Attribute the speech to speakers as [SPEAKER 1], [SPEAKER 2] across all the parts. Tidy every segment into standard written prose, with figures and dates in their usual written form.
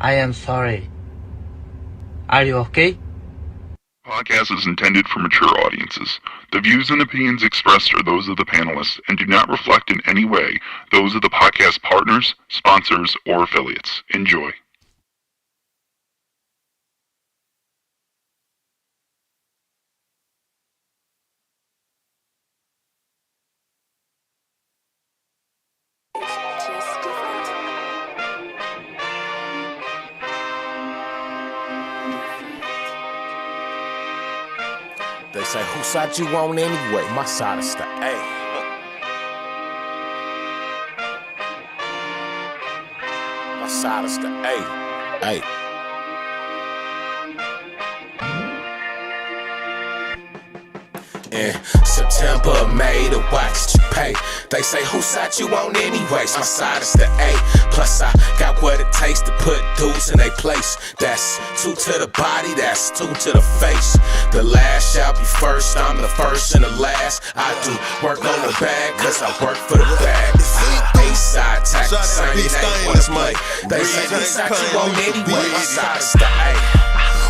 [SPEAKER 1] I am sorry. Are you okay?
[SPEAKER 2] Podcast is intended for mature audiences. The views and opinions expressed are those of the panelists and do not reflect in any way those of the podcast partners, sponsors, or affiliates. Enjoy.
[SPEAKER 3] They say, who side you on anyway? My side is the A. My side is the A. A. In September, May, the watch you pay. They say, who side you on anyways? My side is the A. Plus I got what it takes to put dudes in their place. That's 2 to the body, that's 2 to the face. The last shall be first, I'm the first and the last. I do work on the bag, cause I work for the bag. A-side tactics, same ain't wanna play. They say, who side you on anyway? My side is the A.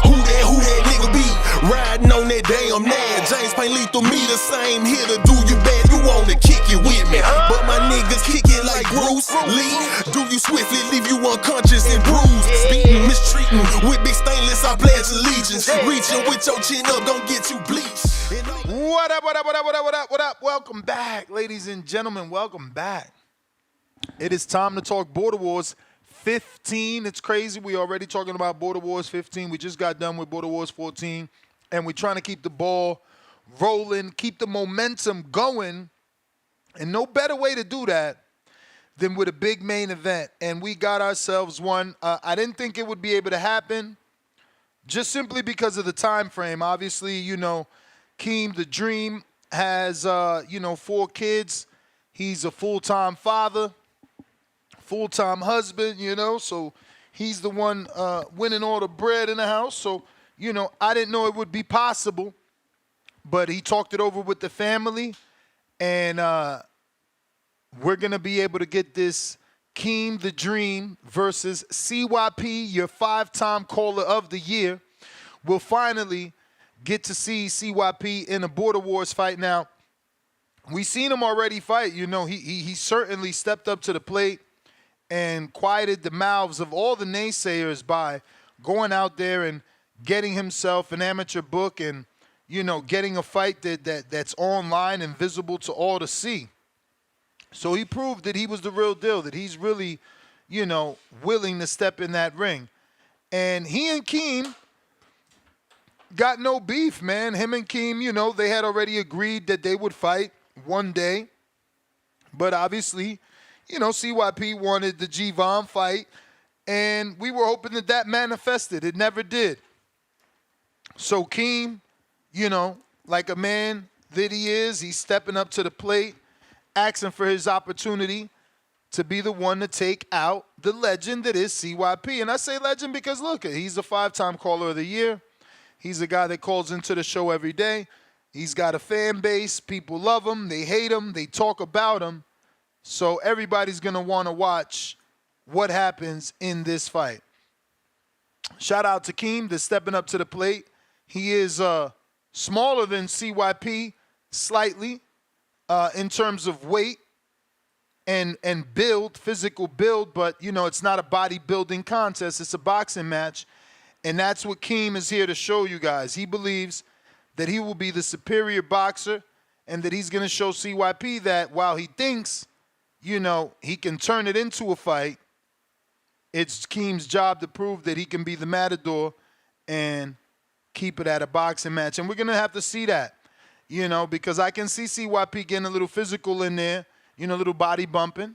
[SPEAKER 3] Who that nigga be? Riding on that damn nag. James Payne lethal, me the same here to do you bad. You wanna kick it with me, but my niggas kick it like Bruce Lee. Do you swiftly leave you unconscious and bruised? Beating, mistreating with big stainless, I pledge allegiance. Reaching with your chin up, don't get you bleached.
[SPEAKER 4] What up, what up, what up, what up, what up, what up? Welcome back, ladies and gentlemen. Welcome back. It is time to talk Border Wars 15. It's crazy. We already talking about Border Wars 15. We just got done with Border Wars 14. And we're trying to keep the ball rolling, keep the momentum going. And no better way to do that than with a big main event. And we got ourselves one. I didn't think it would be able to happen just simply because of the time frame. Obviously, you know, Keem, the Dream, has, 4 kids. He's a full-time father, full-time husband, so he's the one winning all the bread in the house. So, I didn't know it would be possible, but he talked it over with the family, and we're going to be able to get this Keem the Dream versus CYP, your 5-time caller of the year. We'll finally get to see CYP in a Border Wars fight. Now, we seen him already fight. He certainly stepped up to the plate and quieted the mouths of all the naysayers by going out there and getting himself an amateur book and, getting a fight that's online and visible to all to see. So he proved that he was the real deal, that he's really, willing to step in that ring. And he and Keem got no beef, man. Him and Keem, they had already agreed that they would fight one day. But obviously, CYP wanted the G-Von fight, and we were hoping that manifested. It never did. So Keem, like a man that he is, he's stepping up to the plate, asking for his opportunity to be the one to take out the legend that is CYP. And I say legend because, look, he's a 5-time caller of the year. He's a guy that calls into the show every day. He's got a fan base. People love him. They hate him. They talk about him. So everybody's going to want to watch what happens in this fight. Shout out to Keem that's stepping up to the plate. He is smaller than CYP slightly in terms of weight and build, physical build. But, it's not a bodybuilding contest. It's a boxing match. And that's what Keem is here to show you guys. He believes that he will be the superior boxer and that he's going to show CYP that while he thinks, he can turn it into a fight, it's Keem's job to prove that he can be the matador and keep it at a boxing match. And we're going to have to see that, because I can see CYP getting a little physical in there, a little body bumping,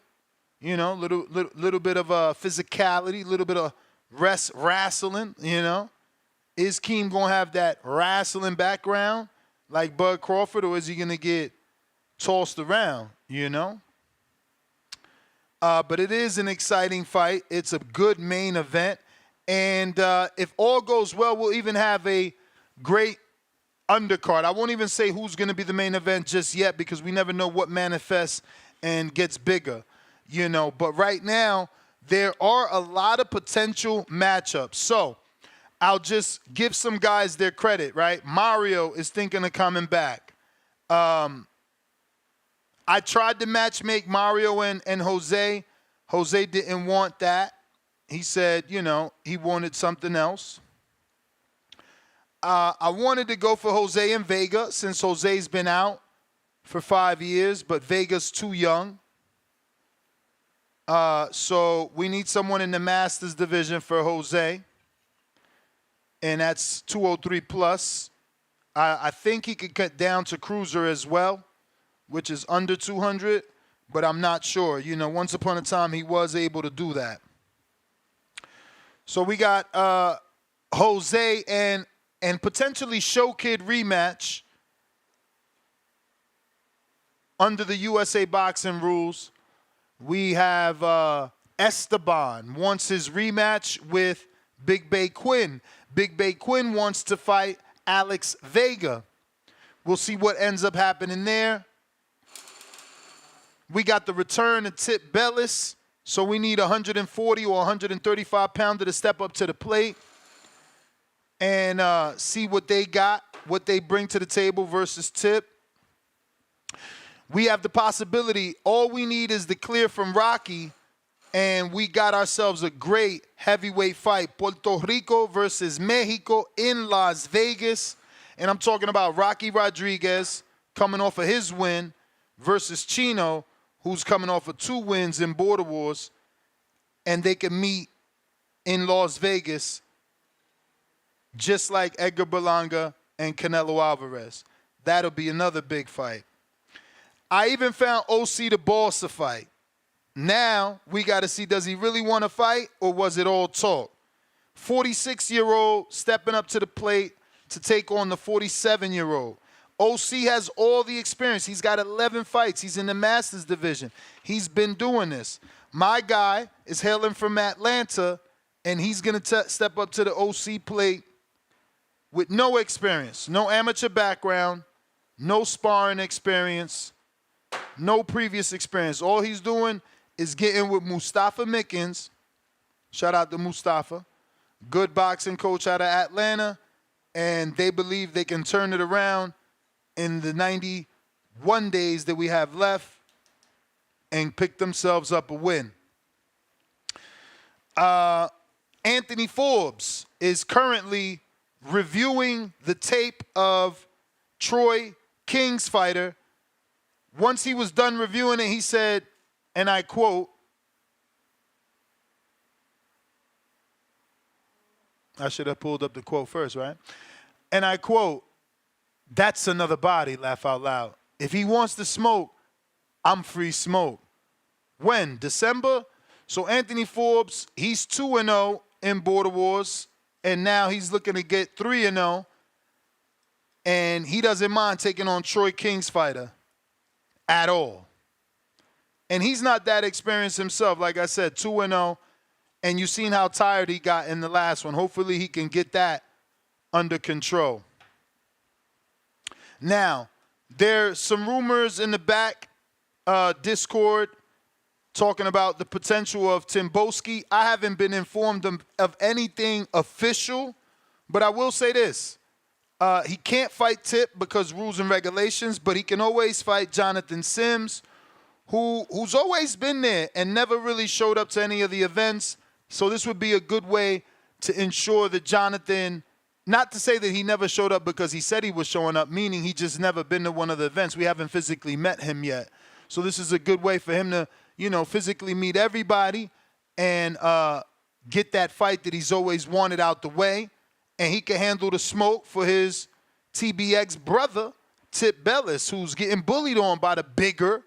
[SPEAKER 4] little bit of physicality, a little bit of wrestling, Is Keem going to have that wrestling background like Bud Crawford, or is he going to get tossed around, But it is an exciting fight. It's a good main event. And if all goes well, we'll even have a great undercard. I won't even say who's going to be the main event just yet because we never know what manifests and gets bigger, But right now, there are a lot of potential matchups. So I'll just give some guys their credit, right? Mario is thinking of coming back. I tried to matchmake Mario and Jose. Jose didn't want that. He said, you know, he wanted something else. I wanted to go for Jose and Vega since Jose's been out for 5 years, but Vega's too young. So we need someone in the Masters division for Jose, and that's 203 plus. I think he could cut down to cruiser as well, which is under 200, but I'm not sure. You know, once upon a time he was able to do that. So we got Jose and potentially Show Kid rematch under the USA boxing rules. We have Estabon wants his rematch with Big Bay Quinn. Big Bay Quinn wants to fight Alex Vega. We'll see what ends up happening there. We got the return of Tip Bellis. So we need 140 or 135 pounder to step up to the plate and see what they got, what they bring to the table versus Tip. We have the possibility, all we need is the clear from Rocky, and we got ourselves a great heavyweight fight. Puerto Rico versus Mexico in Las Vegas. And I'm talking about Rocky Rodriguez coming off of his win versus Chino, who's coming off of 2 wins in Border Wars. And they can meet in Las Vegas just like Edgar Berlanga and Canelo Alvarez. That'll be another big fight. I even found OC the boss to fight. Now we got to see, does he really want to fight or was it all talk? 46-year-old stepping up to the plate to take on the 47-year-old. OC has all the experience. He's got 11 fights. He's in the Masters division. He's been doing this. My guy is hailing from Atlanta, and he's going to step up to the OC plate with no experience, no amateur background, no sparring experience, no previous experience. All he's doing is getting with Mustafa Mickens. Shout out to Mustafa. Good boxing coach out of Atlanta. And they believe they can turn it around in the 91 days that we have left and pick themselves up a win. Anthony Forbes is currently reviewing the tape of Troy King's fighter. Once he was done reviewing it, he said, and I quote, I should have pulled up the quote first, right? And I quote, "That's another body, laugh out loud. If he wants to smoke, I'm free smoke." When? December? So Anthony Forbes, he's 2-0 in Border Wars, and now he's looking to get 3-0, and he doesn't mind taking on Troy King's fighter at all. And he's not that experienced himself. Like I said, 2-0, and you've seen how tired he got in the last one. Hopefully he can get that under control. Now, there's some rumors in the back Discord talking about the potential of Timboski. I haven't been informed of anything official, but I will say this. He can't fight Tip because rules and regulations, but he can always fight Jonathan Sims, who's always been there and never really showed up to any of the events. So this would be a good way to ensure that Jonathan, not to say that he never showed up because he said he was showing up, meaning he just never been to one of the events. We haven't physically met him yet. So this is a good way for him to, you know, physically meet everybody and get that fight that he's always wanted out the way. And he can handle the smoke for his TBX brother, Tip Bellis, who's getting bullied on by the bigger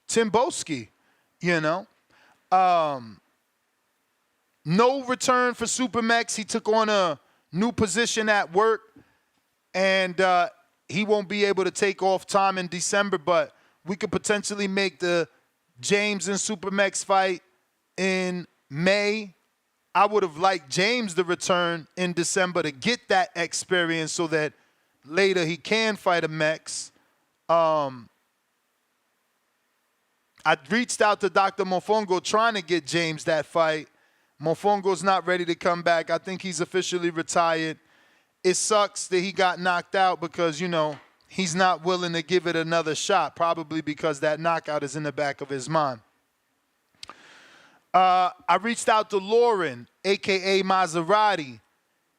[SPEAKER 4] Timboski, you know. No return for Supermax. He took on a new position at work, and he won't be able to take off time in December, but we could potentially make the James and Supermax fight in May. I would have liked James to return in December to get that experience so that later he can fight a Mex. I reached out to Dr. Mofongo trying to get James that fight. Mofongo's not ready to come back. I think he's officially retired. It sucks that he got knocked out because, you know, he's not willing to give it another shot, probably because that knockout is in the back of his mind. I reached out to Lauren, a.k.a. Maserati.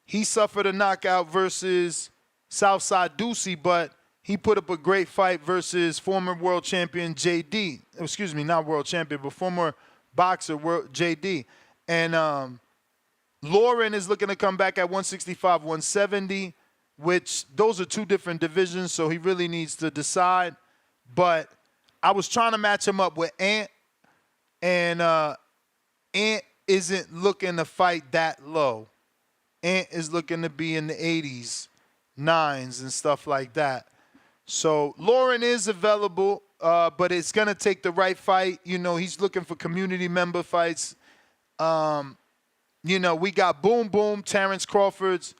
[SPEAKER 4] He suffered a knockout versus Southside Ducey, but he put up a great fight versus former world champion JD. Excuse me, not world champion, but former boxer JD. And Lauren is looking to come back at 165, 170, which those are two different divisions, so he really needs to decide. But I was trying to match him up with Ant, and Ant isn't looking to fight that low. Ant is looking to be in the 80s, 9s, and stuff like that. So Lauren is available, but it's going to take the right fight. You know, he's looking for community member fights. You know, we got Boom Boom, Terrence Crawford's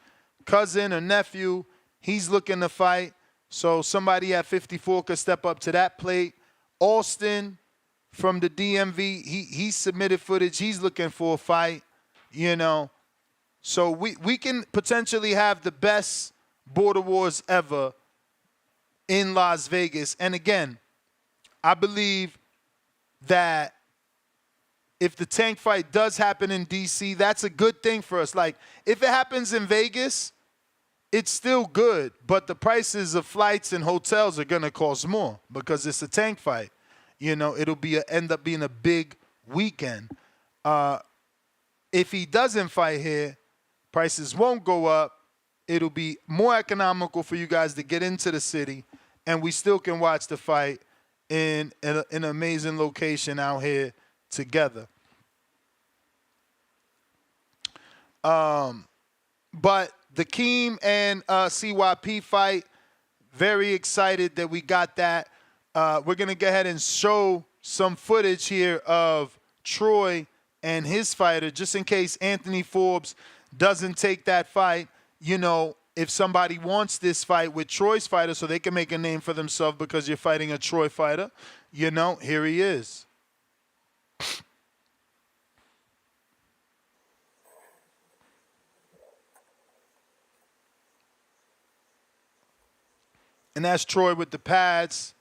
[SPEAKER 4] cousin or nephew. He's looking to fight. So somebody at 54 could step up to that plate. Austin from the DMV, he submitted footage. He's looking for a fight, you know. So we can potentially have the best Border Wars ever in Las Vegas. And again, I believe that if the Tank fight does happen in D.C., that's a good thing for us. Like, if it happens in Vegas, it's still good, but the prices of flights and hotels are going to cost more because it's a Tank fight. You know, it'll be end up being a big weekend. If he doesn't fight here, prices won't go up. It'll be more economical for you guys to get into the city, and we still can watch the fight in an amazing location out here together. But the Keem and CYP fight, very excited that we got that. We're going to go ahead and show some footage here of Troy and his fighter, just in case Anthony Forbes doesn't take that fight. You know, if somebody wants this fight with Troy's fighter so they can make a name for themselves because you're fighting a Troy fighter, you know, here he is. And that's Troy with the pads.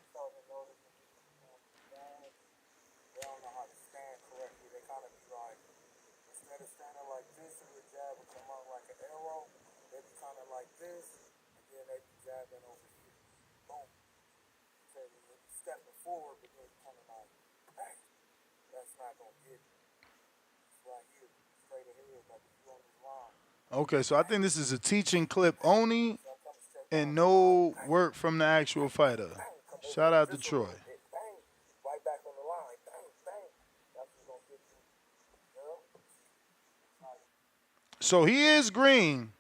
[SPEAKER 4] Okay, so I think this is a teaching clip only and no work from the actual fighter. Shout out to Troy. So he is green.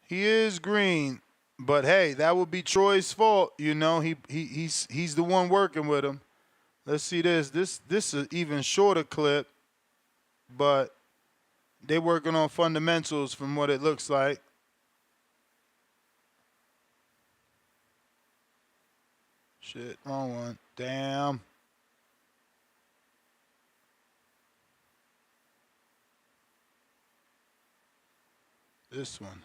[SPEAKER 4] He is green. But hey, that would be Troy's fault. You know, he's the one working with him. Let's see this. This is an even shorter clip, but they're working on fundamentals from what it looks like. Shit, wrong one. Damn. This one.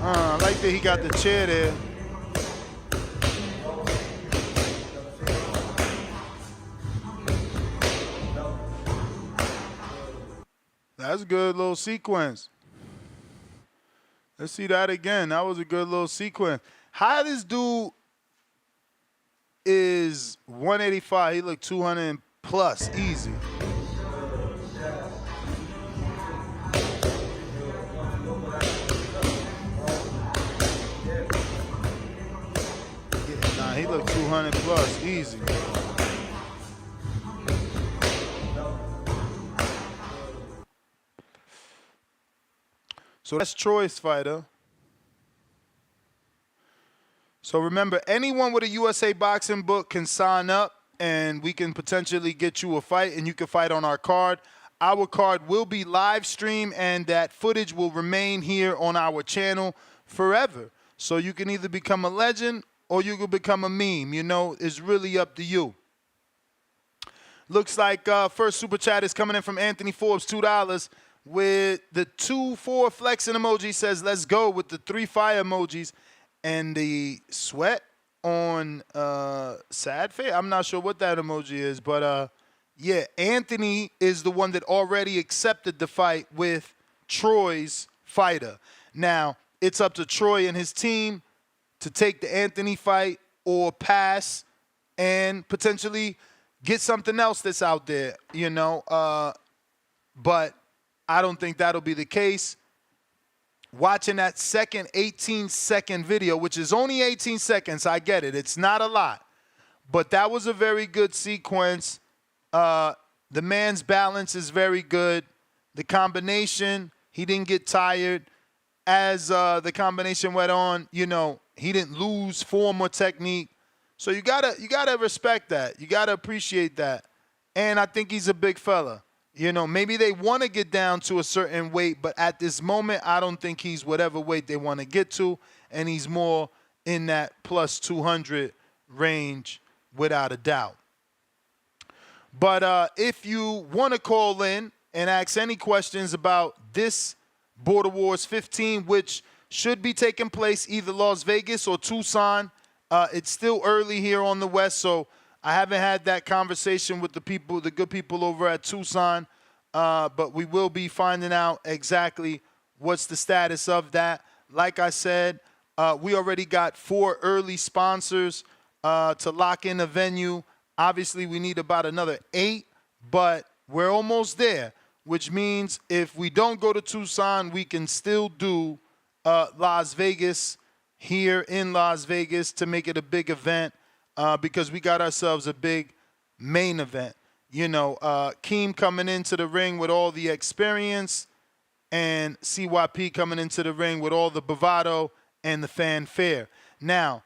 [SPEAKER 4] I like that he got the chair there. That's a good little sequence. Let's see that again. That was a good little sequence. How this dude is 185. He looked 200 plus, easy. Nah, he looked 200 plus, easy. So that's Troy's fighter. So remember, anyone with a USA Boxing book can sign up, and we can potentially get you a fight, and you can fight on our card. our card will be live streamed, and that footage will remain here on our channel forever. So you can either become a legend or you can become a meme. You know, it's really up to you. Looks like first super chat is coming in from Anthony Forbes, $2, with the 2-4 flexing emoji. Says, let's go, with the 3 fire emojis and the sweat on sad face. I'm not sure what that emoji is, but yeah, Anthony is the one that already accepted the fight with Troy's fighter. Now, it's up to Troy and his team to take the Anthony fight or pass and potentially get something else that's out there, you know. But I don't think that'll be the case. Watching that second 18-second video, which is only 18 seconds, I get it. It's not a lot. But that was a very good sequence. The man's balance is very good. The combination, he didn't get tired. As the combination went on, you know, he didn't lose form or technique. So you gotta respect that. You gotta appreciate that. And I think he's a big fella. You know, maybe they want to get down to a certain weight, but at this moment, I don't think he's whatever weight they want to get to, and he's more in that plus 200 range without a doubt. But if you want to call in and ask any questions about this Border Wars 15, which should be taking place either Las Vegas or Tucson, it's still early here on the West, so I haven't had that conversation with the people, the good people over at Tucson, but we will be finding out exactly what's the status of that. Like I said, we already got 4 early sponsors to lock in a venue. Obviously, we need about another 8, but we're almost there, which means if we don't go to Tucson, we can still do Las Vegas, here in Las Vegas, to make it a big event. Because we got ourselves a big main event. You know, Keem coming into the ring with all the experience, and CYP coming into the ring with all the bravado and the fanfare. Now,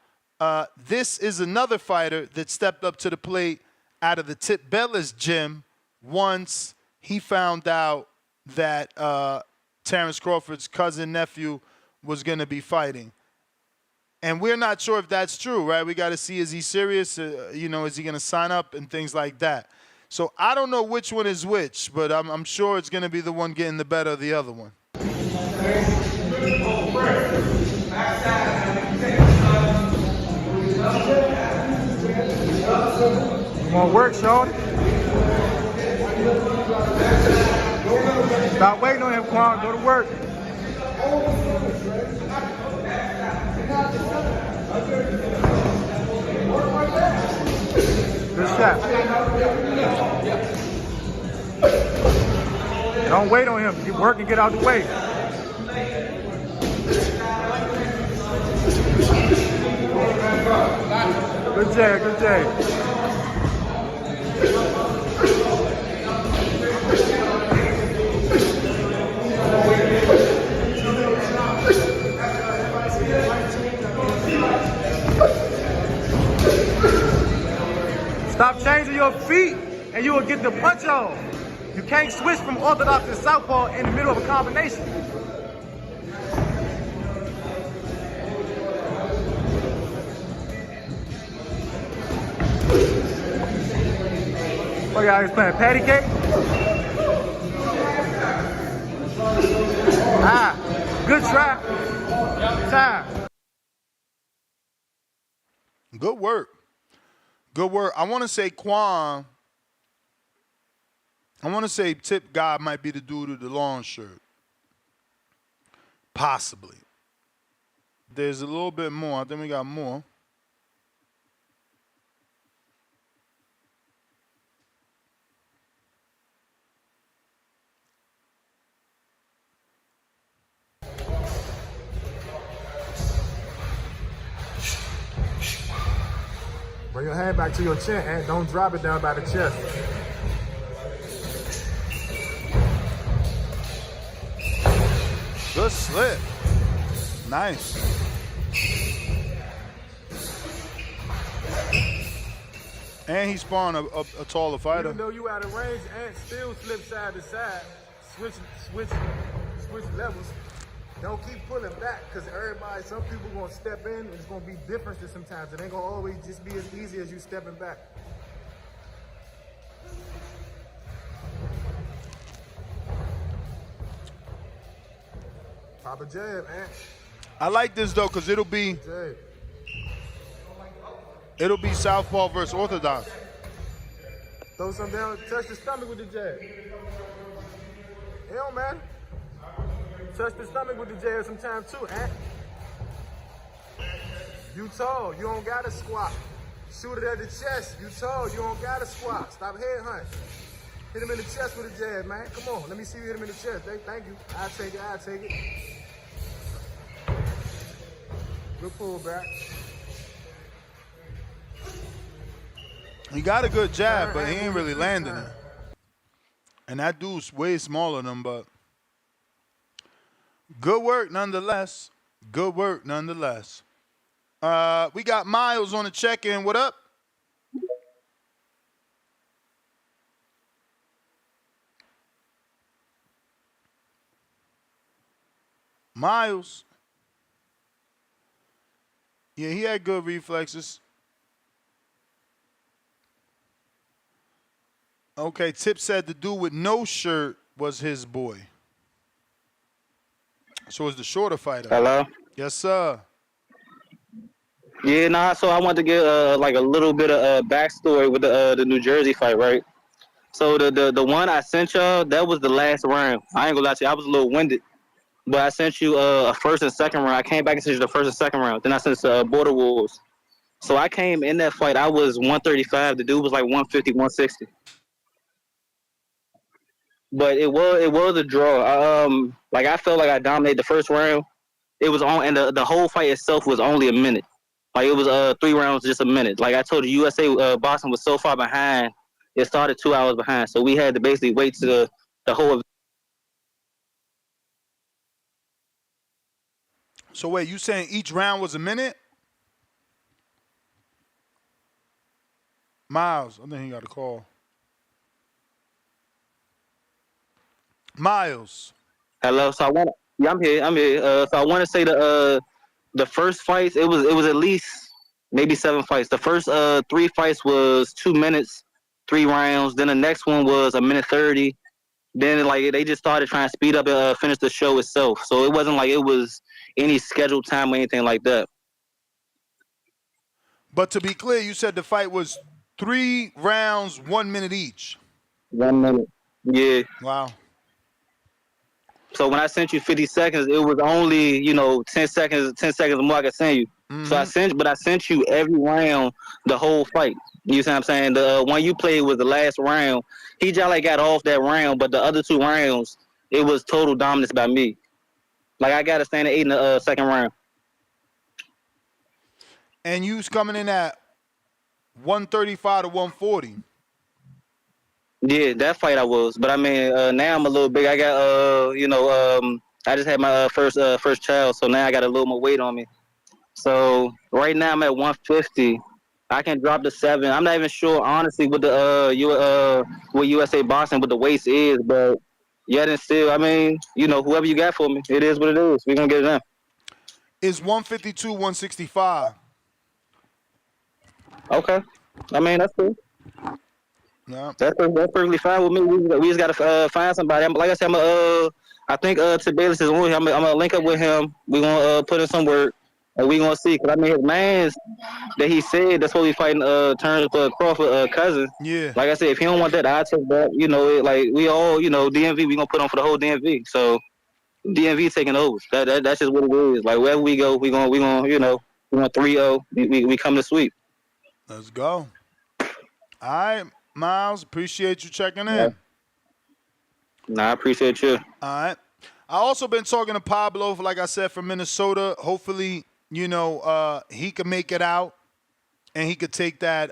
[SPEAKER 4] this is another fighter that stepped up to the plate out of the Tip Bella's gym once he found out that Terrence Crawford's cousin nephew was going to be fighting. And we're not sure if that's true, right? We got to see, is he serious? You know, is he going to sign up and things like that? So I don't know which one is which, but I'm sure it's going to be the one getting the better of the other one.
[SPEAKER 5] Come on, work, Sean. Stop waiting on him, Quan. Go to work. Good shot. Don't wait on him. Get work and get out the way. Good jab, good jab. Stop changing your feet and you will get the punch on. You can't switch from orthodox to southpaw in the middle of a combination. What y'all is playing, patty cake? Good try. Time.
[SPEAKER 4] Good work. Good work. I want to say Quan. I want to say Tip God might be the dude with the long shirt. Possibly. There's a little bit more. I think we got more.
[SPEAKER 5] Bring your hand back to your chin and don't drop it down by the chest.
[SPEAKER 4] Good slip. Nice. And he's sparring a taller fighter.
[SPEAKER 5] Even though you out of range and still flip side to side, switch levels. Don't keep pulling back, because everybody, some people gonna step in and it's gonna be differences sometimes. It ain't gonna always just be as easy as you stepping back. Pop a jab, man.
[SPEAKER 4] I like this though, because it'll be southpaw versus orthodox.
[SPEAKER 5] Throw some down, touch the stomach with the jab. It don't matter. Touch the stomach with the jab sometimes too, Ant. You tall, you don't gotta squat. Shoot it at the chest, you tall, you don't gotta squat. Stop head hunt. Hit him in the chest with a jab, man. Come on, let me see you hit him in the chest. Thank you. I'll take it. Good pull back.
[SPEAKER 4] He got a good jab, but he ain't really landing it. And that dude's way smaller than him, but good work nonetheless. Good work nonetheless. We got Miles on the check-in. What up? Miles. Yeah, he had good reflexes. Okay, Tip said the dude with no shirt was his boy. So it's the shorter fighter.
[SPEAKER 6] Hello?
[SPEAKER 4] Yes, sir.
[SPEAKER 6] Yeah, nah, so I wanted to get like a little bit of backstory with the New Jersey fight, right? So the one I sent y'all, that was the last round. I ain't gonna lie to you, I was a little winded. But I sent you a first and second round. I came back and sent you the first and second round. Then I sent Border Wars. So I came in that fight, I was 135. The dude was like 150, 160. But it was a draw. Like I felt like I dominated the first round. It was on, and the whole fight itself was only a minute. Like it was 3 rounds, just a minute. Like I told you, USA boxing was so far behind. It started 2 hours behind, so we had to basically wait to the whole.
[SPEAKER 4] So wait, you saying each round was a minute? Miles, I think he got a call. Miles.
[SPEAKER 6] Hello. So I'm here. So I want to say the first fights, it was at least maybe 7 fights. The first 3 fights was 2 minutes, 3 rounds. Then the next one was a minute 30. Then like they just started trying to speed up and finish the show itself. So it wasn't like it was any scheduled time or anything like that.
[SPEAKER 4] But to be clear, you said the fight was 3 rounds, 1 minute each.
[SPEAKER 6] 1 minute. Yeah.
[SPEAKER 4] Wow.
[SPEAKER 6] So when I sent you 50 seconds, it was only, 10 seconds more I could send you.
[SPEAKER 4] Mm-hmm.
[SPEAKER 6] So I sent you every round, the whole fight. You see what I'm saying? The one you played was the last round. He just like got off that round, but the other 2 rounds, it was total dominance by me. Like I got to stand at 8 in the second round.
[SPEAKER 4] And you was coming in at 135 to 140.
[SPEAKER 6] Yeah, that fight I was. But I mean, now I'm a little big. I got, I just had my first child, so now I got a little more weight on me. So right now I'm at 150. I can drop to 7. I'm not even sure, honestly, what what USA boxing, what the weight is, but yet and still, I mean, whoever you got for me, it is what it is. We're gonna get it done.
[SPEAKER 4] It's 152, 165.
[SPEAKER 6] Okay. I mean, that's cool.
[SPEAKER 4] Yeah.
[SPEAKER 6] That's perfectly fine with me. We just gotta find somebody. Like I said, I think Tabalis is on here. I'm gonna link up with him. We're gonna put in some work, and we gonna see. Cause I mean, his man's that he said that's what we fighting turns for Crawford cousin.
[SPEAKER 4] Yeah.
[SPEAKER 6] Like I said, if he don't want that, I take that. Like we all, DMV, we gonna put on for the whole DMV. So DMV taking over. That's just what it is. Like wherever we go, we gonna we gonna 3-0. We come to sweep.
[SPEAKER 4] Let's go. All right, Miles, appreciate you checking in.
[SPEAKER 6] Yeah. Nah, I appreciate you.
[SPEAKER 4] All right. I also been talking to Pablo, like I said, from Minnesota. Hopefully, he can make it out and he could take that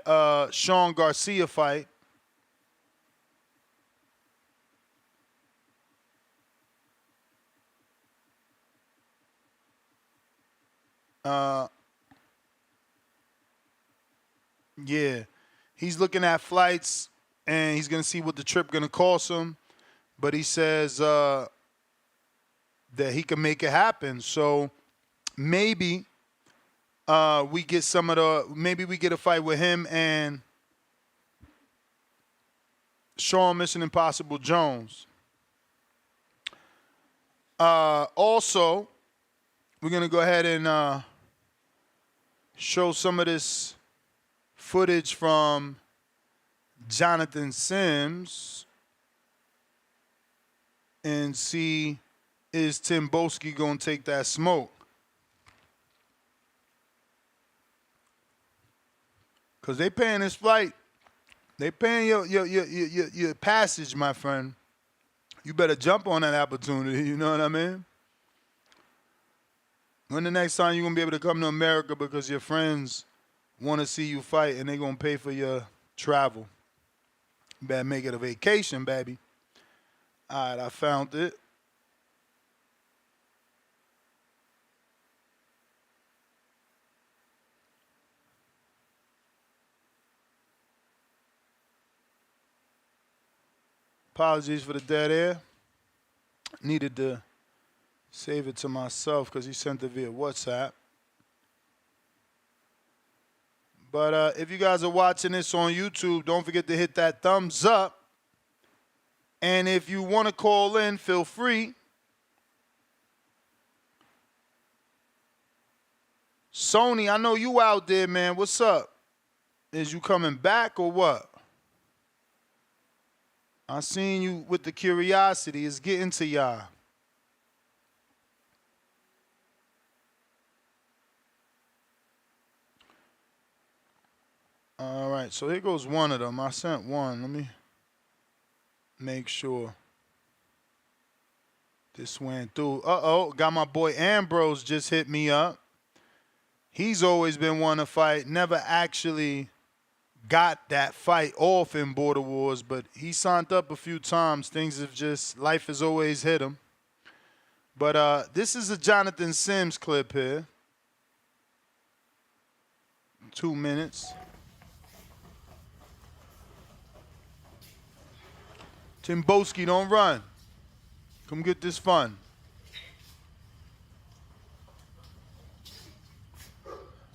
[SPEAKER 4] Sean Garcia fight. Yeah. he's looking at flights and he's gonna see what the trip gonna cost him. But he says that he can make it happen. So maybe we get we get a fight with him and Sean Mission Impossible Jones. Also, we're gonna go ahead and show some of this footage from Jonathan Sims and see, is Tim Boski gonna take that smoke? Cause they paying his flight, they paying your passage, my friend. You better jump on that opportunity. You know what I mean? When the next time you gonna be able to come to America because your friends want to see you fight and they gonna pay for your travel? You better make it a vacation, baby. All right, I found it. Apologies for the dead air. Needed to save it to myself because he sent it via WhatsApp. But if you guys are watching this on YouTube, don't forget to hit that thumbs up. And if you want to call in, feel free. Sony, I know you out there, man. What's up? Is you coming back or what? I seen you with the curiosity. It's getting to y'all. All right, so here goes one of them. I sent one. Let me make sure this went through. Uh-oh, got my boy Ambrose just hit me up. He's always been one to fight. Never actually got that fight off in Border Wars, but he signed up a few times. Things have just, life has always hit him. But this is a Jonathan Sims clip here. 2 minutes. Tim Boski, don't run. Come get this fun.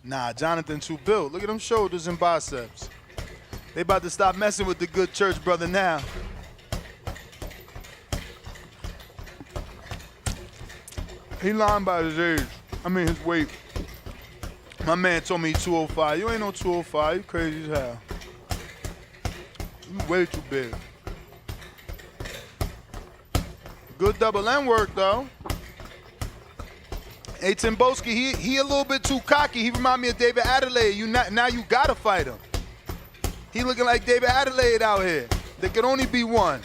[SPEAKER 4] Nah, Jonathan too built. Look at them shoulders and biceps. They about to stop messing with the good church brother now. He lying about his age. I mean his weight. My man told me 205. You ain't no 205. You crazy as hell. You way too big. Good double N work though. Hey, Tim Boski, he a little bit too cocky. He remind me of David Adelaide. Now you gotta fight him. He looking like David Adelaide out here. There could only be one.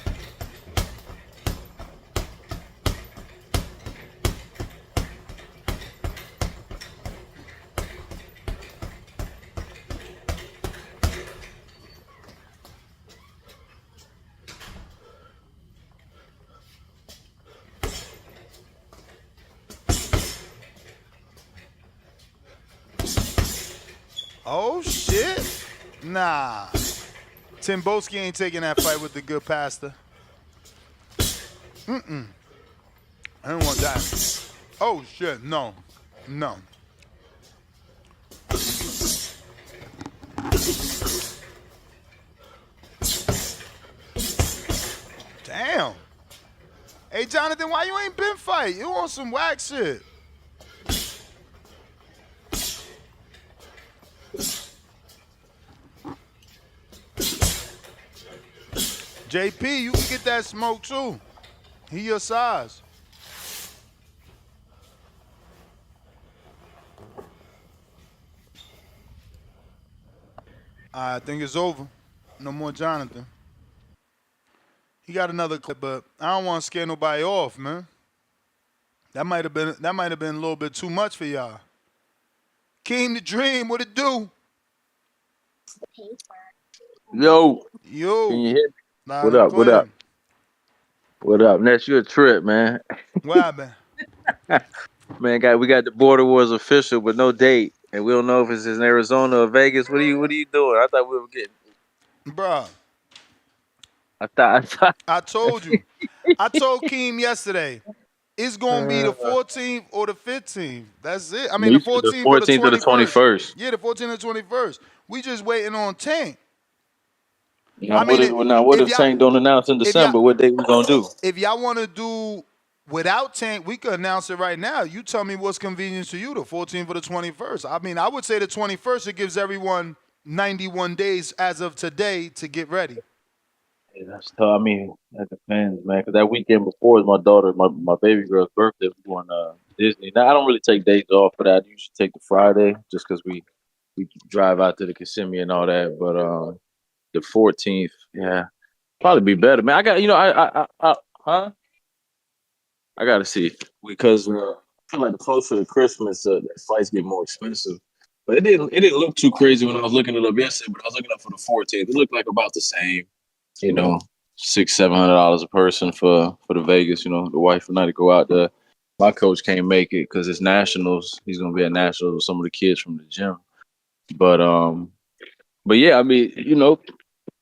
[SPEAKER 4] Oh, shit. Nah. Tim Boski ain't taking that fight with the good pastor. I don't want that. Oh, shit. No. No. Damn. Hey, Jonathan, why you ain't been fight? You on some whack shit. JP, you can get that smoke too. He your size. I think it's over. No more Jonathan. He got another clip, but I don't want to scare nobody off, man. That might have been a little bit too much for y'all. Keem the Dream, what it do?
[SPEAKER 7] Yo.
[SPEAKER 4] Yo.
[SPEAKER 7] Can you hear me?
[SPEAKER 4] Loud
[SPEAKER 7] What up?
[SPEAKER 4] and
[SPEAKER 7] What
[SPEAKER 4] clear.
[SPEAKER 7] up? What up? That's your trip, man.
[SPEAKER 4] What happened?
[SPEAKER 7] Man, we got the Border Wars official, but no date, and we don't know if it's in Arizona or Vegas. What are you doing? I thought we were getting
[SPEAKER 4] Bruh,
[SPEAKER 7] I thought.
[SPEAKER 4] I told you. I told Keem yesterday. It's gonna be the 14th or the 15th. That's it. I mean, the
[SPEAKER 7] You said the
[SPEAKER 4] 14th or the
[SPEAKER 7] 14th to the
[SPEAKER 4] 21st.
[SPEAKER 7] 21st.
[SPEAKER 4] Yeah, the 14th and 21st. We just waiting on Tank.
[SPEAKER 7] Now
[SPEAKER 4] I mean,
[SPEAKER 7] what
[SPEAKER 4] if
[SPEAKER 7] if
[SPEAKER 4] y'all,
[SPEAKER 7] Tank don't announce in
[SPEAKER 4] if y'all,
[SPEAKER 7] December? What day we gonna do?
[SPEAKER 4] if y'all want to do without Tank, we could announce it right now. You tell me what's convenient to you, the 14th or the 21st. I mean, I would say the 21st. It gives everyone 91 days as of today to get ready.
[SPEAKER 7] Yeah, that's tough. I mean, that depends, man. Because that weekend before is my daughter, my baby girl's birthday. We're going Disney. Now I don't really take days off for that. I usually take the Friday just because we drive out to the Kissimmee and all that. But the 14th, yeah, probably be better, man. I got huh? I gotta see because I feel like the closer to Christmas, the flights get more expensive. But it didn't look too crazy when I was looking it up yesterday. But I was looking up for the 14th. It looked like about the same. You know, $600-700 a person for the Vegas. You know, the wife and I to go out there. My coach can't make it because it's nationals. He's gonna be at nationals with some of the kids from the gym. But yeah, I mean,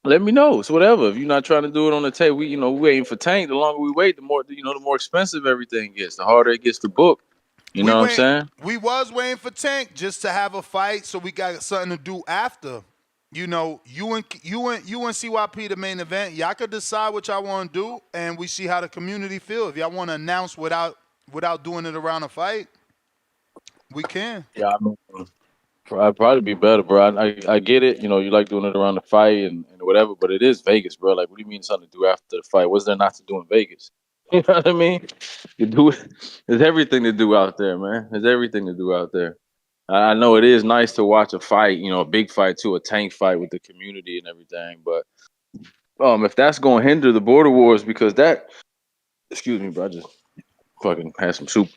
[SPEAKER 7] let me know. It's whatever. If you're not trying to do it on the tape, we waiting for Tank. The longer we wait, the more expensive everything gets. The harder it gets to book. You know what I'm saying?
[SPEAKER 4] We was waiting for Tank just to have a fight, so we got something to do after. You and CYP the main event. Y'all could decide what y'all want to do, and we see how the community feel. If y'all want to announce without doing it around a fight, we can.
[SPEAKER 7] Yeah, I mean, I'd probably be better, bro. I get it. You like doing it around the fight and whatever, but it is Vegas, bro. Like, what do you mean something to do after the fight? What's there not to do in Vegas? You know what I mean? You do it. There's everything to do out there, man. There's everything to do out there. I know it is nice to watch a fight, a big fight too, a Tank fight with the community and everything. But if that's going to hinder the border wars, because excuse me, bro, I just fucking had some soup.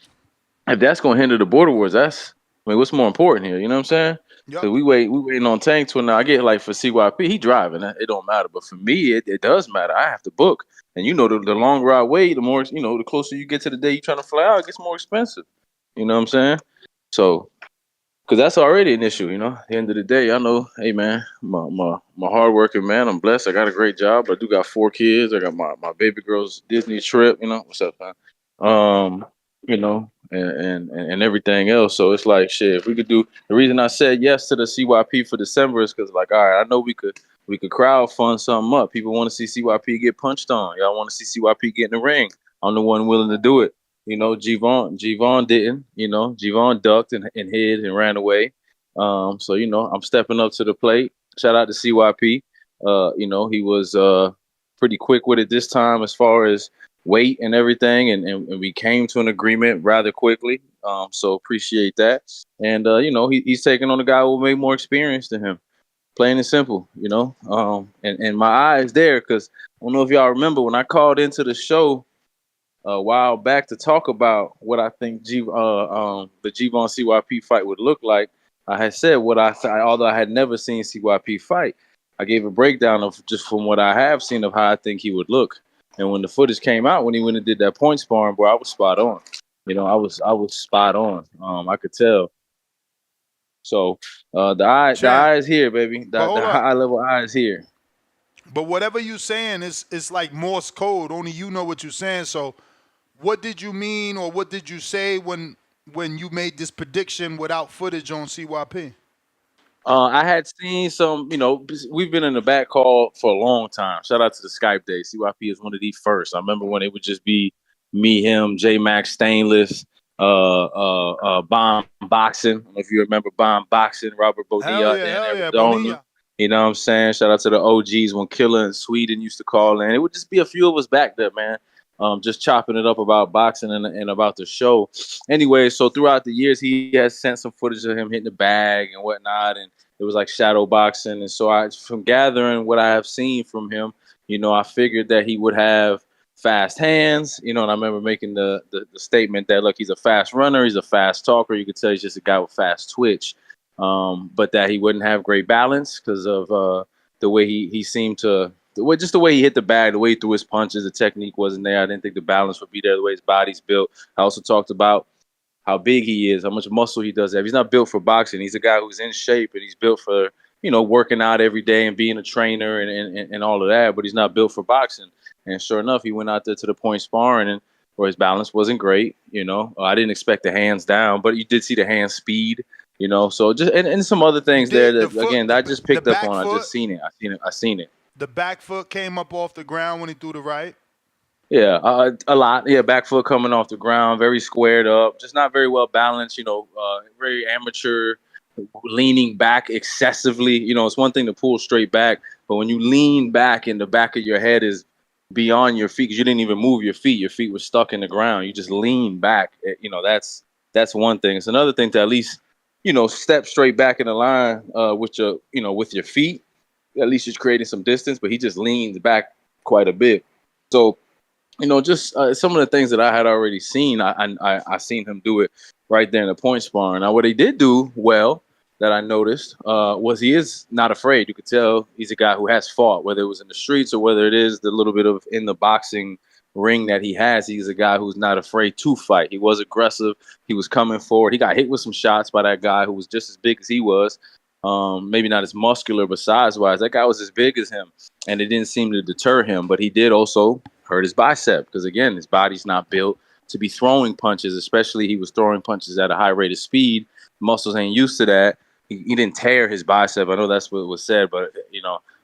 [SPEAKER 7] If that's going to hinder the border wars, what's more important here? You know what I'm saying?
[SPEAKER 4] Yep.
[SPEAKER 7] Because we waiting on Tank to now. I get like for CYP, he driving. It don't matter. But for me, it does matter. I have to book. And the longer I wait, the more, the closer you get to the day you're trying to fly out, it gets more expensive. You know what I'm saying? So, because that's already an issue, At the end of the day, I know, hey, man, my hardworking man, I'm blessed. I got a great job. I do got 4 kids. I got my baby girl's Disney trip, What's up, man? And everything else. So it's like, shit, if we could do, the reason I said yes to the CYP for December is because, like, all right, I know we could crowd fund something up. People want to see CYP get punched on. Y'all want to see CYP get in the ring. I'm the one willing to do it. Gvon didn't. Gvon ducked and hid and ran away. So I'm stepping up to the plate. Shout out to CYP. He was pretty quick with it this time as far as weight and everything, and we came to an agreement rather quickly. So appreciate that. And he's taking on a guy who will make more experience than him. Plain and simple, and my eye is there because I don't know if y'all remember when I called into the show a while back to talk about what I think the Gvon CYP fight would look like. I had said although I had never seen CYP fight, I gave a breakdown of just from what I have seen of how I think he would look. And when the footage came out, when he went and did that point sparring, bro, I was spot on. I was spot on. I could tell. So the eye is here, baby. The high level eye is here.
[SPEAKER 4] But whatever you saying it's like Morse code. Only you know what you're saying. So what did you mean or what did you say when you made this prediction without footage on CYP?
[SPEAKER 7] I had seen some, we've been in the back call for a long time. Shout out to the Skype day. CYP is one of the first. I remember when it would just be me, him, J Max Stainless, Bomb Boxing. I don't know if you remember Bomb Boxing, Robert Bonilla in Arizona. You know what I'm saying? Shout out to the OGs when Killer in Sweden used to call in. It would just be a few of us back there, man. Just chopping it up about boxing and about the show. Anyway, so throughout the years, he has sent some footage of him hitting the bag and whatnot, and it was like shadow boxing. And so from gathering what I have seen from him, I figured that he would have fast hands, and I remember making the statement that, look, he's a fast runner, he's a fast talker. You could tell he's just a guy with fast twitch, but that he wouldn't have great balance because of the way he seemed to. Just the way he hit the bag, the way he threw his punches, the technique wasn't there. I didn't think the balance would be there, the way his body's built. I also talked about how big he is, how much muscle he does have. He's not built for boxing. He's a guy who's in shape and he's built for, working out every day and being a trainer and all of that, but he's not built for boxing. And sure enough, he went out there to the point sparring, and where his balance wasn't great. I didn't expect the hands down, but you did see the hand speed. So just and some other things there that again that I just picked up on. I just seen it. I seen it.
[SPEAKER 4] The back foot came up off the ground when he threw the right.
[SPEAKER 7] Yeah, a lot. Yeah, back foot coming off the ground, very squared up, just not very well balanced. Very amateur, leaning back excessively. It's one thing to pull straight back, but when you lean back and the back of your head is beyond your feet, because you didn't even move your feet. Your feet were stuck in the ground. You just lean back. That's one thing. It's another thing to at least step straight back in the line with your feet. At least you're creating some distance. But he just leans back quite a bit. So just some of the things that I had already seen. I seen him do it right there in the point sparring. Now, what he did do well that I noticed was he is not afraid. You could tell he's a guy who has fought, whether it was in the streets or whether it is the little bit of in the boxing ring that he has. He's a guy who's not afraid to fight. He was aggressive. He was coming forward. He got hit with some shots by that guy who was just as big as he was. Maybe not as muscular, but size-wise, that guy was as big as him, and it didn't seem to deter him. But he did also hurt his bicep because, again, his body's not built to be throwing punches, especially he was throwing punches at a high rate of speed. Muscles ain't used to that. He didn't tear his bicep. I know that's what was said, but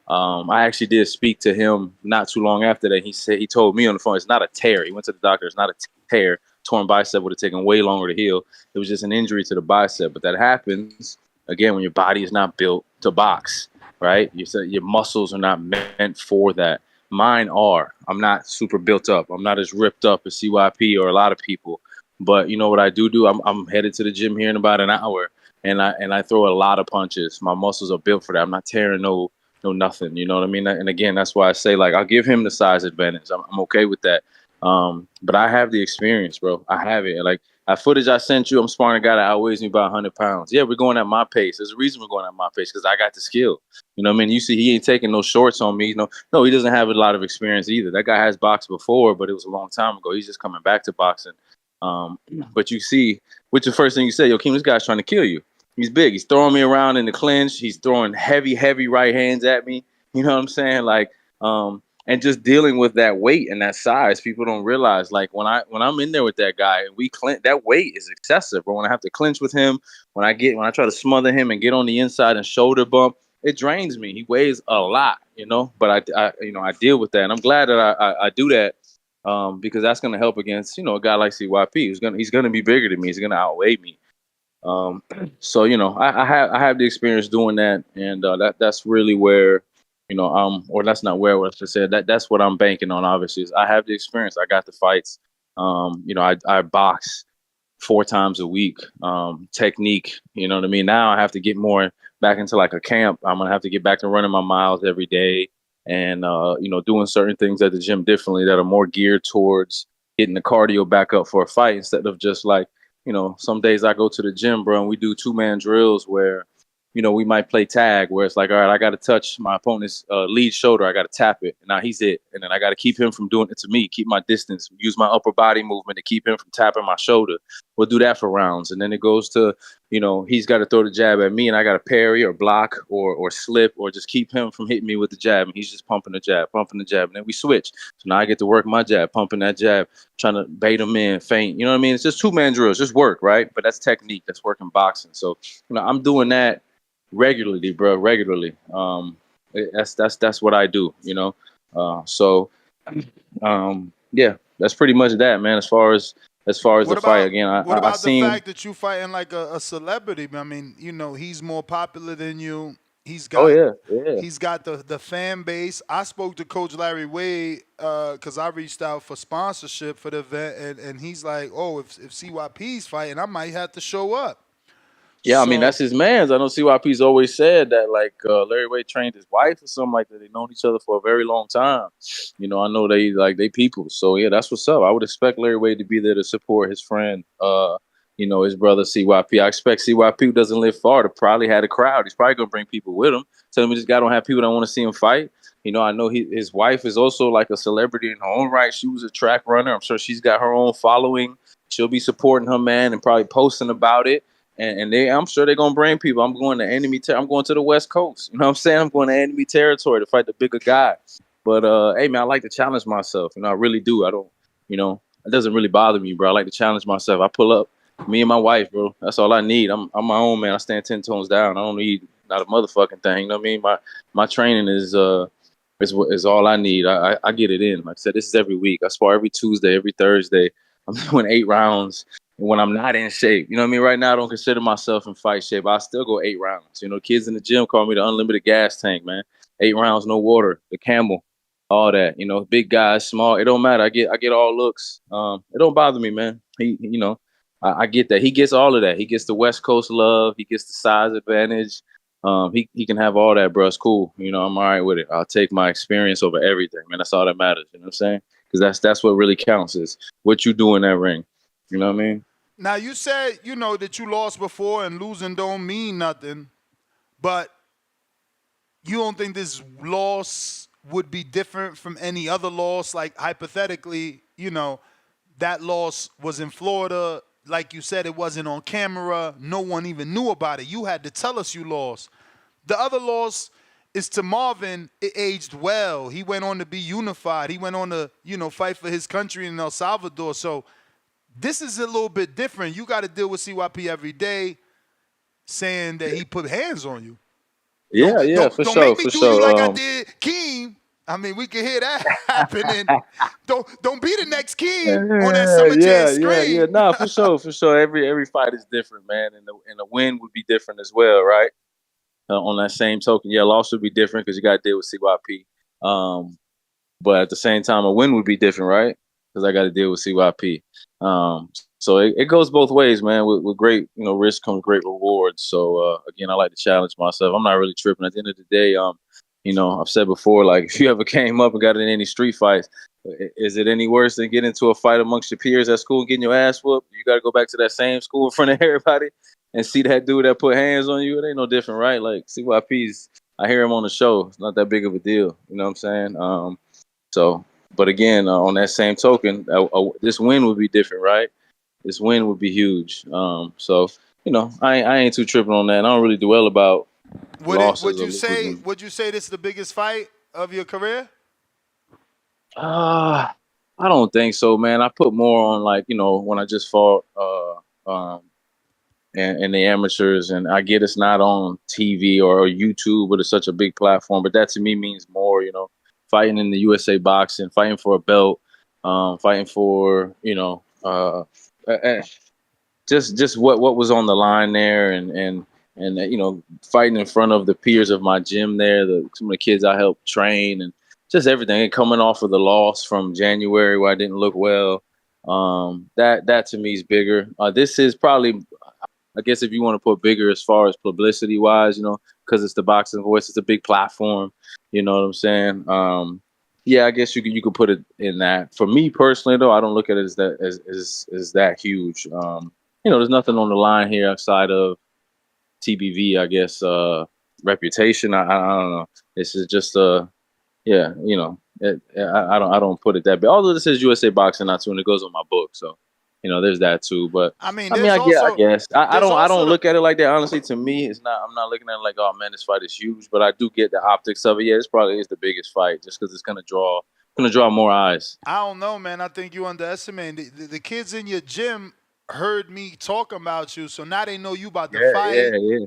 [SPEAKER 7] I actually did speak to him not too long after that. He told me on the phone, it's not a tear. He went to the doctor. It's not a tear. Torn bicep would have taken way longer to heal. It was just an injury to the bicep. But that happens again when your body is not built to box, right? Your muscles are not meant for that. Mine are. I'm not super built up. I'm not as ripped up as CYP or a lot of people. But you know what I do? I'm headed to the gym here in about an hour. And I throw a lot of punches. My muscles are built for that. I'm not tearing no nothing. You know what I mean? And again, that's why I say, like, I'll give him the size advantage. I'm okay with that. But I have the experience, bro. I have it. Like, that footage I sent you, I'm sparring a guy that outweighs me by 100 pounds. Yeah, we're going at my pace. There's a reason we're going at my pace, because I got the skill. You know what I mean? You see, he ain't taking no shorts on me. No, he doesn't have a lot of experience either. That guy has boxed before, but it was a long time ago. He's just coming back to boxing. But you see, what's the first thing you say? Yo, Keem, this guy's trying to kill you. He's big. He's throwing me around in the clinch. He's throwing heavy right hands at me. You know what I'm saying? Like, and just dealing with that weight and that size, people don't realize. Like, when I'm in there with that guy and we clinch, that weight is excessive. But when I have to clinch with him, when I try to smother him and get on the inside and shoulder bump, it drains me. He weighs a lot, But I deal with that, and I'm glad that I do that. Because that's going to help against, a guy like CYP. He's gonna be bigger than me. He's gonna outweigh me. So I have the experience doing that, and that's really where, or that's not where I should say that's what I'm banking on. Obviously, is I have the experience. I got the fights. I box 4 times a week. Technique. You know what I mean. Now I have to get more back into like a camp. I'm gonna have to get back to running my miles every day, and doing certain things at the gym differently that are more geared towards getting the cardio back up for a fight, instead of just like, some days I go to the gym, bro, and we do 2-man drills where, we might play tag, where it's like, all right, I got to touch my opponent's lead shoulder. I got to tap it. And now he's it. And then I got to keep him from doing it to me, keep my distance, use my upper body movement to keep him from tapping my shoulder. We'll do that for rounds. And then it goes to, he's got to throw the jab at me, and I got to parry or block or slip, or just keep him from hitting me with the jab. And he's just pumping the jab. And then we switch. So now I get to work my jab, pumping that jab, trying to bait him in, feint. You know what I mean? It's just 2-man drills, just work, right? But that's technique. That's working boxing. So, I'm doing that regularly, bro. Regularly. That's what I do, yeah, that's pretty much that, man. As far as the fight, again,
[SPEAKER 4] what about the fact that you fighting like a celebrity? I mean, he's more popular than you. He's got, he's got the fan base. I spoke to Coach Larry Wade because I reached out for sponsorship for the event, and he's like, oh, if CYP's fighting, I might have to show up.
[SPEAKER 7] Yeah, I mean, that's his man's. I know CYP's always said that, like, Larry Wade trained his wife or something like that. They've known each other for a very long time. I know they people. So, yeah, that's what's up. I would expect Larry Wade to be there to support his friend, his brother CYP. I expect CYP, who doesn't live far, to probably have a crowd. He's probably going to bring people with him. Tell me this guy don't have people that want to see him fight. I know his wife is also like a celebrity in her own right. She was a track runner. I'm sure she's got her own following. She'll be supporting her man and probably posting about it. And I'm sure they're gonna bring people. I'm going to I'm going to the West Coast. You know what I'm saying? I'm going to enemy territory to fight the bigger guy. But hey man, I like to challenge myself. I really do. I don't, it doesn't really bother me, bro. I like to challenge myself. I pull up, me and my wife, bro. That's all I need. I'm my own man. I stand 10 tones down. I don't need not a motherfucking thing. You know what I mean? My training is all I need. I get it in. Like I said, this is every week. I spar every Tuesday, every Thursday. I'm doing 8 rounds. And when I'm not in shape, you know what I mean? Right now, I don't consider myself in fight shape. I still go 8 rounds. Kids in the gym call me the unlimited gas tank, man. 8 rounds, no water, the camel, all that. Big guys, small. It don't matter. I get all looks. It don't bother me, man. I get that. He gets all of that. He gets the West Coast love. He gets the size advantage. He can have all that, bro. It's cool. I'm all right with it. I'll take my experience over everything, man. That's all that matters. You know what I'm saying? Because that's what really counts is what you do in that ring. You know what I mean?
[SPEAKER 4] Now, you said, that you lost before and losing don't mean nothing, but you don't think this loss would be different from any other loss? Like, hypothetically, that loss was in Florida. Like you said, it wasn't on camera. No one even knew about it. You had to tell us you lost. The other loss is to Marvin. It aged well. He went on to be unified. He went on to, fight for his country in El Salvador. So this is a little bit different. You got to deal with CYP every day saying that he put hands on you.
[SPEAKER 7] Yeah, for
[SPEAKER 4] don't
[SPEAKER 7] sure.
[SPEAKER 4] make me do you like I did Keem. I mean, we can hear that happening. Don't be the next Keem on that Summer Jam screen.
[SPEAKER 7] Yeah. Nah, for sure. Every fight is different, man, and the win would be different as well, right? On that same token, yeah, loss would be different because you got to deal with CYP. But at the same time, a win would be different, right? Because I got to deal with CYP. So it goes both ways, man. With great, risk comes great rewards. So again, I like to challenge myself. I'm not really tripping. At the end of the day, I've said before, like if you ever came up and got in any street fights, is it any worse than getting into a fight amongst your peers at school and getting your ass whooped? You got to go back to that same school in front of everybody and see that dude that put hands on you. It ain't no different, right? Like CYP's, I hear him on the show. It's not that big of a deal. You know what I'm saying? But again, on that same token, this win would be different, right? This win would be huge. I ain't too tripping on that. I don't really dwell about losses
[SPEAKER 4] Would
[SPEAKER 7] or
[SPEAKER 4] you say
[SPEAKER 7] losing.
[SPEAKER 4] this is the biggest fight of your career?
[SPEAKER 7] I don't think so, man. I put more on when I just fought and the amateurs, and I get it's not on TV or YouTube, but it's such a big platform. But that to me means more, fighting in the USA boxing, fighting for a belt, fighting for just what was on the line there, and fighting in front of the peers of my gym there, some of the kids I helped train, and just everything. And coming off of the loss from January where I didn't look well, that to me is bigger. This is probably, I guess, if you want to put bigger as far as publicity wise, because it's the Boxing Voice, it's a big platform. You know what I'm saying? Yeah, I guess you could put it in that. For me personally, though, I don't look at it as that huge. There's nothing on the line here outside of TBV, I guess, reputation. I don't know. This is just I don't put it that big. Although this is USA Boxing, not too, and it goes on my book, so there's that too. But I guess I don't look at it like that. Honestly, to me, it's not. I'm not looking at it like, oh man, this fight is huge. But I do get the optics of it. Yeah, this probably is the biggest fight, just because it's gonna draw more eyes.
[SPEAKER 4] I don't know, man. I think you underestimate the kids in your gym heard me talking about you, so now they know you about to fight.
[SPEAKER 7] Yeah.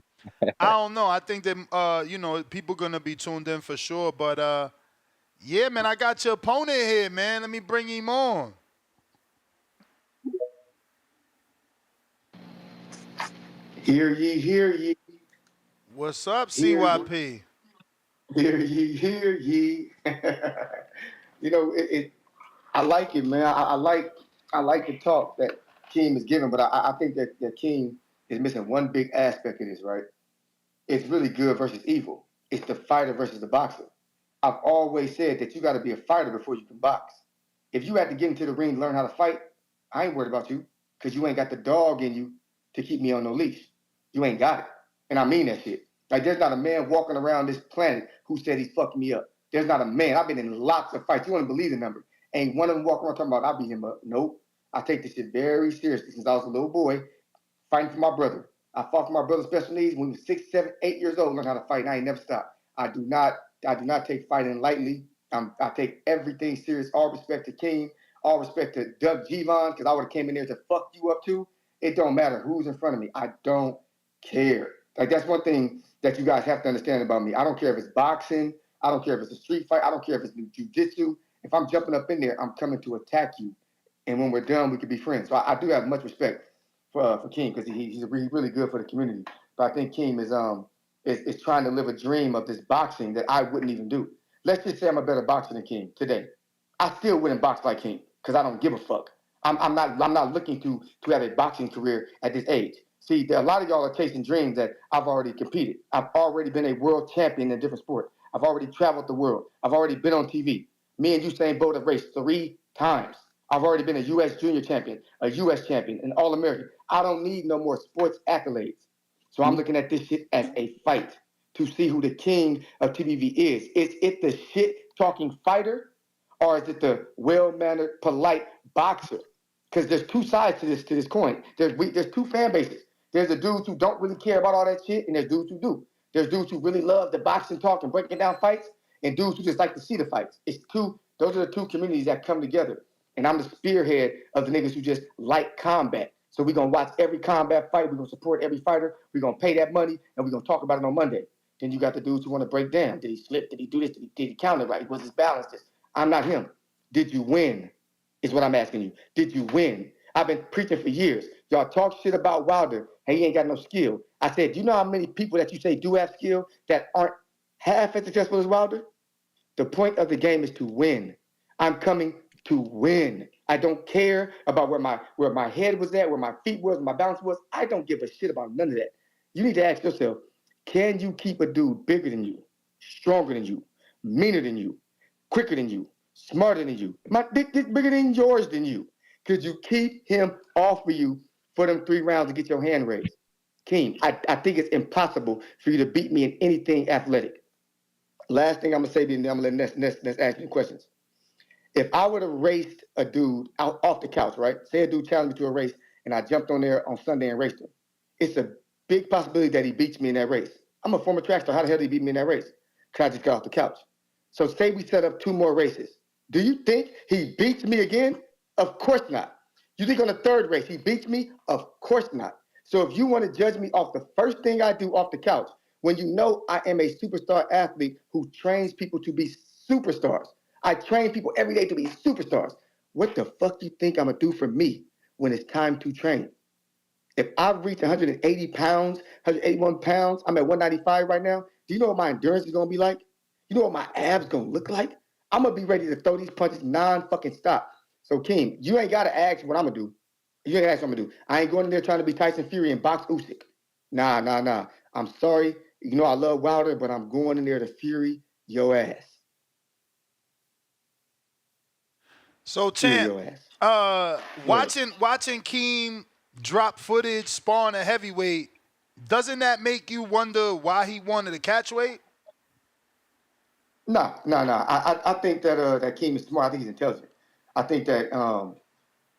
[SPEAKER 4] I don't know. I think that people gonna be tuned in for sure. But yeah, man, I got your opponent here, man. Let me bring him on.
[SPEAKER 8] Hear ye, hear ye.
[SPEAKER 4] What's up, CYP?
[SPEAKER 8] Hear ye, hear ye. I like it, man. I like the talk that Keem is giving, but I think that Keem is missing one big aspect of this, right? It's really good versus evil. It's the fighter versus the boxer. I've always said that you got to be a fighter before you can box. If you had to get into the ring and learn how to fight, I ain't worried about you because you ain't got the dog in you to keep me on no leash. You ain't got it. And I mean that shit. Like, there's not a man walking around this planet who said he's fucking me up. There's not a man. I've been in lots of fights. You want to believe the number. Ain't one of them walking around talking about I beat him up. Nope. I take this shit very seriously since I was a little boy fighting for my brother. I fought for my brother's special needs when he was 6, 7, 8 years old, learned how to fight, and I ain't never stopped. I do not take fighting lightly. I take everything serious. All respect to Keem, all respect to Doug Givon, because I would have came in there to fuck you up too. It don't matter who's in front of me. I don't care. Like, that's one thing that you guys have to understand about me. I don't care if it's boxing. I don't care if it's a street fight. I don't care if it's jiu-jitsu. If I'm jumping up in there, I'm coming to attack you. And when we're done, we can be friends. So I do have much respect for Keem, because he's really good for the community. But I think Keem is trying to live a dream of this boxing that I wouldn't even do. Let's just say I'm a better boxer than Keem today. I still wouldn't box like Keem because I don't give a fuck. I'm not looking to have a boxing career at this age. See, a lot of y'all are chasing dreams that I've already competed. I've already been a world champion in a different sport. I've already traveled the world. I've already been on TV. Me and Usain Bolt have raced 3 times. I've already been a U.S. junior champion, a U.S. champion, an All-American. I don't need no more sports accolades. So I'm looking at this shit as a fight to see who the king of TBV is. Is it the shit-talking fighter, or is it the well-mannered, polite boxer? Because there's 2 sides to this coin. There's 2 fan bases. There's the dudes who don't really care about all that shit, and there's dudes who do. There's dudes who really love the boxing talk and breaking down fights, and dudes who just like to see the fights. Those are the 2 communities that come together. And I'm the spearhead of the niggas who just like combat. So we're going to watch every combat fight. We're going to support every fighter. We're going to pay that money, and we're going to talk about it on Monday. Then you got the dudes who want to break down. Did he slip? Did he do this? Did he counter right? Was his balance this? I'm not him. Did you win? Is what I'm asking you. Did you win? I've been preaching for years. Y'all talk shit about Wilder. Hey, he ain't got no skill. I said, do you know how many people that you say do have skill that aren't half as successful as Wilder? The point of the game is to win. I'm coming to win. I don't care about where my head was at, where my feet was, where my balance was. I don't give a shit about none of that. You need to ask yourself, can you keep a dude bigger than you, stronger than you, meaner than you, quicker than you, smarter than you, my dick bigger than yours than you? Could you keep him off of you for them 3 rounds to get your hand raised? Keem, I think it's impossible for you to beat me in anything athletic. Last thing I'm going to say to you, and then I'm going to let Ness ask you questions. If I would have raced a dude out off the couch, right? Say a dude challenged me to a race, and I jumped on there on Sunday and raced him. It's a big possibility that he beats me in that race. I'm a former track star. How the hell did he beat me in that race? Because I just got off the couch. So say we set up 2 more races. Do you think he beats me again? Of course not. You think on the 3rd race he beats me? Of course not. So if you want to judge me off the first thing I do off the couch, when you know I am a superstar athlete who trains people to be superstars, I train people every day to be superstars. What the fuck do you think I'm going to do for me when it's time to train? If I reach 180 pounds, 181 pounds, I'm at 195 right now. Do you know what my endurance is going to be like? You know what my abs going to look like? I'm going to be ready to throw these punches non-fucking stop. So, Keem, you ain't got to ask what I'm going to do. You ain't got to ask what I'm going to do. I ain't going in there trying to be Tyson Fury and box Usyk. Nah. I'm sorry. You know I love Wilder, but I'm going in there to Fury your ass.
[SPEAKER 4] So, Champ, watching Keem drop footage, sparring a heavyweight, doesn't that make you wonder why he wanted to catch weight?
[SPEAKER 8] No. I think that Keem is smart. I think he's intelligent. I think that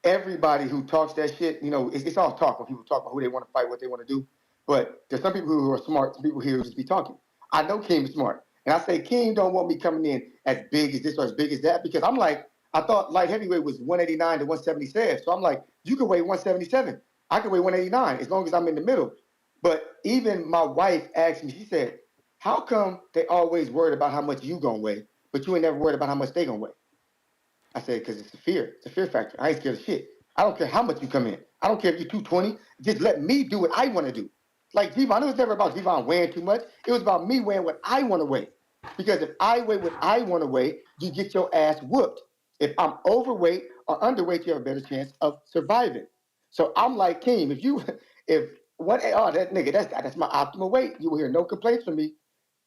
[SPEAKER 8] everybody who talks that shit, you know, it's all talk when people talk about who they want to fight, what they want to do. But there's some people who are smart, some people here who just be talking. I know Keem is smart. And I say Keem don't want me coming in as big as this or as big as that, because I'm like, I thought light heavyweight was 189 to 177. So I'm like, you can weigh 177. I can weigh 189 as long as I'm in the middle. But even my wife asked me, she said, how come they always worried about how much you gonna weigh, but you ain't never worried about how much they gonna weigh? I said, because it's a fear. It's a fear factor. I ain't scared of shit. I don't care how much you come in. I don't care if you're 220. Just let me do what I want to do. Like Devon, it was never about Devon weighing too much. It was about me weighing what I want to weigh. Because if I weigh what I want to weigh, you get your ass whooped. If I'm overweight or underweight, you have a better chance of surviving. So I'm like, Keem, that's my optimal weight. You will hear no complaints from me.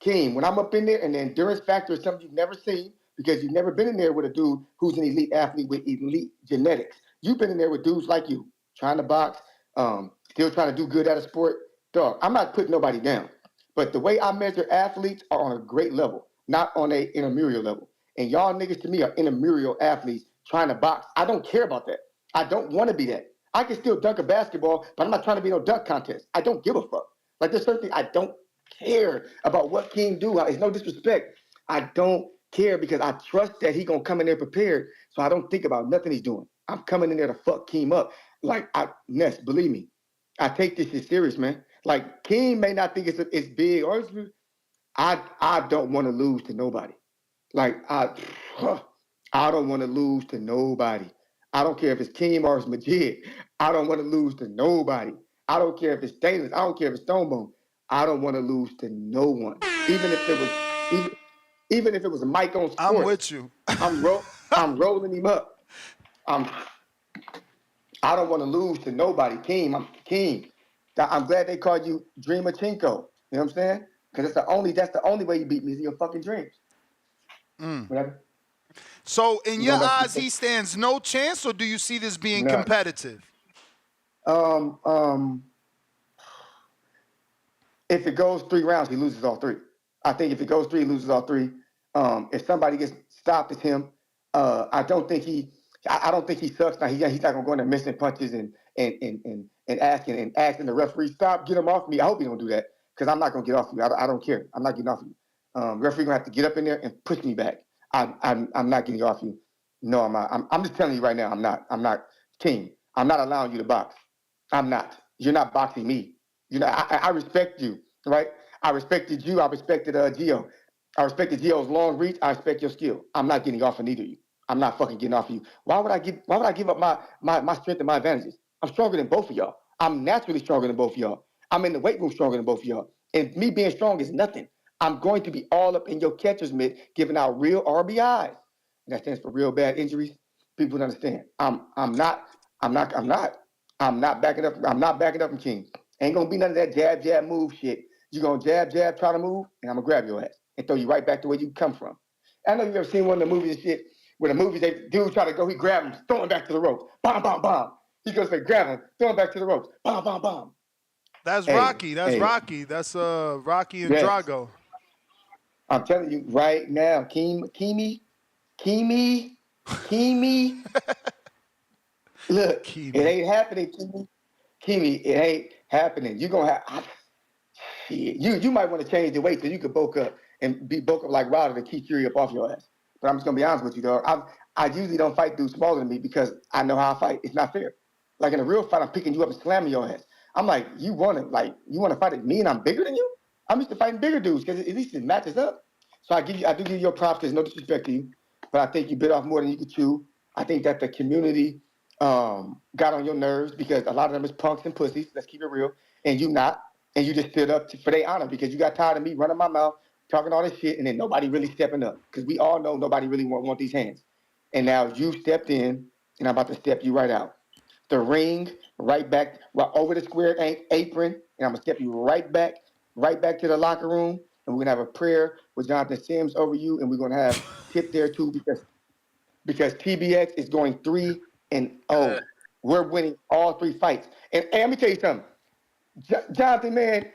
[SPEAKER 8] Keem, when I'm up in there and the endurance factor is something you've never seen because you've never been in there with a dude who's an elite athlete with elite genetics. You've been in there with dudes like you, trying to box, still trying to do good at a sport. Dog, I'm not putting nobody down. But the way I measure athletes are on a great level, not on a intramural level. And y'all niggas to me are intramural athletes trying to box. I don't care about that. I don't want to be that. I can still dunk a basketball, but I'm not trying to be no dunk contest. I don't give a fuck. Like there's certain things I don't care about what Keem do. It's no disrespect. I don't care because I trust that he gonna come in there prepared. So I don't think about nothing he's doing. I'm coming in there to fuck Keem up. Like Ness, believe me, I take this shit serious, man. Like Keem may not think it's big or I don't want to lose to nobody. Like I don't want to lose to nobody. I don't care if it's Keem or it's Majid. I don't want to lose to nobody. I don't care if it's Davis. I don't care if it's Stonebone. I don't want to lose to no one. Even if it was even if it was Mike on sports.
[SPEAKER 4] I'm with you.
[SPEAKER 8] I'm rolling him up. I don't want to lose to nobody. Keem. I'm glad they called you Dreamer Chinko. You know what I'm saying? Because that's the only way you beat me is in your fucking dreams. Whatever.
[SPEAKER 4] So in your eyes, he stands no chance, or do you see this being competitive?
[SPEAKER 8] If it goes 3 rounds, he loses all 3. I think if it goes 3, he loses all 3. If somebody gets stopped, it's him. I don't think he sucks. Now he's not gonna go in there missing punches and asking the referee stop, get him off me. I hope he don't do that because I'm not gonna get off you. I don't care. I'm not getting off you. Referee gonna have to get up in there and push me back. I'm not getting off you. No, I'm not. I'm just telling you right now. I'm not King. I'm not allowing you to box. I'm not. You're not boxing me. You know, I respect you, right? I respected you. I respected Gio. I respected Gio's long reach. I respect your skill. I'm not getting off of either of you. I'm not fucking getting off of you. Why would I give up my strength and my advantages? I'm stronger than both of y'all. I'm naturally stronger than both of y'all. I'm in the weight room stronger than both of y'all. And me being strong is nothing. I'm going to be all up in your catcher's mitt, giving out real RBIs. And that stands for real bad injuries. People don't understand. I'm not backing up. I'm not backing up from King. Ain't gonna be none of that jab move shit. You gonna jab, try to move, and I'm gonna grab your ass and throw you right back to where you come from. I know you've ever seen one of the movies and shit where the movies dude try to go, he grab him, throw him back to the ropes, bomb. He goes like grab him, throw him back to the ropes, bomb.
[SPEAKER 4] That's Rocky. That's Rocky. That's Rocky and Drago.
[SPEAKER 8] I'm telling you right now, Keemy. Look, Keemy. It ain't happening, Keemy. It ain't happening. You're gonna have you might want to change the weight so you could bulk up and be bulk up like Ryder to keep Fury up off your ass. But I'm just gonna be honest with you, dog. I usually don't fight dudes smaller than me because I know how I fight. It's not fair. Like in a real fight, I'm picking you up and slamming your ass. I'm like, you wanna fight at me and I'm bigger than you? I'm used to fighting bigger dudes because at least it matches up. So I do give you your props because no disrespect to you, but I think you bit off more than you could chew. I think that the community got on your nerves because a lot of them is punks and pussies. Let's keep it real. And you not. And you just stood up for their honor because you got tired of me running my mouth, talking all this shit, and then nobody really stepping up. Because we all know nobody really want these hands. And now you stepped in, and I'm about to step you right out. The ring, right over the square apron, and I'm going to step you right back to the locker room, and we're going to have a prayer with Jonathan Sims over you, and we're going to have Tip there too because TBX is going 3-0. We're winning all 3 fights. And let me tell you something. Jonathan, man,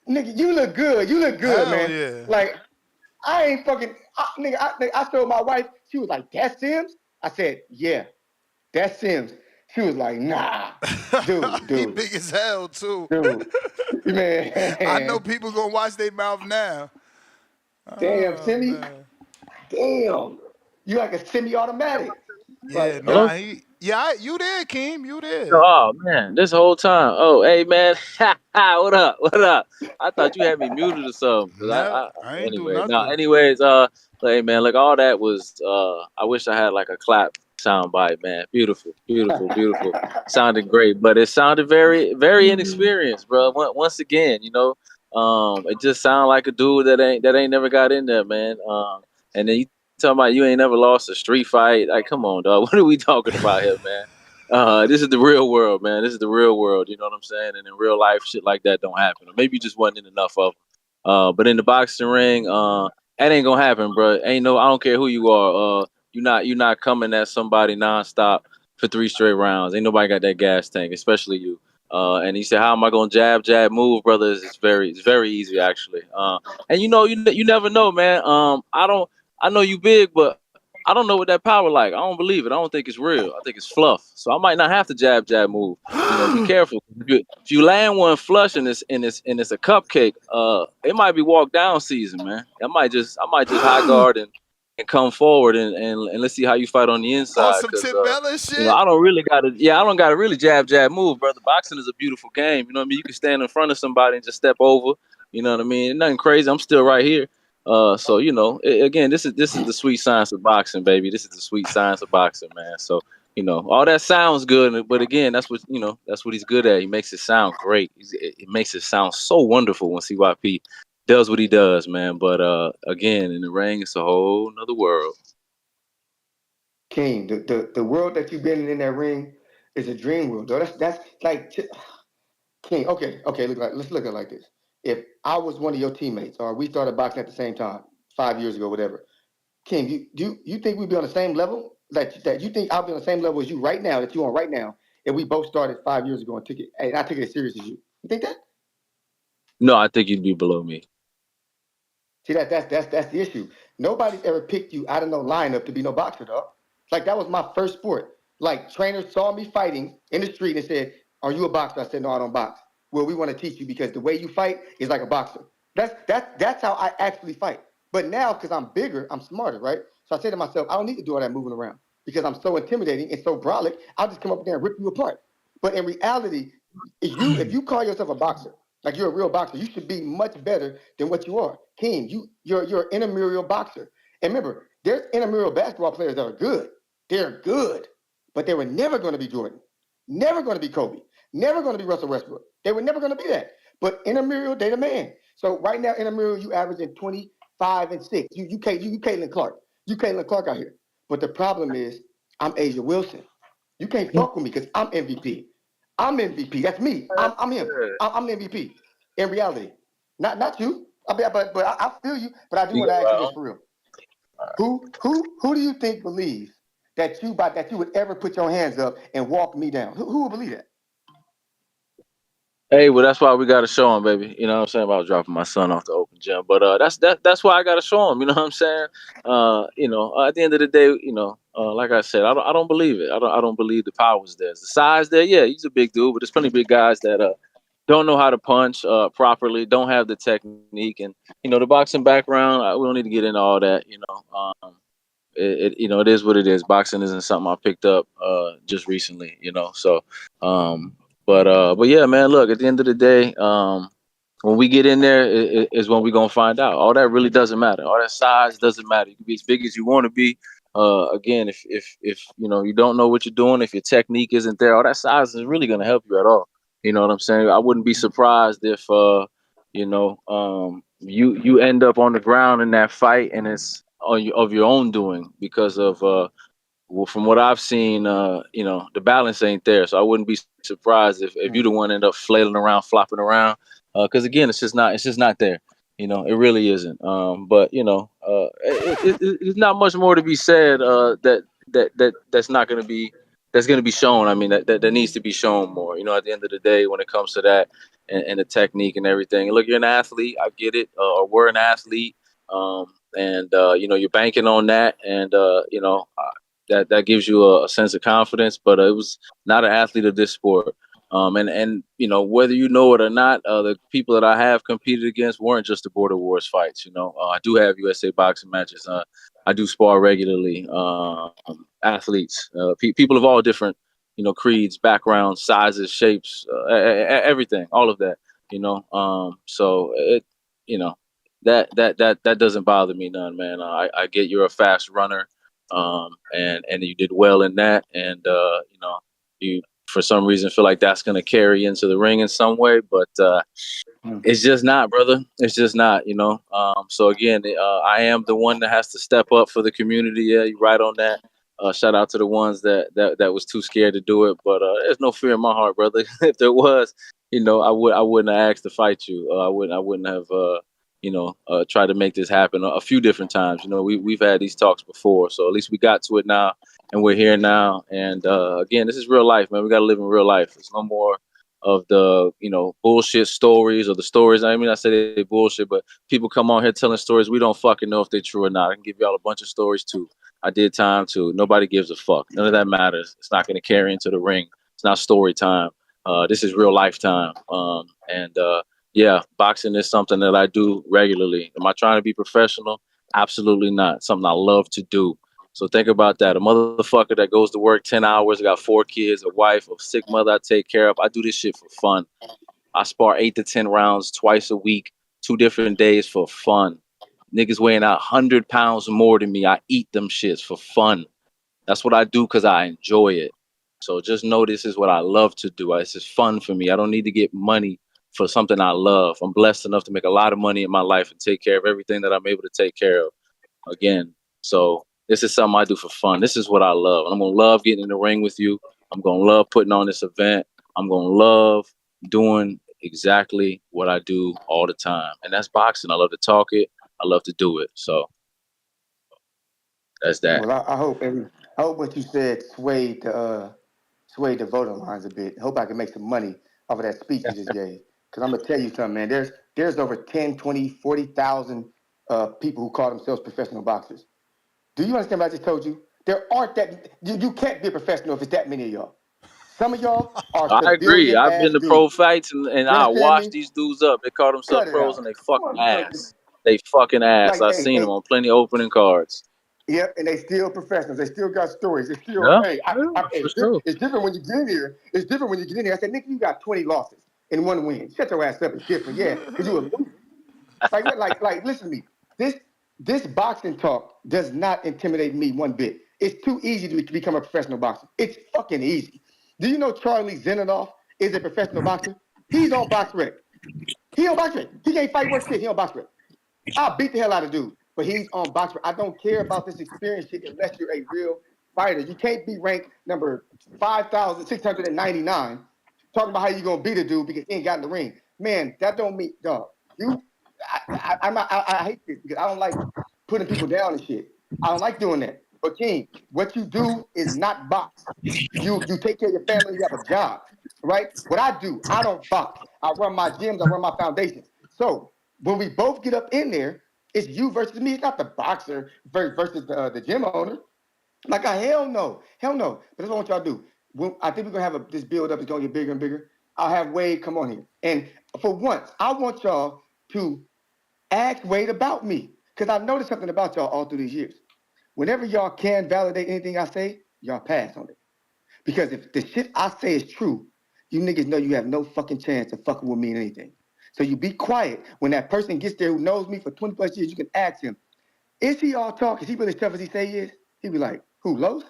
[SPEAKER 8] nigga, you look good. You look good,
[SPEAKER 4] Hell
[SPEAKER 8] man.
[SPEAKER 4] Yeah.
[SPEAKER 8] Like, I ain't fucking, I told my wife, she was like, that's Sims? I said, yeah, that's Sims. She was like, nah, dude.
[SPEAKER 4] He big as hell, too.
[SPEAKER 8] Dude, man.
[SPEAKER 4] I know people gonna watch their mouth now.
[SPEAKER 8] Damn, Timmy. Damn. You like a semi-automatic.
[SPEAKER 4] Yeah,
[SPEAKER 8] like,
[SPEAKER 4] you did, Keem. You did.
[SPEAKER 7] Oh man, this whole time. Oh, hey man, what up? I thought you had me muted or something.
[SPEAKER 4] I ain't do nothing.
[SPEAKER 7] Anyways, hey man, like all that was. I wish I had like a clap soundbite, man. Beautiful. Sounded great, but it sounded very, very inexperienced, bro. Once again, you know, it just sounded like a dude that ain't never got in there, man. And then you talking about you ain't never lost a street fight. Like, come on, dog. What are we talking about here, man? This is the real world, man. This is the real world. You know what I'm saying? And in real life, shit like that don't happen. Or maybe you just wasn't in enough of them. But in the boxing ring, that ain't gonna happen, bro. I don't care who you are. You're not coming at somebody nonstop for 3 straight rounds. Ain't nobody got that gas tank, especially you. And he said, "How am I gonna jab, move, brothers?" It's very easy actually. And you never know, man. I know you big, but I don't know what that power like. I don't believe it. I don't think it's real. I think it's fluff. So I might not have to jab move. Be careful. If you land one flush and it's a cupcake, it might be walk down season, man. I might just high guard and come forward and let's see how you fight on the
[SPEAKER 4] On
[SPEAKER 7] inside.
[SPEAKER 4] some
[SPEAKER 7] Cause
[SPEAKER 4] Tim Bella shit.
[SPEAKER 7] I don't gotta really jab move, brother. Boxing is a beautiful game. You know what I mean? You can stand in front of somebody and just step over. You know what I mean? Nothing crazy. I'm still right here. So again, this is the sweet science of boxing, baby. This is the sweet science of boxing, man. So all that sounds good, but again, that's what he's good at. He makes it sound great. It makes it sound so wonderful when CYP does what he does, man. But again, in the ring, it's a whole nother world.
[SPEAKER 8] Keem, the world that you've been in that ring is a dream world, though. That's like Keem. Okay. Let's look at it like this. If I was one of your teammates, or we started boxing at the same time 5 years ago, whatever, Keem, you think we'd be on the same level? That you think I'll be on the same level as you right now, that you on right now, if we both started 5 years ago and I took it as serious as you? You think that?
[SPEAKER 7] No, I think you'd be below me.
[SPEAKER 8] See, that's the issue. Nobody's ever picked you out of no lineup to be no boxer, dog. Like, that was my first sport. Like, trainers saw me fighting in the street and said, "Are you a boxer?" I said, "No, I don't box." "Well, we want to teach you because the way you fight is like a boxer." That's how I actually fight. But now, because I'm bigger, I'm smarter, right? So I say to myself, I don't need to do all that moving around because I'm so intimidating and so brolic. I'll just come up there and rip you apart. But in reality, if you call yourself a boxer, like you're a real boxer, you should be much better than what you are. Keem, you're an intramural boxer. And remember, there's intramural basketball players that are good. They're good, but they were never going to be Jordan, never going to be Kobe, never going to be Russell Westbrook. They were never going to be that. But intramural, they the man. So right now, intramural, you averaging 25 and 6. You Caitlin Clark. You Caitlin Clark out here. But the problem is, I'm Asia Wilson. You can't fuck with me because I'm MVP. I'm MVP. That's me. I'm him. I'm the MVP. In reality, not you. But I feel you. But I do want to ask you this for real. Who do you think believes that you would ever put your hands up and walk me down? Who would believe that?
[SPEAKER 7] Hey, well, that's why we got to show him, baby. You know what I'm saying, about dropping my son off the open gym. But that's why I got to show him. You know what I'm saying? At the end of the day, like I said, I don't believe it. I don't believe the power's there. The size there, yeah, he's a big dude, but there's plenty of big guys that don't know how to punch properly, don't have the technique, and the boxing background. We don't need to get into all that. It is what it is. Boxing isn't something I picked up just recently. So. But yeah, man, look, at the end of the day, when we get in there is when we're going to find out. All that really doesn't matter. All that size doesn't matter. You can be as big as you want to be. Again, if you don't know what you're doing, if your technique isn't there, all that size is really going to help you at all. You know what I'm saying? I wouldn't be surprised if, you end up on the ground in that fight and it's of your own doing because of, well, from what I've seen, the balance ain't there. So I wouldn't be surprised if you're the one end up flailing around, flopping around, because again, it's just not there. It really isn't. But it's not much more to be said. That's not going to be shown. I mean, that needs to be shown more. At the end of the day, when it comes to that and the technique and everything. And look, you're an athlete. I get it. Or we're an athlete. You're banking on that, and that gives you a sense of confidence, but it was not an athlete of this sport. And whether you know it or not, the people that I have competed against weren't just the Border Wars fights. I do have USA boxing matches. I do spar regularly. Athletes, people of all different, creeds, backgrounds, sizes, shapes, everything, all of that. So it, that doesn't bother me none, man. I get you're a fast runner. And you did well in that, and you for some reason feel like that's going to carry into the ring in some way, but it's just not, brother. It's just not, so again, I am the one that has to step up for the community. Yeah, you're right on that. Shout out to the ones that was too scared to do it, but there's no fear in my heart, brother. If there was, I wouldn't have asked to fight you. I wouldn't have try to make this happen a few different times. We've had these talks before, so at least we got to it now, and we're here now. And again, this is real life, man. We got to live in real life. There's no more of the bullshit stories or the stories. I mean, I say they bullshit, but people come on here telling stories we don't fucking know if they're true or not. I can give y'all a bunch of stories too. I did time too. Nobody gives a fuck. None of that matters. It's not going to carry into the ring. It's not story time. This is real life time. Yeah, boxing is something that I do regularly. Am I trying to be professional? Absolutely not. Something I love to do. So think about that. A motherfucker that goes to work 10 hours, got 4 kids, a wife, a sick mother I take care of. I do this shit for fun. I spar 8 to 10 rounds twice a week, 2 different days for fun. Niggas weighing out 100 pounds more than me. I eat them shits for fun. That's what I do because I enjoy it. So just know this is what I love to do. This is fun for me. I don't need to get money for something I love. I'm blessed enough to make a lot of money in my life and take care of everything that I'm able to take care of. Again, so this is something I do for fun. This is what I love. And I'm going to love getting in the ring with you. I'm going to love putting on this event. I'm going to love doing exactly what I do all the time. And that's boxing. I love to talk it. I love to do it. So that's that.
[SPEAKER 8] Well, I hope what you said swayed the voting lines a bit. I hope I can make some money off of that speech you just gave. Because I'm going to tell you something, man. There's over 10, 20, 40,000 people who call themselves professional boxers. Do you understand what I just told you? There aren't that. You can't be a professional if it's that many of y'all. Some of y'all are
[SPEAKER 7] I agree.
[SPEAKER 8] civilian
[SPEAKER 7] I've
[SPEAKER 8] ass
[SPEAKER 7] been to pro
[SPEAKER 8] dudes.
[SPEAKER 7] fights and
[SPEAKER 8] You
[SPEAKER 7] I
[SPEAKER 8] understand
[SPEAKER 7] watch
[SPEAKER 8] me?
[SPEAKER 7] these dudes up. They call themselves
[SPEAKER 8] Cut it
[SPEAKER 7] pros
[SPEAKER 8] out.
[SPEAKER 7] and they fucking
[SPEAKER 8] Like,
[SPEAKER 7] ass. They fucking ass.
[SPEAKER 8] like,
[SPEAKER 7] I've
[SPEAKER 8] hey,
[SPEAKER 7] seen them
[SPEAKER 8] hey,
[SPEAKER 7] on plenty of opening cards.
[SPEAKER 8] yeah, and they still professionals. They still got stories. They still,
[SPEAKER 7] Yeah,
[SPEAKER 8] hey,
[SPEAKER 7] yeah, for sure.
[SPEAKER 8] it's different when you get in here. It's different when you get in here. I said, nigga, you got 20 losses and 1 win. Shut your ass up. It's different, yeah, because you a loser. Like, listen to me. This boxing talk does not intimidate me one bit. It's too easy to become a professional boxer. It's fucking easy. Do you know Charlie Zeninoff is a professional boxer? He's on BoxRec. He on BoxRec. He can't fight worth shit. He on BoxRec. I'll beat the hell out of dude, but he's on BoxRec. I don't care about this experience shit unless you're a real fighter. You can't be ranked number 5,699 talking about how you gonna beat a dude because he ain't got in the ring. Man, that don't mean, dog. I hate this because I don't like putting people down and shit. I don't like doing that. But King, what you do is not box. You take care of your family. You have a job, right? What I do, I don't box. I run my gyms. I run my foundations. So when we both get up in there, it's you versus me. It's not the boxer versus the gym owner. Like, hell no. Hell no. But that's what I want y'all to do. I think we're going to have this build up. It's going to get bigger and bigger. I'll have Wade come on here. And for once, I want y'all to ask Wade about me. Because I've noticed something about y'all all through these years. Whenever y'all can validate anything I say, y'all pass on it. Because if the shit I say is true, you niggas know you have no fucking chance of fucking with me in anything. So you be quiet. When that person gets there who knows me for 20 plus years, you can ask him, is he all talk? Is he really as tough as he say he is? He'd be like, who, Los?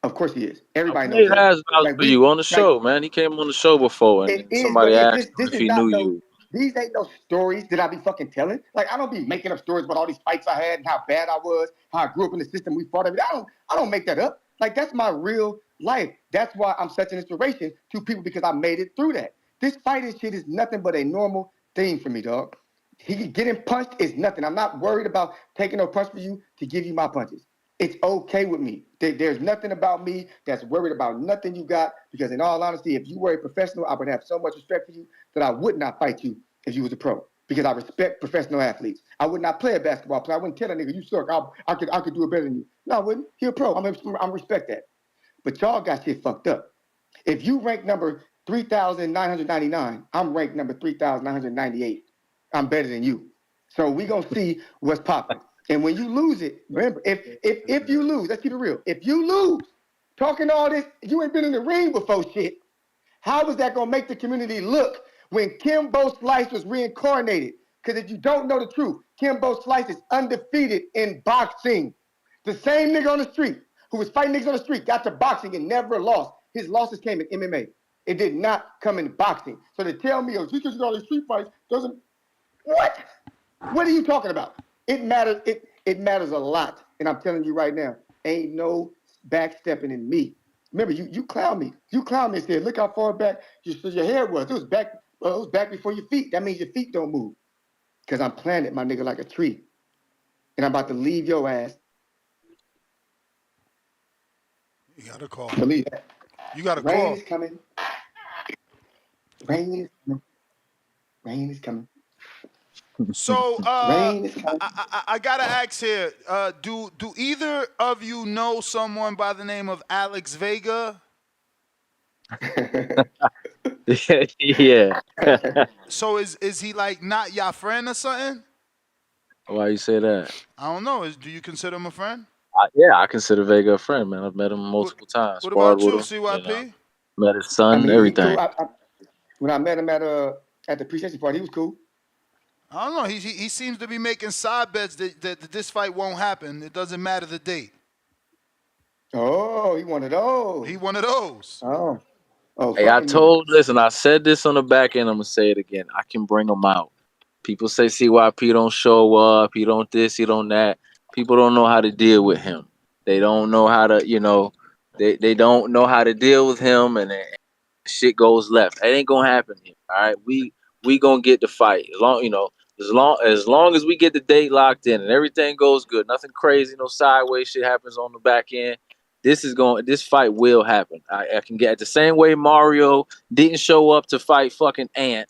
[SPEAKER 8] Of course he is. Everybody knows
[SPEAKER 7] Wade
[SPEAKER 8] that.
[SPEAKER 7] has vouched
[SPEAKER 8] Like
[SPEAKER 7] for you on the
[SPEAKER 8] like
[SPEAKER 7] show, man. He came on the show before
[SPEAKER 8] it
[SPEAKER 7] and
[SPEAKER 8] is
[SPEAKER 7] somebody
[SPEAKER 8] what it
[SPEAKER 7] asked
[SPEAKER 8] is.
[SPEAKER 7] him
[SPEAKER 8] This
[SPEAKER 7] if
[SPEAKER 8] is
[SPEAKER 7] he knew
[SPEAKER 8] not
[SPEAKER 7] you.
[SPEAKER 8] these ain't no stories that I be fucking telling. Like, I don't be making up stories about all these fights I had and how bad I was, how I grew up in the system we fought every day. I don't make that up. Like, that's my real life. That's why I'm such an inspiration to people, because I made it through that. This fighting shit is nothing but a normal thing for me, dog. Getting punched is nothing. I'm not worried about taking no punch for you to give you my punches. It's okay with me. There's nothing about me that's worried about nothing you got, because in all honesty, if you were a professional, I would have so much respect for you that I would not fight you if you was a pro, because I respect professional athletes. I would not play a basketball player. I wouldn't tell a nigga, you suck. I could do it better than you. No, I wouldn't. He a pro. I'm respect that. But y'all got shit fucked up. If you rank number 3,999, I'm ranked number 3,998. I'm better than you. So we gonna see what's popping. And when you lose it, remember, if you lose, let's keep it real. If you lose, talking all this, you ain't been in the ring before shit. How is that gonna make the community look when Kimbo Slice was reincarnated? Because if you don't know the truth, Kimbo Slice is undefeated in boxing. The same nigga on the street who was fighting niggas on the street got to boxing and never lost. His losses came in MMA. It did not come in boxing. So to tell me, oh, just because you got all these street fights doesn't, what? What are you talking about? It matters. It matters a lot. And I'm telling you right now, ain't no backstepping in me. Remember, you clown me. You clown me and said, look how far back your hair was. It was back. Well, it was back before your feet. That means your feet don't move. Because I'm planted, my nigga, like a tree. And I'm about to leave your ass.
[SPEAKER 4] You got a call.
[SPEAKER 8] Believe that.
[SPEAKER 4] You got a
[SPEAKER 8] Rain
[SPEAKER 4] call.
[SPEAKER 8] is coming. Rain is coming. Rain is coming.
[SPEAKER 4] So
[SPEAKER 8] Rain is coming.
[SPEAKER 4] I gotta ask here. Do either of you know someone by the name of Alex Vega?
[SPEAKER 7] Yeah.
[SPEAKER 4] So is he like not your friend or something?
[SPEAKER 7] Why you say that?
[SPEAKER 4] I don't know. Do you consider him a friend?
[SPEAKER 7] Yeah, I consider Vega a friend, man. I've met him
[SPEAKER 4] What
[SPEAKER 7] multiple times,
[SPEAKER 4] What
[SPEAKER 7] sparred
[SPEAKER 4] about
[SPEAKER 7] with
[SPEAKER 4] you,
[SPEAKER 7] him,
[SPEAKER 4] CYP?
[SPEAKER 7] met his
[SPEAKER 8] I
[SPEAKER 7] son,
[SPEAKER 8] mean, he cool.
[SPEAKER 7] everything.
[SPEAKER 8] When I met him at the appreciation party, he was cool.
[SPEAKER 4] I don't know. He seems to be making side bets that this fight won't happen. It doesn't matter the date.
[SPEAKER 8] Oh, he one of those.
[SPEAKER 4] He one of those.
[SPEAKER 8] Oh, oh,
[SPEAKER 7] Hey,
[SPEAKER 8] fighting moves.
[SPEAKER 7] listen, I said this on the back end. I'm gonna say it again. I can bring him out. People say CYP don't show up. He don't this. He don't that. People don't know how to deal with him. They don't know how to, they don't know how to deal with him, and shit goes left. It ain't gonna happen here. All right, we gonna get the fight as long as we get the date locked in and everything goes good. Nothing crazy, no sideways shit happens on the back end. This fight will happen. I can get it the same way Mario didn't show up to fight fucking Ant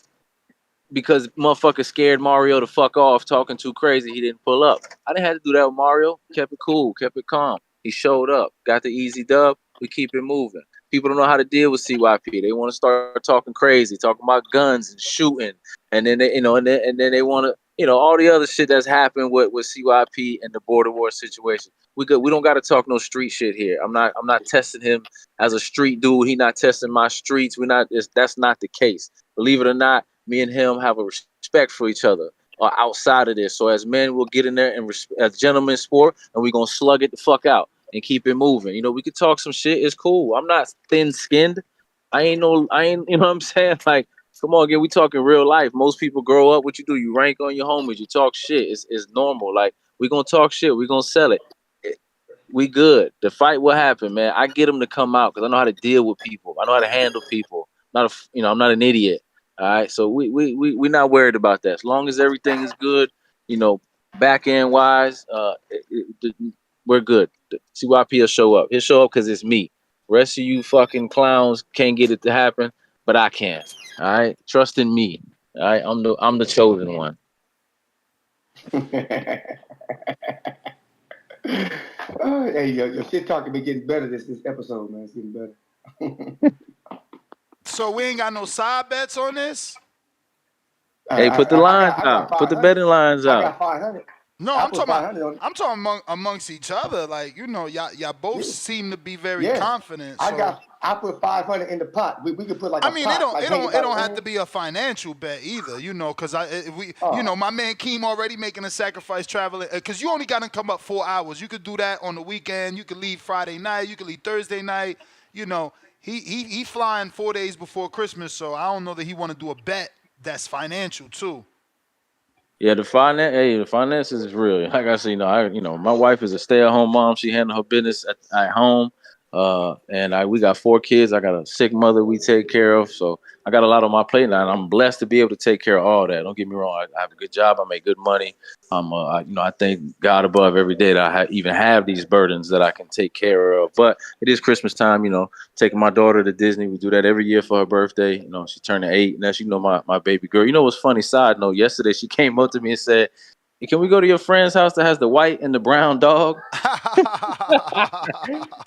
[SPEAKER 7] because motherfucker scared Mario to fuck off talking too crazy. He didn't pull up. I didn't have to do that with Mario. Kept it cool, kept it calm. He showed up, got the easy dub. We keep it moving. People don't know how to deal with CYP. They want to start talking crazy, talking about guns and shooting, and then and then they want to, all the other shit that's happened with CYP and the border war situation. We don't got to talk no street shit here. I'm not testing him as a street dude. He not testing my streets. That's not the case. Believe it or not, me and him have a respect for each other outside of this. So as men, we'll get in there and as gentlemen sport, and we're gonna slug it the fuck out and keep it moving. We could talk some shit. It's cool. I'm not thin skinned. I ain't. You know what I'm saying? Like, come on, again. We talking real life. Most people grow up. What you do? You rank on your homies. You talk shit. It's normal. Like, we gonna talk shit. We gonna sell it. We good. The fight will happen, man. I get them to come out because I know how to deal with people. I know how to handle people. I'm not an idiot. All right, so we not worried about that. As long as everything is good, you know, back end wise, we're good. The CYP will show up. He'll show up because it's me. Rest of you fucking clowns can't get it to happen, but I can. All right, trust in me. All right, I'm the chosen one.
[SPEAKER 8] Hey, your shit talking been getting better this episode, man. It's getting better.
[SPEAKER 4] So we ain't got no side bets on this?
[SPEAKER 7] Hey, put the lines out. Put the betting lines
[SPEAKER 8] I
[SPEAKER 7] out.
[SPEAKER 8] got 500.
[SPEAKER 4] No,
[SPEAKER 8] I
[SPEAKER 4] I'm
[SPEAKER 8] put
[SPEAKER 4] talking
[SPEAKER 8] 500 on
[SPEAKER 4] about
[SPEAKER 8] it.
[SPEAKER 4] I'm talking amongst each other. Like, y'all both
[SPEAKER 8] Yeah.
[SPEAKER 4] seem to be very
[SPEAKER 8] Yeah.
[SPEAKER 4] confident. So
[SPEAKER 8] I put 500 in the pot. We could put like
[SPEAKER 4] I
[SPEAKER 8] a
[SPEAKER 4] mean,
[SPEAKER 8] pot.
[SPEAKER 4] it
[SPEAKER 8] hang by
[SPEAKER 4] don't
[SPEAKER 8] the
[SPEAKER 4] have
[SPEAKER 8] room.
[SPEAKER 4] to be a financial bet either, because
[SPEAKER 8] Oh.
[SPEAKER 4] my man Keem already making a sacrifice traveling, because you only got to come up 4 hours. You could do that on the weekend. You could leave Friday night. You could leave Thursday night. He flying 4 days before Christmas, so I don't know that he want to do a bet that's financial too.
[SPEAKER 7] Yeah, the finances is real. Like I said, my wife is a stay-at-home mom. She handle her business at home. And we got 4 kids. I got a sick mother we take care of. So I got a lot on my plate now, and I'm blessed to be able to take care of all that. Don't get me wrong. I have a good job. I make good money. I thank God above every day that I even have these burdens that I can take care of. But it is Christmas time, taking my daughter to Disney. We do that every year for her birthday. She turned 8, and that's my baby girl. What's funny? Side note: yesterday she came up to me and said, "Hey, can we go to your friend's house that has the white and the brown dog?"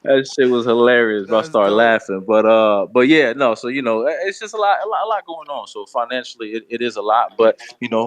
[SPEAKER 7] That shit was hilarious. But I
[SPEAKER 4] That's
[SPEAKER 7] started
[SPEAKER 4] dope.
[SPEAKER 7] laughing. But yeah, no. So it's just a lot going on. So financially, it is a lot. But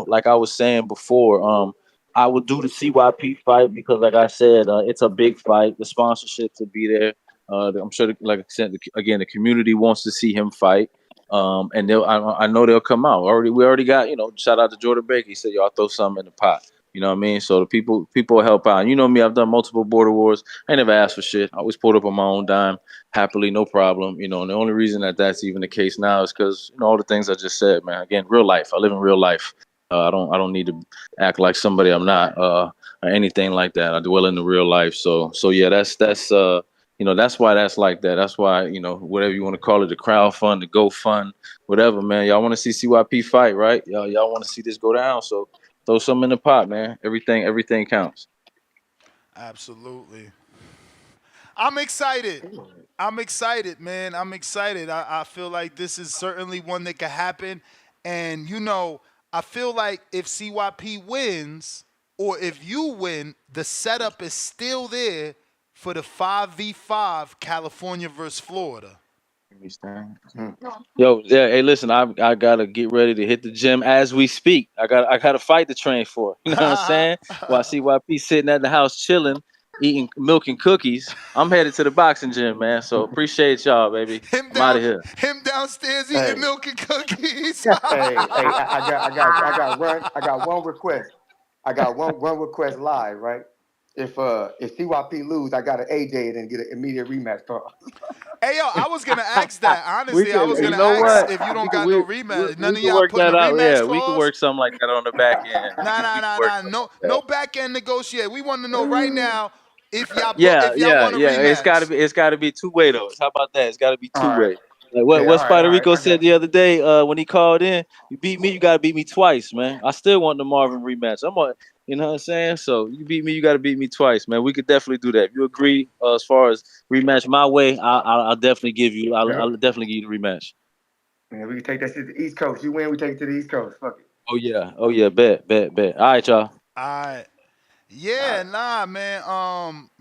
[SPEAKER 7] like I was saying before, I would do the CYP fight because, like I said, it's a big fight. The sponsorships will be there. I'm sure, like I said, again, the community wants to see him fight. And I know they'll come out. We already got, shout out to Jordan Baker. He said, y'all throw something in the pot. You know what I mean? So the people will help out. You know me, I've done multiple border wars. I never asked for shit. I always pulled up on my own dime, happily, no problem. And the only reason that that's even the case now is because all the things I just said, man. Again, real life. I live in real life. I don't need to act like somebody I'm not, or anything like that. I dwell in the real life. So yeah, that's that's why that's like that. That's why whatever you want to call it, the crowd fund, the go fund, whatever, man. Y'all want to see CYP fight, right? Y'all want to see this go down. So throw something in the pot, man. Everything counts.
[SPEAKER 4] Absolutely. I'm excited. I'm excited, man. I'm excited. I feel like this is certainly one that could happen. And, I feel like if CYP wins or if you win, the setup is still there for the 5v5 California versus Florida.
[SPEAKER 7] Yo, yeah, hey, listen, I gotta get ready to hit the gym as we speak. I gotta fight the train for it. You know what I'm saying? While CYP sitting at the house chilling, eating milk and cookies, I'm headed to the boxing gym, man. So appreciate y'all, baby. I'm out of here.
[SPEAKER 4] Him downstairs
[SPEAKER 8] Hey.
[SPEAKER 4] eating milk and cookies.
[SPEAKER 8] Hey, I got one request. I got one request live, right? If CYP lose, I got an AJ and get an immediate rematch call.
[SPEAKER 4] Hey yo, I was gonna ask that. Honestly, I was
[SPEAKER 7] You
[SPEAKER 4] gonna
[SPEAKER 7] know
[SPEAKER 4] ask
[SPEAKER 7] what?
[SPEAKER 4] if you don't
[SPEAKER 7] We
[SPEAKER 4] got no rematch. None
[SPEAKER 7] we
[SPEAKER 4] of
[SPEAKER 7] can
[SPEAKER 4] y'all
[SPEAKER 7] work
[SPEAKER 4] putting a
[SPEAKER 7] that out.
[SPEAKER 4] rematch
[SPEAKER 7] Yeah, we can
[SPEAKER 4] clause?
[SPEAKER 7] work something like that on the back end.
[SPEAKER 4] Nah,
[SPEAKER 7] We can work something
[SPEAKER 4] no,
[SPEAKER 7] like that.
[SPEAKER 4] no back end negotiate. We want to know right now if y'all want a
[SPEAKER 7] It's
[SPEAKER 4] rematch.
[SPEAKER 7] gotta be two way though. How about that? It's gotta be
[SPEAKER 8] All
[SPEAKER 7] two
[SPEAKER 8] right.
[SPEAKER 7] way. Like what
[SPEAKER 8] Yeah, all right,
[SPEAKER 7] Spider Rico
[SPEAKER 8] I
[SPEAKER 7] said
[SPEAKER 8] got
[SPEAKER 7] the
[SPEAKER 8] you.
[SPEAKER 7] other day when he called in, you beat me, you gotta beat me twice, man. I still want the Marvin rematch. I'm on, you know what I'm saying? So you beat me, you gotta beat me twice, man. We could definitely do that. If you agree as far as rematch my way, I'll definitely give you. I'll definitely give you the rematch.
[SPEAKER 8] Man, we can take that shit to the East Coast. You win, we take it to the East Coast. Fuck it.
[SPEAKER 7] Oh yeah, bet. All right, y'all.
[SPEAKER 4] Alright. Yeah, nah, man.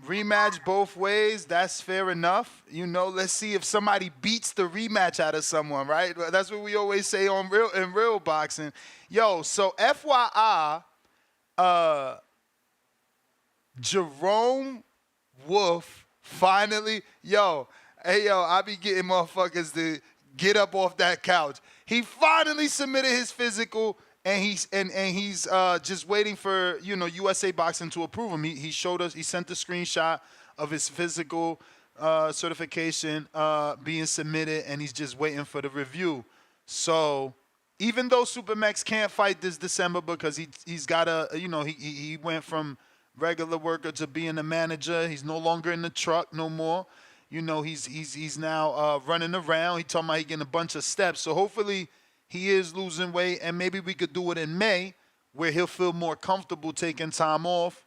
[SPEAKER 4] Rematch both ways. That's fair enough. You know, let's see if somebody beats the rematch out of someone, right? That's what we always say on real boxing. Yo, so FYI, Jerome Wolf finally, I be getting motherfuckers to get up off that couch. He finally submitted his physical, and he's just waiting for USA Boxing to approve him. He showed us, he sent a screenshot of his physical certification being submitted, and he's just waiting for the review. So even though Supermax can't fight this December because he's got he went from regular worker to being a manager. He's no longer in the truck no more. He's now running around. He talking about he getting a bunch of steps. So hopefully he is losing weight, and maybe we could do it in May where he'll feel more comfortable taking time off.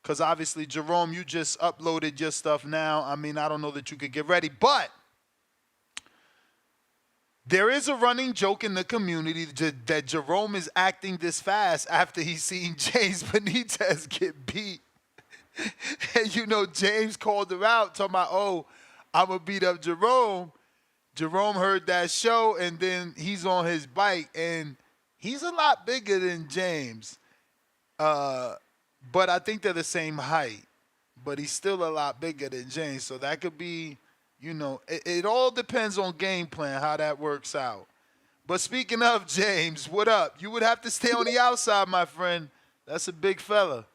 [SPEAKER 4] Because obviously, Jerome, you just uploaded your stuff now. I mean, I don't know that you could get ready, but there is a running joke in the community that Jerome is acting this fast after he's seen James Benitez get beat. And James called him out, talking about, oh, I'm going to beat up Jerome. Jerome heard that show, and then he's on his bike, and he's a lot bigger than James. But I think they're the same height. But he's still a lot bigger than James, so that could be, it all depends on game plan, how that works out. But speaking of James, what up? You would have to stay on the outside, my friend. That's a big fella.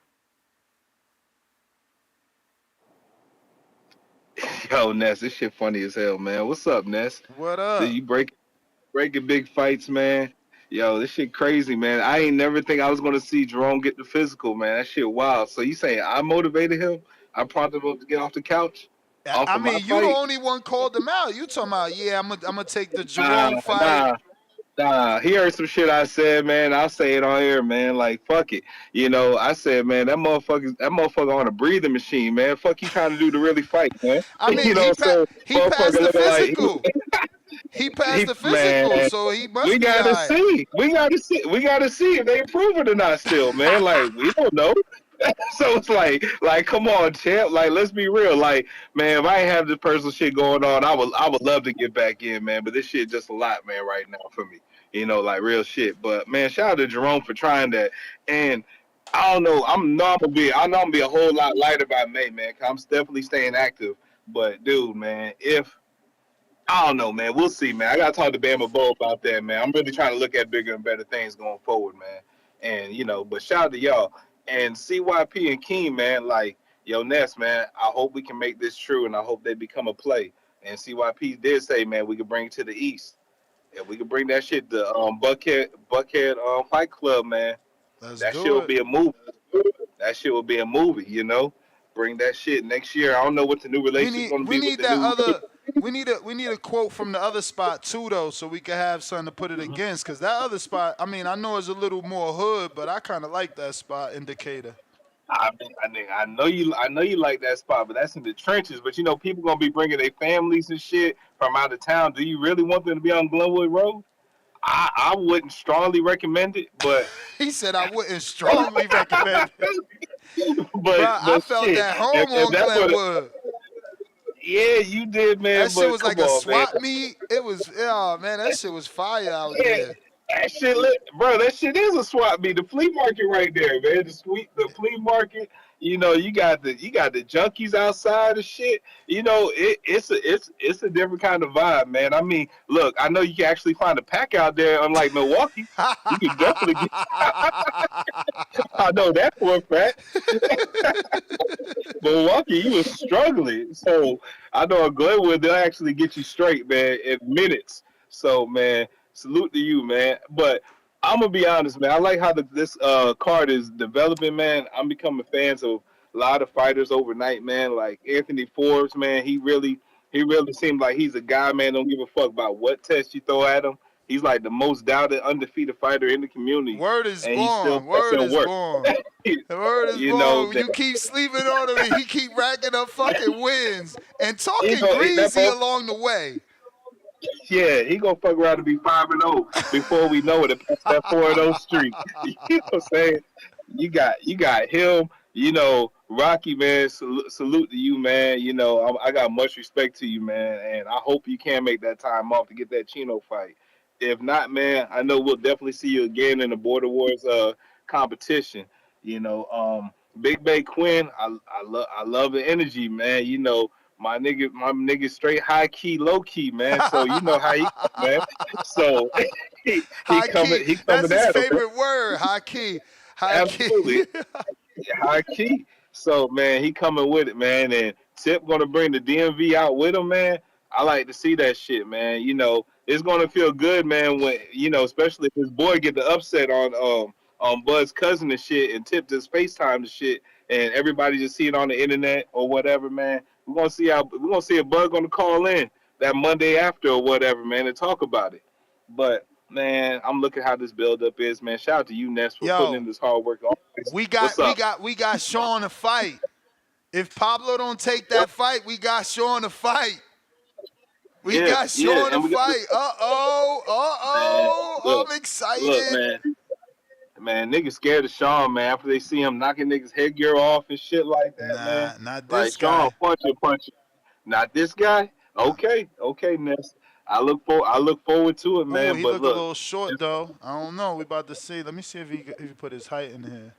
[SPEAKER 9] Yo, Ness, this shit funny as hell, man. What's up, Ness?
[SPEAKER 4] What
[SPEAKER 9] So
[SPEAKER 4] up?
[SPEAKER 9] you breaking big fights, man. Yo, this shit crazy, man. I ain't never think I was gonna see Jerome get the physical, man. That shit wild. So you saying I motivated him? I prompted him to get off the couch? Off
[SPEAKER 4] I
[SPEAKER 9] of my
[SPEAKER 4] mean, you the
[SPEAKER 9] fight?
[SPEAKER 4] only one called him out. You talking about, yeah, I'm gonna take the
[SPEAKER 9] Nah,
[SPEAKER 4] Jerome fight.
[SPEAKER 9] nah. Nah, he heard some shit I said, man. I'll say it on air, man. Like, fuck it. I said, man, that motherfucker on a breathing machine, man. Fuck you trying to do to really fight, man.
[SPEAKER 4] I mean,
[SPEAKER 9] You know, so
[SPEAKER 4] he passed
[SPEAKER 9] motherfucker
[SPEAKER 4] the
[SPEAKER 9] looking like
[SPEAKER 4] physical. He passed the
[SPEAKER 9] man.
[SPEAKER 4] physical, so he
[SPEAKER 9] We
[SPEAKER 4] must be all
[SPEAKER 9] gotta
[SPEAKER 4] right.
[SPEAKER 9] see. We gotta see. We gotta see if they improve it or not. Still, man. Like we don't know. So it's like, come on, champ. Like, let's be real. Like, man, if I ain't have this personal shit going on, I would love to get back in, man. But this shit just a lot, man, right now for me. Like real shit. But man, shout out to Jerome for trying that. And I don't know. I know I'm gonna be a whole lot lighter by May, man. 'Cause I'm definitely staying active. But dude, man, if I don't know, man. We'll see, man. I gotta talk to Bama Bo about that, man. I'm really trying to look at bigger and better things going forward, man. And but shout out to y'all and CYP and Keem, man. Like, yo, Ness, man. I hope we can make this true, and I hope they become a play. And CYP did say, man, we could bring it to the East, and we could bring that shit to Buckhead Fight Club, man.
[SPEAKER 4] Let's
[SPEAKER 9] That shit
[SPEAKER 4] do
[SPEAKER 9] will
[SPEAKER 4] it.
[SPEAKER 9] be a movie. That shit will be a movie. Bring that shit next year. I don't know what the new
[SPEAKER 4] We
[SPEAKER 9] relationship
[SPEAKER 4] need
[SPEAKER 9] gonna
[SPEAKER 4] we
[SPEAKER 9] be with
[SPEAKER 4] need
[SPEAKER 9] the
[SPEAKER 4] that
[SPEAKER 9] new.
[SPEAKER 4] other we need a quote from the other spot too though, so we can have something to put it against. Cause that other spot, I mean, I know it's a little more hood, but I kind of like that spot indicator.
[SPEAKER 9] I know you like that spot, but that's in the trenches. But people gonna be bringing their families and shit from out of town. Do you really want them to be on Glenwood Road? I wouldn't strongly recommend it, but
[SPEAKER 4] He said I wouldn't strongly recommend it. Bro, I
[SPEAKER 9] but
[SPEAKER 4] felt
[SPEAKER 9] shit,
[SPEAKER 4] that home
[SPEAKER 9] if
[SPEAKER 4] on
[SPEAKER 9] that's what
[SPEAKER 4] Glenwood.
[SPEAKER 9] yeah, you did,
[SPEAKER 4] That
[SPEAKER 9] man.
[SPEAKER 4] shit
[SPEAKER 9] But
[SPEAKER 4] was
[SPEAKER 9] come
[SPEAKER 4] like a
[SPEAKER 9] on, man.
[SPEAKER 4] swap meet. It was, oh man, that shit was fire out
[SPEAKER 9] Yeah,
[SPEAKER 4] there.
[SPEAKER 9] that shit, bro. That shit is a swap meet. The flea market right there, man. The flea market. You know, you got the junkies outside and shit. You know, it's a different kind of vibe, man. I mean, look, I know you can actually find a pack out there, unlike Milwaukee. You can definitely get. I know that for a fact. Milwaukee, you was struggling. So I know in Glenwood, they'll actually get you straight, man, in minutes. So, man, salute to you, man. But I'm gonna be honest, man. I like how this card is developing, man. I'm becoming fans of a lot of fighters overnight, man. Like Anthony Forbes, man. He really seems like he's a guy, man. Don't give a fuck about what test you throw at him. He's like the most doubted, undefeated fighter in the community,
[SPEAKER 4] Word is
[SPEAKER 9] and he still
[SPEAKER 4] born.
[SPEAKER 9] puts
[SPEAKER 4] Word
[SPEAKER 9] in
[SPEAKER 4] is
[SPEAKER 9] work.
[SPEAKER 4] born. The word is
[SPEAKER 9] You know
[SPEAKER 4] born.
[SPEAKER 9] that.
[SPEAKER 4] You keep sleeping on him, and he keep racking up fucking wins and
[SPEAKER 9] You
[SPEAKER 4] talking
[SPEAKER 9] know that
[SPEAKER 4] greasy
[SPEAKER 9] bro.
[SPEAKER 4] along the way.
[SPEAKER 9] Yeah, he gonna fuck around to be 5-0 before we know it. And pass that 4-0 streak. You know what I'm saying? You got him. You know, Rocky, man. Salute to you, man. You know, I got much respect to you, man, and I hope you can make that time off to get that Chino fight. If not, man, I know we'll definitely see you again in the Border Wars competition. You know, Big Bay Quinn, I love the energy, man. You know, my nigga straight high key, low key, man. So you know how he come, man. So he
[SPEAKER 4] High key. That's
[SPEAKER 9] coming
[SPEAKER 4] his
[SPEAKER 9] at him, man.
[SPEAKER 4] favorite word. High key. High
[SPEAKER 9] Absolutely.
[SPEAKER 4] key.
[SPEAKER 9] High key. So man, he coming with it, man. And Tip gonna bring the DMV out with him, man. I like to see that shit, man. You know, it's gonna feel good, man, when especially if his boy get the upset on Bud's cousin and shit, and Tip just FaceTime the shit, and everybody just see it on the internet or whatever, man. We're gonna see if Bud gonna call in that Monday after or whatever, man, and talk about it. But man, I'm looking how this build up is, man. Shout out to you, Ness, for putting in
[SPEAKER 4] Yo,
[SPEAKER 9] this hard work. Always.
[SPEAKER 4] we
[SPEAKER 9] What's
[SPEAKER 4] got we
[SPEAKER 9] up?
[SPEAKER 4] got we got Sean to fight. If Pablo don't take that fight, we got Sean to fight. We
[SPEAKER 9] Yeah,
[SPEAKER 4] got
[SPEAKER 9] yeah,
[SPEAKER 4] Sean to
[SPEAKER 9] and we got
[SPEAKER 4] fight.
[SPEAKER 9] man. Look,
[SPEAKER 4] I'm
[SPEAKER 9] look,
[SPEAKER 4] excited.
[SPEAKER 9] man, niggas scared of Sean, man. After they see him knocking niggas headgear off and shit like that, man.
[SPEAKER 4] Nah, not
[SPEAKER 9] Like
[SPEAKER 4] this
[SPEAKER 9] Sean,
[SPEAKER 4] guy.
[SPEAKER 9] punch. Not this guy.
[SPEAKER 4] Nah.
[SPEAKER 9] Okay, Ness. I look forward to it,
[SPEAKER 4] Oh,
[SPEAKER 9] man.
[SPEAKER 4] he
[SPEAKER 9] But
[SPEAKER 4] look a
[SPEAKER 9] look,
[SPEAKER 4] little short though. I don't know. We about to see. Let me see if he put his height in here.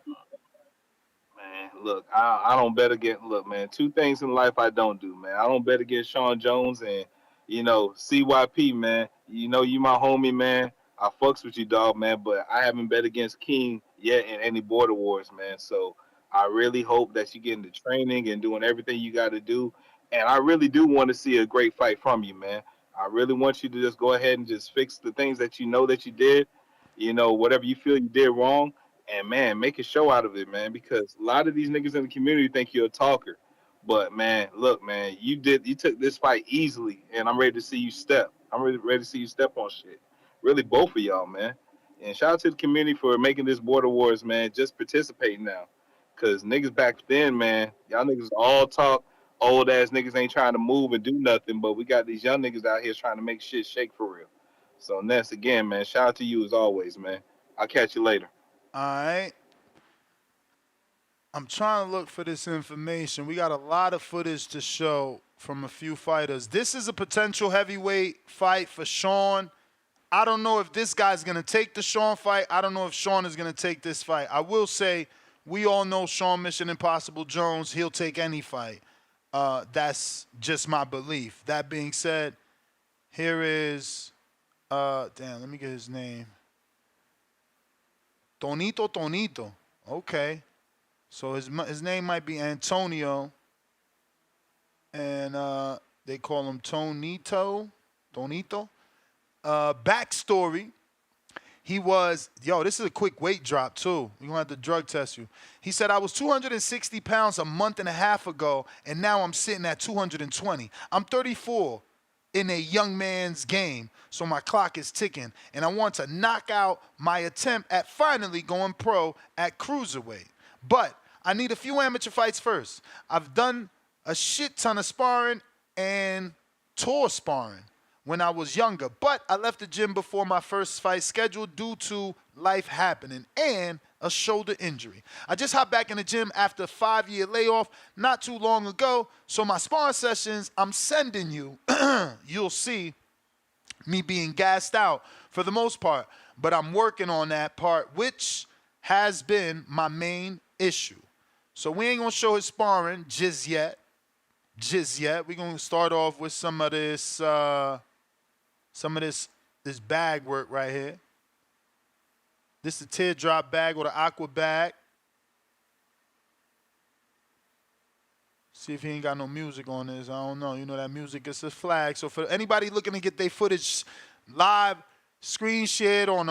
[SPEAKER 9] man, look, I don't bet against. Look, man, two things in life I don't do, man. I don't bet against Sean Jones and CYP, man. You know you my homie, man. I fucks with you, dog, man. But I haven't bet against Keem yet in any border wars, man. So I really hope that you get into training and doing everything you got to do. And I really do want to see a great fight from you, man. I really want you to just go ahead and just fix the things that you know that you did. Whatever you feel you did wrong, and man, make a show out of it, man, because a lot of these niggas in the community think you're a talker. But man, look, man, you took this fight easily, and I'm ready to see you step. I'm ready to see you step on shit. Really, both of y'all, man. And shout out to the community for making this border wars, man. Just participating now, cause niggas back then, man, y'all niggas all talk. Old ass niggas ain't trying to move and do nothing, but we got these young niggas out here trying to make shit shake for real. So Ness, again, man, shout out to you as always, man. I'll catch you later.
[SPEAKER 4] All right. I'm trying to look for this information. We got a lot of footage to show from a few fighters. This is a potential heavyweight fight for Sean. I don't know if this guy's going to take the Sean fight. I don't know if Sean is going to take this fight. I will say we all know Sean Mission Impossible Jones. He'll take any fight. That's just my belief. That being said, here is, let me get his name. Tonito. Okay. So his name might be Antonio, and they call him Tonito. Backstory, he was, this is a quick weight drop too. We're going to have to drug test you. He said, I was 260 pounds a month and a half ago, and now I'm sitting at 220. I'm 34 in a young man's game, so my clock is ticking, and I want to knock out my attempt at finally going pro at cruiserweight. But I need a few amateur fights first. I've done a shit ton of sparring and tour sparring. when I was younger, but I left the gym before my first fight schedule due to life happening and a shoulder injury. I just hopped back in the gym after a 5-year layoff not too long ago, so my sparring sessions I'm sending you, you'll see me being gassed out for the most part, but I'm working on that part, which has been my main issue. So we ain't gonna show his sparring just yet. We're gonna start off with some of this bag work right here. This is the teardrop bag or the aqua bag. See if he ain't got no music on this. I don't know. You know that music gets a flag. So for anybody looking to get their footage live, screen shared on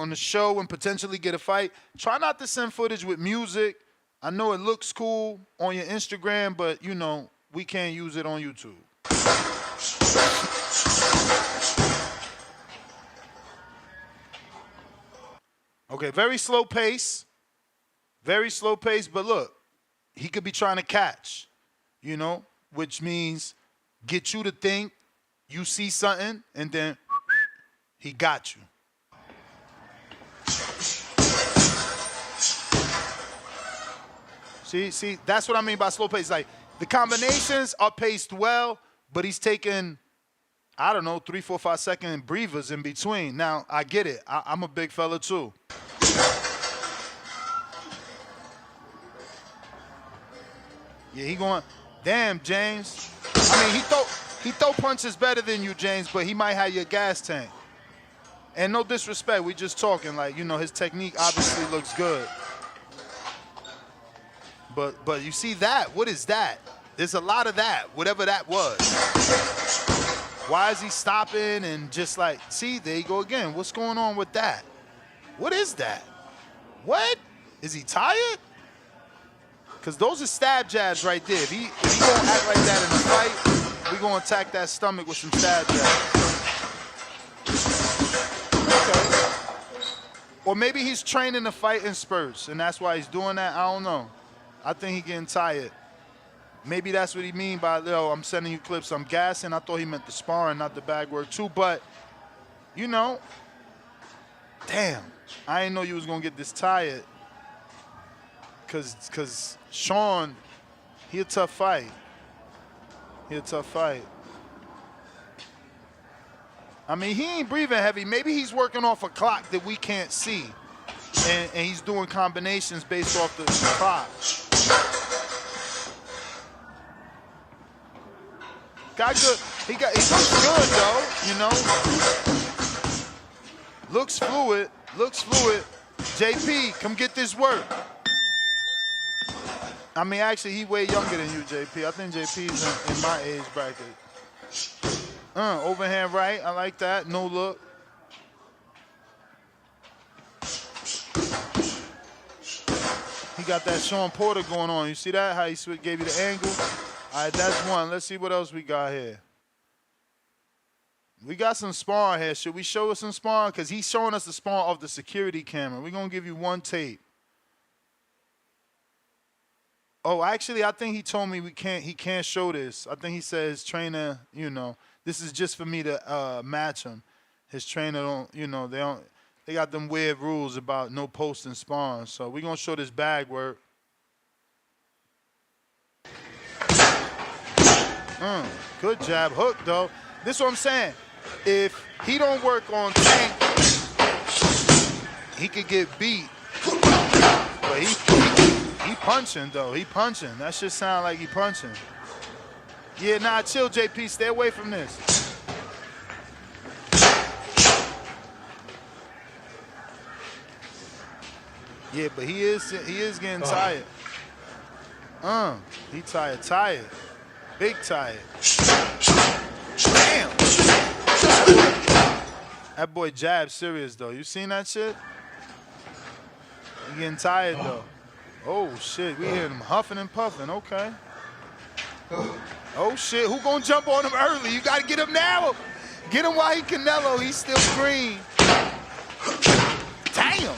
[SPEAKER 4] the show and potentially get a fight, try not to send footage with music. I know it looks cool on your Instagram, but you know, we can't use it on YouTube. Okay, very slow pace, but look, he could be trying to catch, you know, which means get you to think you see something and then he got you. See, that's what I mean by slow pace. Like, the combinations are paced well, but he's taking, I don't know, 3, 4, 5 second breathers in between. Now, I get it. I'm a big fella too. Yeah, he going, damn, James. I mean, he throw punches better than you, James, but he might have your gas tank. And no disrespect, we just talking, like, you know, his technique obviously looks good. But you see that? What is that? There's a lot of that, whatever that was. Why is he stopping and just like, see, there you go again. What's going on with that? What is that? What? Is he tired? Because those are stab jabs right there. If he gonna act like that in the fight, we gonna attack that stomach with some stab jabs. Okay. Or maybe he's training to fight in spurts, and that's why he's doing that. I don't know. I think he's getting tired. Maybe that's what he mean by, yo, I'm sending you clips, I'm gassing. I thought he meant the sparring, not the bag work too. But, you know, damn, I didn't know you was going to get this tired. Because Sean, he a tough fight. I mean, he ain't breathing heavy. Maybe he's working off a clock that we can't see. And he's doing combinations based off the clock. Got good. He looks good though, you know. Looks fluid. JP, come get this work. I mean, actually, he way younger than you, JP. I think JP's in my age bracket. Overhand right. I like that. No look. He got that Sean Porter going on. You see that? How he gave you the angle? All right, that's one. Let's see what else we got here. We got some sparring here. Should we show us some sparring? Because he's showing us the sparring of the security camera. We're going to give you one tape. Oh, actually, I think he told me he can't show this. I think he says trainer, you know, this is just for me to match him. His trainer don't, you know, they got them weird rules about no posting sparring. So we're going to show this bag work. Good jab hook, though. This is what I'm saying. If he don't work on tank, he could get beat. But he punching, though. He punching. That shit sound like he punching. Yeah, nah, chill, JP. Stay away from this. Yeah, but he is getting tired. He tired. Big tired. Damn. That boy jab serious though. You seen that shit? He getting tired though. Oh shit, we hear him huffing and puffing. Okay. Oh shit, who gonna jump on him early? You gotta get him now. Get him while he Canelo. He's still green. Damn.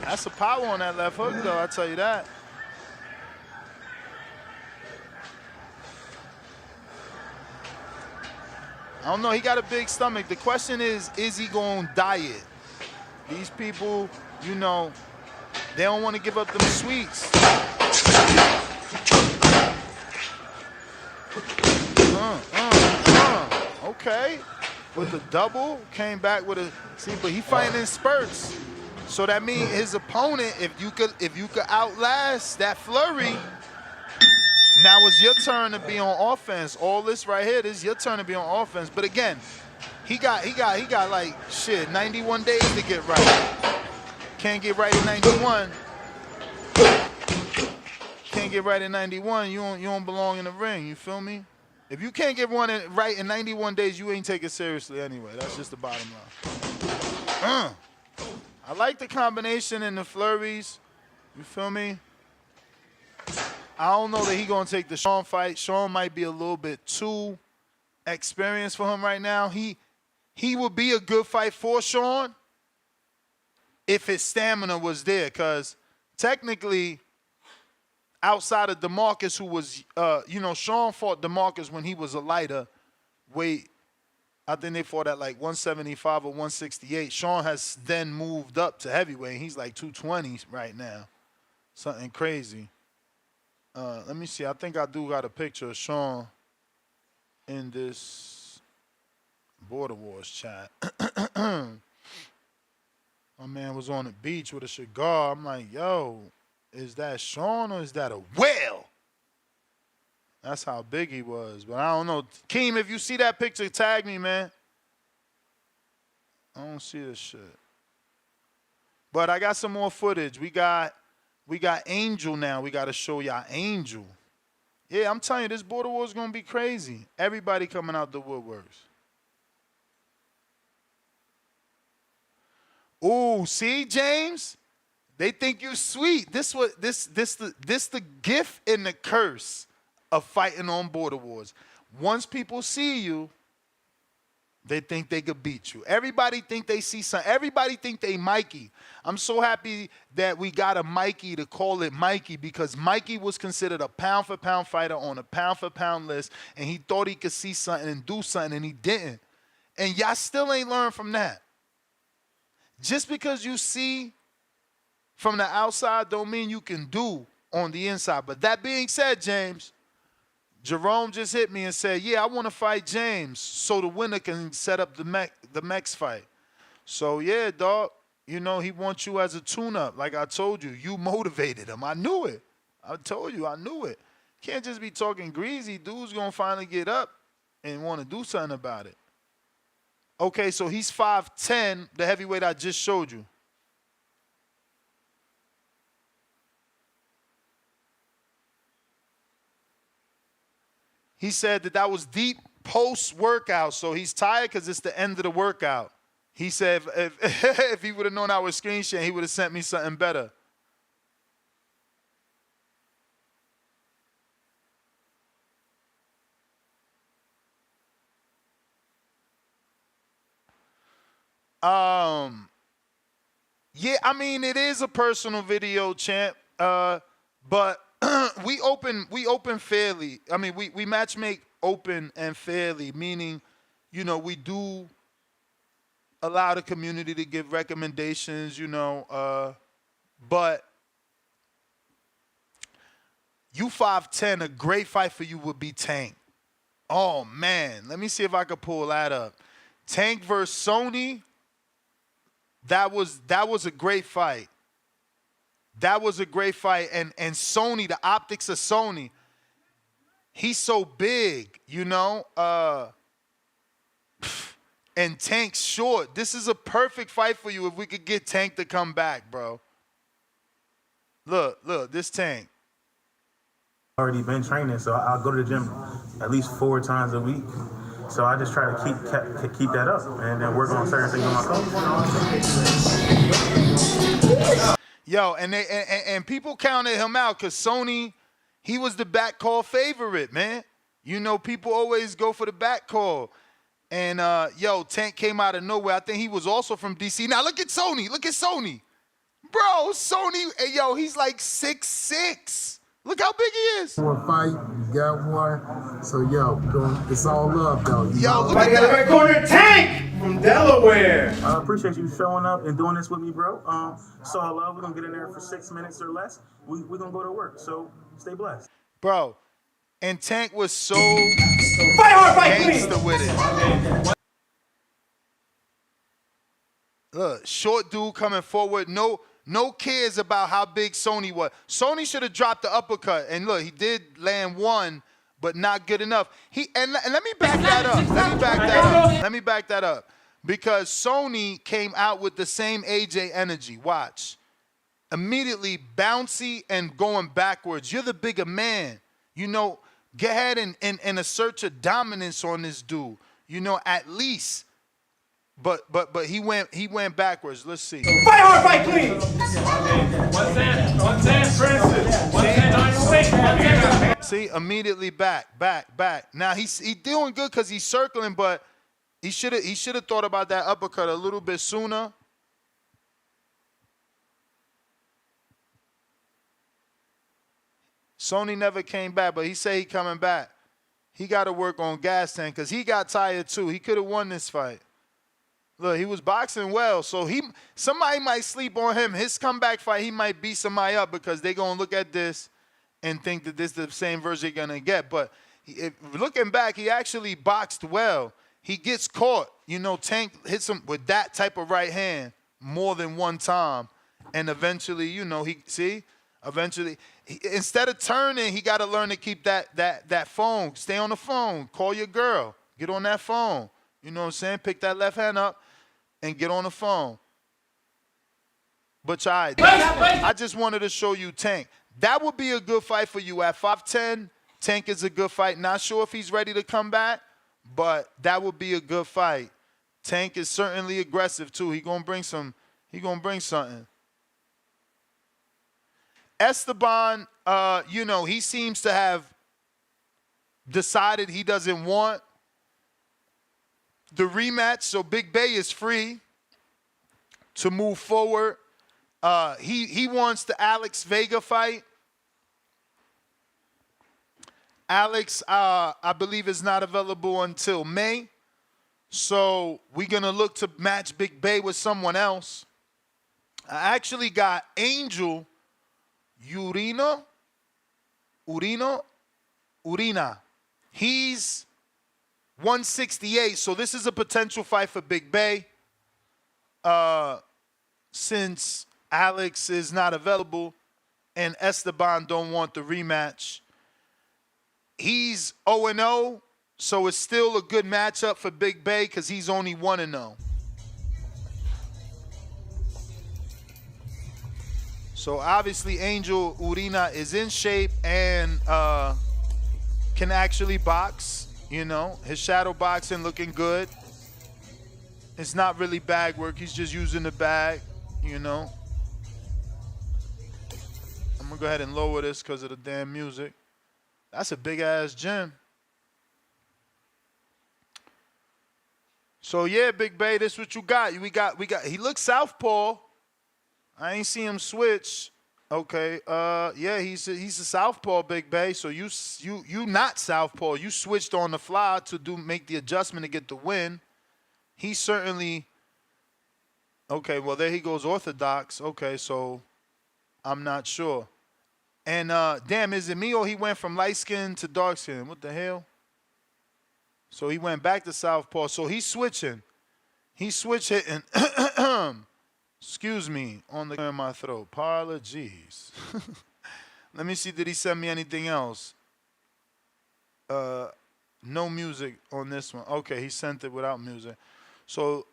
[SPEAKER 4] That's some power on that left hook though, I'll tell you that. I don't know. He got a big stomach. The question is he going to diet? These people, you know, they don't want to give up them sweets. Okay. With the double, came back with a, see, but he fighting in spurts. So that means his opponent, if you could outlast that flurry, now it's your turn to be on offense. All this right here, this is your turn to be on offense. But again, he got like shit, 91 days to get right. Can't get right in 91. Can't get right in 91. You don't belong in the ring. You feel me? If you can't get one right in 91 days, you ain't take it seriously anyway. That's just the bottom line. I like the combination and the flurries. You feel me? I don't know that he gonna take the Sean fight. Sean might be a little bit too experienced for him right now. He would be a good fight for Sean if his stamina was there, because technically, outside of DeMarcus, who was, Sean fought DeMarcus when he was a lighter weight. I think they fought at like 175 or 168. Sean has then moved up to heavyweight. He's like 220 right now. Something crazy. Let me see. I think I do got a picture of Sean in this Border Wars chat. My man was on the beach with a cigar. I'm like, yo, is that Sean or is that a whale? That's how big he was. But I don't know. Keem, if you see that picture, tag me, man. I don't see this shit. But I got some more footage. We got Angel now. We got to show y'all Angel. Yeah, I'm telling you, this Border War is going to be crazy. Everybody coming out the woodworks. Ooh, see, James? They think you sweet. This the gift and the curse of fighting on Border Wars. Once people see you, they think they could beat you. Everybody think they see something. Everybody think they Mikey. I'm so happy that we got a Mikey to call it Mikey, because Mikey was considered a pound-for-pound fighter on a pound-for-pound list, and he thought he could see something and do something, and he didn't. And y'all still ain't learned from that. Just because you see from the outside don't mean you can do on the inside. But that being said, James, Jerome just hit me and said, yeah, I want to fight James so the winner can set up the Mex fight. So, yeah, dog, you know, he wants you as a tune-up. Like I told you, you motivated him. I knew it. I told you, I knew it. Can't just be talking greasy. Dude's going to finally get up and want to do something about it. Okay, so he's 5'10", the heavyweight I just showed you. He said that was deep post-workout, so he's tired because it's the end of the workout. He said if he would have known I was screen sharing, he would have sent me something better. Yeah, I mean, it is a personal video, champ, but we open fairly. I mean, we match make open and fairly, meaning, you know, we do allow the community to give recommendations, you know, but you 5'10", a great fight for you would be Tank. Oh, man, let me see if I could pull that up. Tank versus Sony, that was a great fight. That was a great fight. And Sony, the optics of Sony, he's so big, you know. And Tank's short. This is a perfect fight for you if we could get Tank to come back, bro. Look, this Tank.
[SPEAKER 10] Already been training, so I'll go to the gym at least 4 times a week. So I just try to keep that up and then work on certain things on myself.
[SPEAKER 4] Yo, and people counted him out because Sony, he was the back call favorite, man. You know, people always go for the back call. And, yo, Tank came out of nowhere. I think he was also from D.C. Now, look at Sony. Look at Sony. Bro, Sony, hey, yo, he's like 6'6". Look how big he is.
[SPEAKER 11] For a fight,
[SPEAKER 5] You got one. So, yo, it's all love, though.
[SPEAKER 4] Yo, look at that.
[SPEAKER 11] Corner Tank from Delaware.
[SPEAKER 10] I appreciate you showing up and doing this with me, bro. It's all love. We're going to get in there for 6 minutes or less. We're going to go to work. So stay blessed.
[SPEAKER 4] Bro, and Tank was so
[SPEAKER 11] Fight hard, fight clean.
[SPEAKER 4] gangster with it. Look, short dude coming forward. No cares about how big Sony was. Sony should have dropped the uppercut. And look, he did land one, but not good enough. And let me back that up. Let me back that up. Because Sony came out with the same AJ energy. Watch. Immediately bouncy and going backwards. You're the bigger man. You know, go ahead and assert your dominance on this dude. You know, at least. But he went backwards. Let's see.
[SPEAKER 11] Fight hard, fight clean. What's that, Francis?
[SPEAKER 4] See, immediately back. Now he's doing good because he's circling, but he should have thought about that uppercut a little bit sooner. Sony never came back, but he said he coming back. He got to work on gas tank because he got tired too. He could have won this fight. Look, he was boxing well, so somebody might sleep on him. His comeback fight, he might beat somebody up because they're going to look at this and think that this is the same version they're going to get. But looking back, he actually boxed well. He gets caught. You know, Tank hits him with that type of right hand more than one time. And eventually, you know, instead of turning, he got to learn to keep that phone. Stay on the phone. Call your girl. Get on that phone. You know what I'm saying? Pick that left hand up and get on the phone. But I just wanted to show you Tank. That would be a good fight for you at 5'10". Tank is a good fight. Not sure if he's ready to come back, but that would be a good fight. Tank is certainly aggressive too. He gonna bring something. Estabon, you know, he seems to have decided he doesn't want the rematch, so Big Bay is free to move forward. He wants the Alex Vega fight. Alex, I believe, is not available until May. So we're going to look to match Big Bay with someone else. I actually got Angel Urinna. He's 168, so this is a potential fight for Big Bay. Since Alex is not available and Estabon don't want the rematch. He's 0-0, so it's still a good matchup for Big Bay because he's only 1-0. So obviously Angel Urinna is in shape and can actually box. You know, his shadow boxing looking good. It's not really bag work. He's just using the bag, you know. I'm going to go ahead and lower this because of the damn music. That's a big-ass gym. So, yeah, Big Bay, this is what you got. He looks southpaw. I ain't see him switch. Okay, yeah, he's a southpaw, Big Bay. So you not southpaw. You switched on the fly to make the adjustment to get the win. He certainly. Okay, well there he goes orthodox. Okay, so I'm not sure. And damn, is it me or he went from light skin to dark skin? What the hell? So he went back to southpaw. So he's switching. He switch hitting. Excuse me, on the in my throat. Apologies. Let me see, did he send me anything else? No music on this one. Okay, he sent it without music. So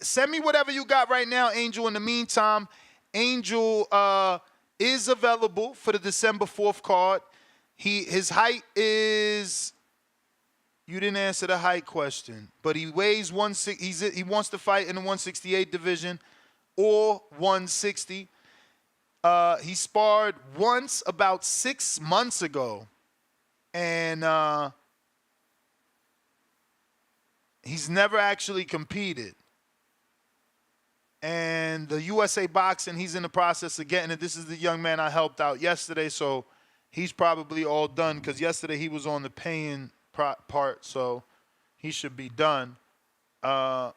[SPEAKER 4] send me whatever you got right now, Angel. In the meantime, Angel is available for the December 4th card. His height is, you didn't answer the height question, but he weighs 160. He wants to fight in the 168 division. Or 160. He sparred once about 6 months ago. And he's never actually competed. And the USA Boxing, he's in the process of getting it. This is the young man I helped out yesterday, so he's probably all done because yesterday he was on the paying part, so he should be done. I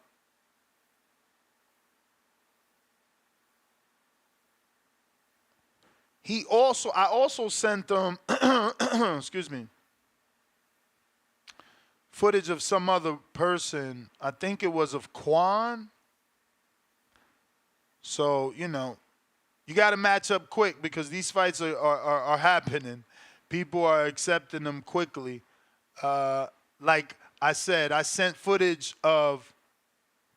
[SPEAKER 4] also sent them, excuse me, footage of some other person. I think it was of Quan. So, you know, you got to match up quick because these fights are happening. People are accepting them quickly. Like I said, I sent footage of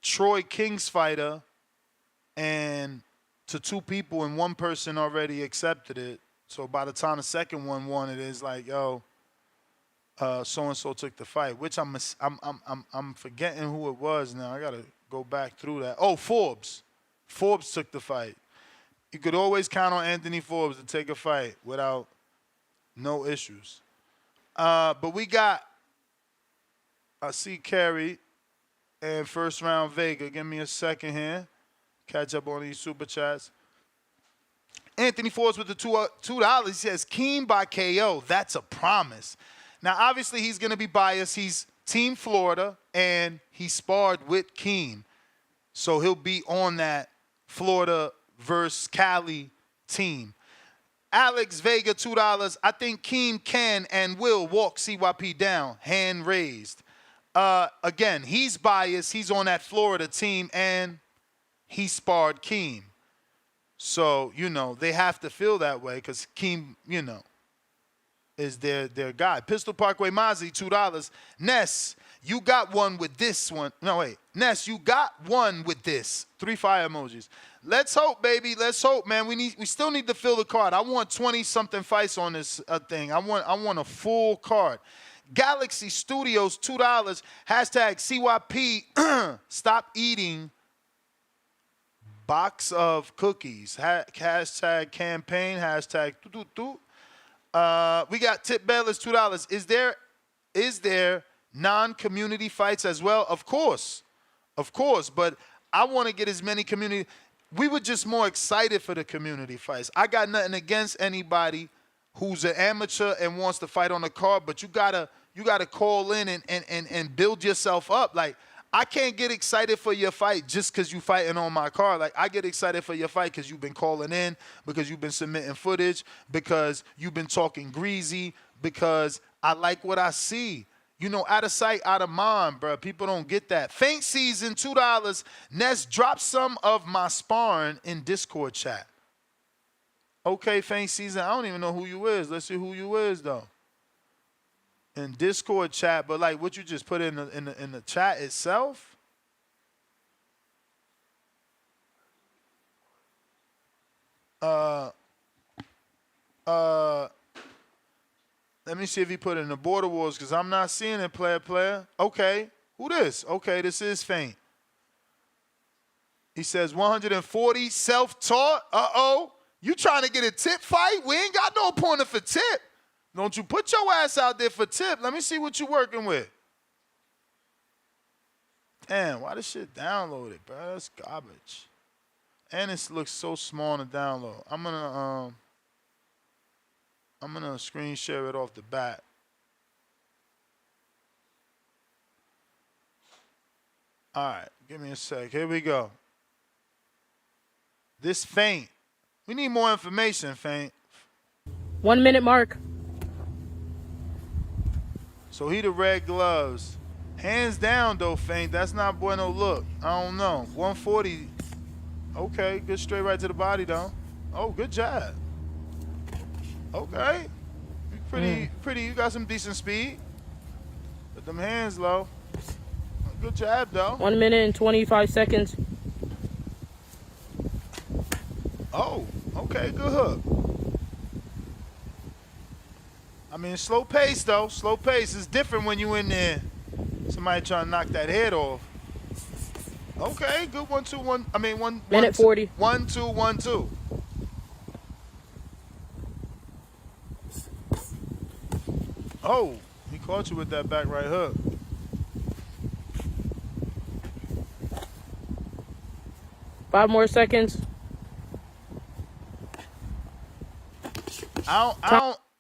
[SPEAKER 4] Troy King's fighter and to 2 people, and 1 person already accepted it. So by the time the second one won it, it's like, yo, so and so took the fight. Which I'm forgetting who it was now. I gotta go back through that. Oh, Forbes. Forbes took the fight. You could always count on Anthony Forbes to take a fight without no issues. But we got, I see Carrie and first round Vega. Give me a second here. Catch up on these super chats. Anthony Forbes with the $2. He says, Keem by KO. That's a promise. Now, obviously, he's going to be biased. He's Team Florida, and he sparred with Keem. So he'll be on that Florida versus Cali team. Alex Vega, $2. I think Keem can and will walk CYP down, hand raised. Again, he's biased. He's on that Florida team, and he sparred Keem. So, you know, they have to feel that way because Keem, you know, is their guy. Pistol Parkway Mozzie, $2. Ness, you got one with this one. No, wait. Ness, you got one with this. 3 fire emojis. Let's hope, baby. Let's hope, man. We still need to fill the card. I want 20-something fights on this thing. I want a full card. Galaxy Studios, $2. Hashtag CYP, stop eating box of cookies. Hashtag campaign. Hashtag we got Tip Bayless, $2. Is there non-community fights as well? Of course, but I want to get as many community. We were just more excited for the community fights. I got nothing against anybody who's an amateur and wants to fight on the card, but you gotta call in and build yourself up. Like, I can't get excited for your fight just because you fighting on my card. Like, I get excited for your fight because you've been calling in, because you've been submitting footage, because you've been talking greasy, because I like what I see. You know, out of sight, out of mind, bro. People don't get that. Faint Season, $2. Ness, drop some of my sparring in Discord chat. Okay, Faint Season, I don't even know who you is. Let's see who you is, though. In Discord chat, but like what you just put in the chat itself. Let me see if he put it in the Border Wars because I'm not seeing it, player. Okay, who this? Okay, this is Faint. He says 140 self-taught. Uh-oh. You trying to get a tip fight? We ain't got no opponent for tip. Don't you put your ass out there for tip. Let me see what you working with. Damn, why this shit downloaded, bro? That's garbage. And it looks so small to download. I'm gonna screen share it off the bat. All right, give me a sec. Here we go. This Faint. We need more information, Faint.
[SPEAKER 12] 1 minute mark.
[SPEAKER 4] So he the red gloves. Hands down, though, Faint. That's not bueno look. I don't know. 140. Okay, good straight right to the body, though. Oh, good jab. Okay. Pretty. You got some decent speed. Put them hands low. Good jab, though.
[SPEAKER 12] 1 minute and 25 seconds.
[SPEAKER 4] Oh, okay, good hook. I mean, slow pace, though. Slow pace is different when you in there. Somebody trying to knock that head off. Okay, good 1, 2, 1. I mean, 1
[SPEAKER 12] minute 40.
[SPEAKER 4] 1, 2, 1, 2. Oh, he caught you with that back right hook.
[SPEAKER 12] Five more seconds.
[SPEAKER 4] I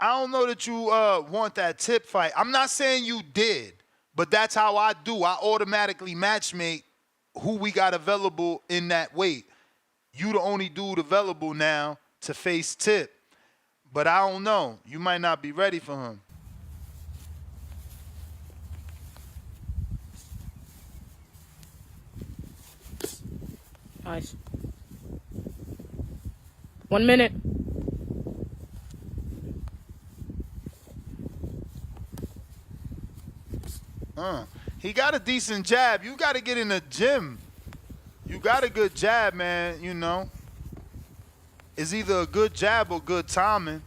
[SPEAKER 4] I don't know that you want that Tip fight. I'm not saying you did, but that's how I do. I automatically matchmake who we got available in that weight. You the only dude available now to face Tip. But I don't know. You might not be ready for him.
[SPEAKER 12] Nice. 1 minute.
[SPEAKER 4] He got a decent jab. You got to get in the gym. You got a good jab, man, you know. It's either a good jab or good timing.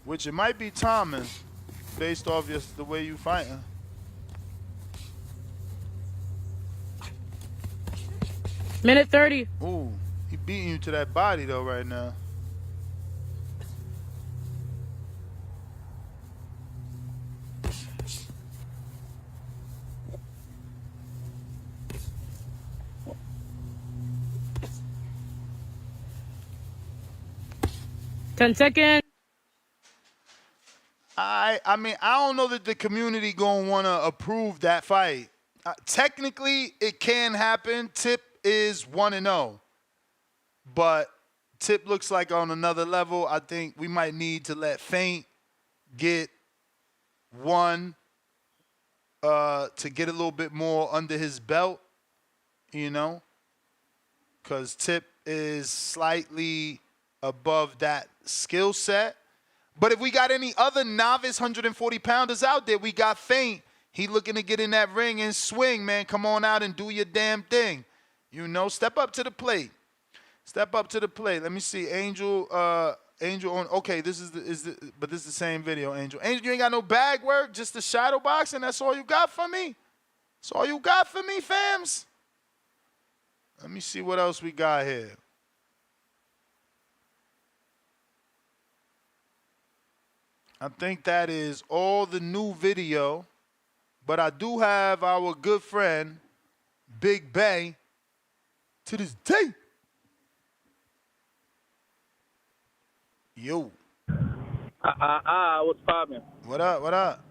[SPEAKER 4] Which it might be timing based off just the way you fighting.
[SPEAKER 12] Minute 30.
[SPEAKER 4] Ooh, he beating you to that body though right now.
[SPEAKER 12] Ten seconds.
[SPEAKER 4] I mean, I don't know that the community gonna wanna approve that fight. Technically, it can happen. Tip is 1-0, but Tip looks like on another level. I think we might need to let Feint get one to get a little bit more under his belt, you know, because Tip is slightly above that skill set. But if we got any other novice 140-pounders out there, we got Feint. He looking to get in that ring and swing, man. Come on out and do your damn thing. You know, step up to the plate. Step up to the plate. Let me see. Angel on. Okay, this is the same video, Angel. Angel, you ain't got no bag work, just the shadow boxing. That's all you got for me? That's all you got for me, fams? Let me see what else we got here. I think that is all the new video, but I do have our good friend, Big Bay, to this day. Yo.
[SPEAKER 6] What's poppin'?
[SPEAKER 4] What up, what up?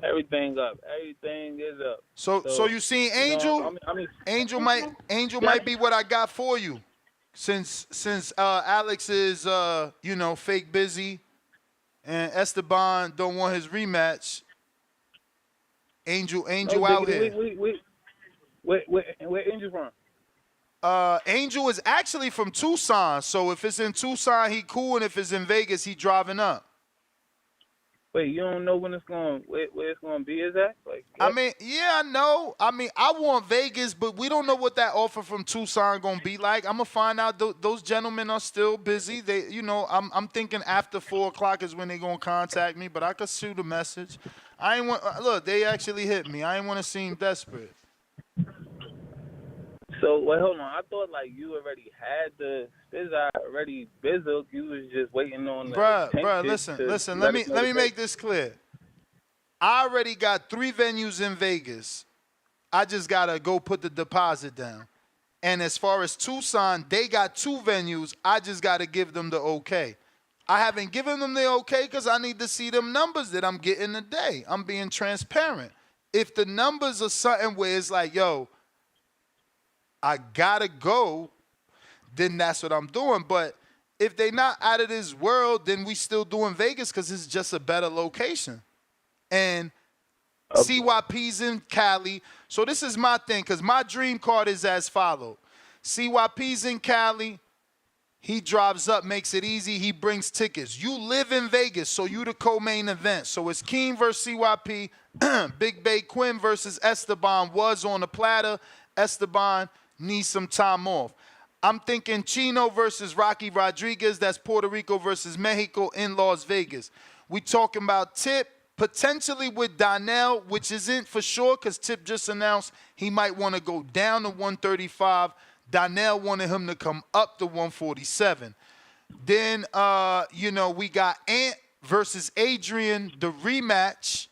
[SPEAKER 6] Everything up. Everything is up.
[SPEAKER 4] So you seen Angel?
[SPEAKER 6] You know, I mean,
[SPEAKER 4] Angel might be what I got for you. Since Alex is you know, fake busy and Estabon don't want his rematch. Angel out here.
[SPEAKER 6] Where Angel from?
[SPEAKER 4] Angel is actually from Tucson, so if it's in Tucson, he cool, and if it's in Vegas, he driving up.
[SPEAKER 6] Wait, you don't know when it's going, where it's going to be, is that? Like,
[SPEAKER 4] I mean, yeah, I know. I mean, I want Vegas, but we don't know what that offer from Tucson gonna be like. I'm gonna find out. Those gentlemen are still busy. They, you know, I'm thinking after 4 o'clock is when they gonna contact me, but I could shoot a message. I ain't want. Look, they actually hit me. I ain't want to seem desperate.
[SPEAKER 6] So, wait, hold on. I thought, like, you already had the Spizza already bizzled. You was just waiting on the
[SPEAKER 4] Bruh, listen. Let me make this clear. I already got 3 venues in Vegas. I just got to go put the deposit down. And as far as Tucson, they got 2 venues. I just got to give them the okay. I haven't given them the okay because I need to see them numbers that I'm getting today. I'm being transparent. If the numbers are something where it's like, yo, I gotta go, then that's what I'm doing. But if they not out of this world, then we still doing Vegas because it's just a better location. And CYP's in Cali. So this is my thing, because my dream card is as follows. CYP's in Cali. He drives up, makes it easy. He brings tickets. You live in Vegas, so you the co-main event. So it's Keem versus CYP. Big Bay Quinn versus Estabon was on the platter. Estabon needs some time off. I'm thinking Chino versus Rocky Rodriguez. That's Puerto Rico versus Mexico in Las Vegas. We talking about Tip potentially with Donnell, which isn't for sure because Tip just announced he might want to go down to 135. Donnell wanted him to come up to 147. Then, you know, we got Ant versus Adrian, the rematch.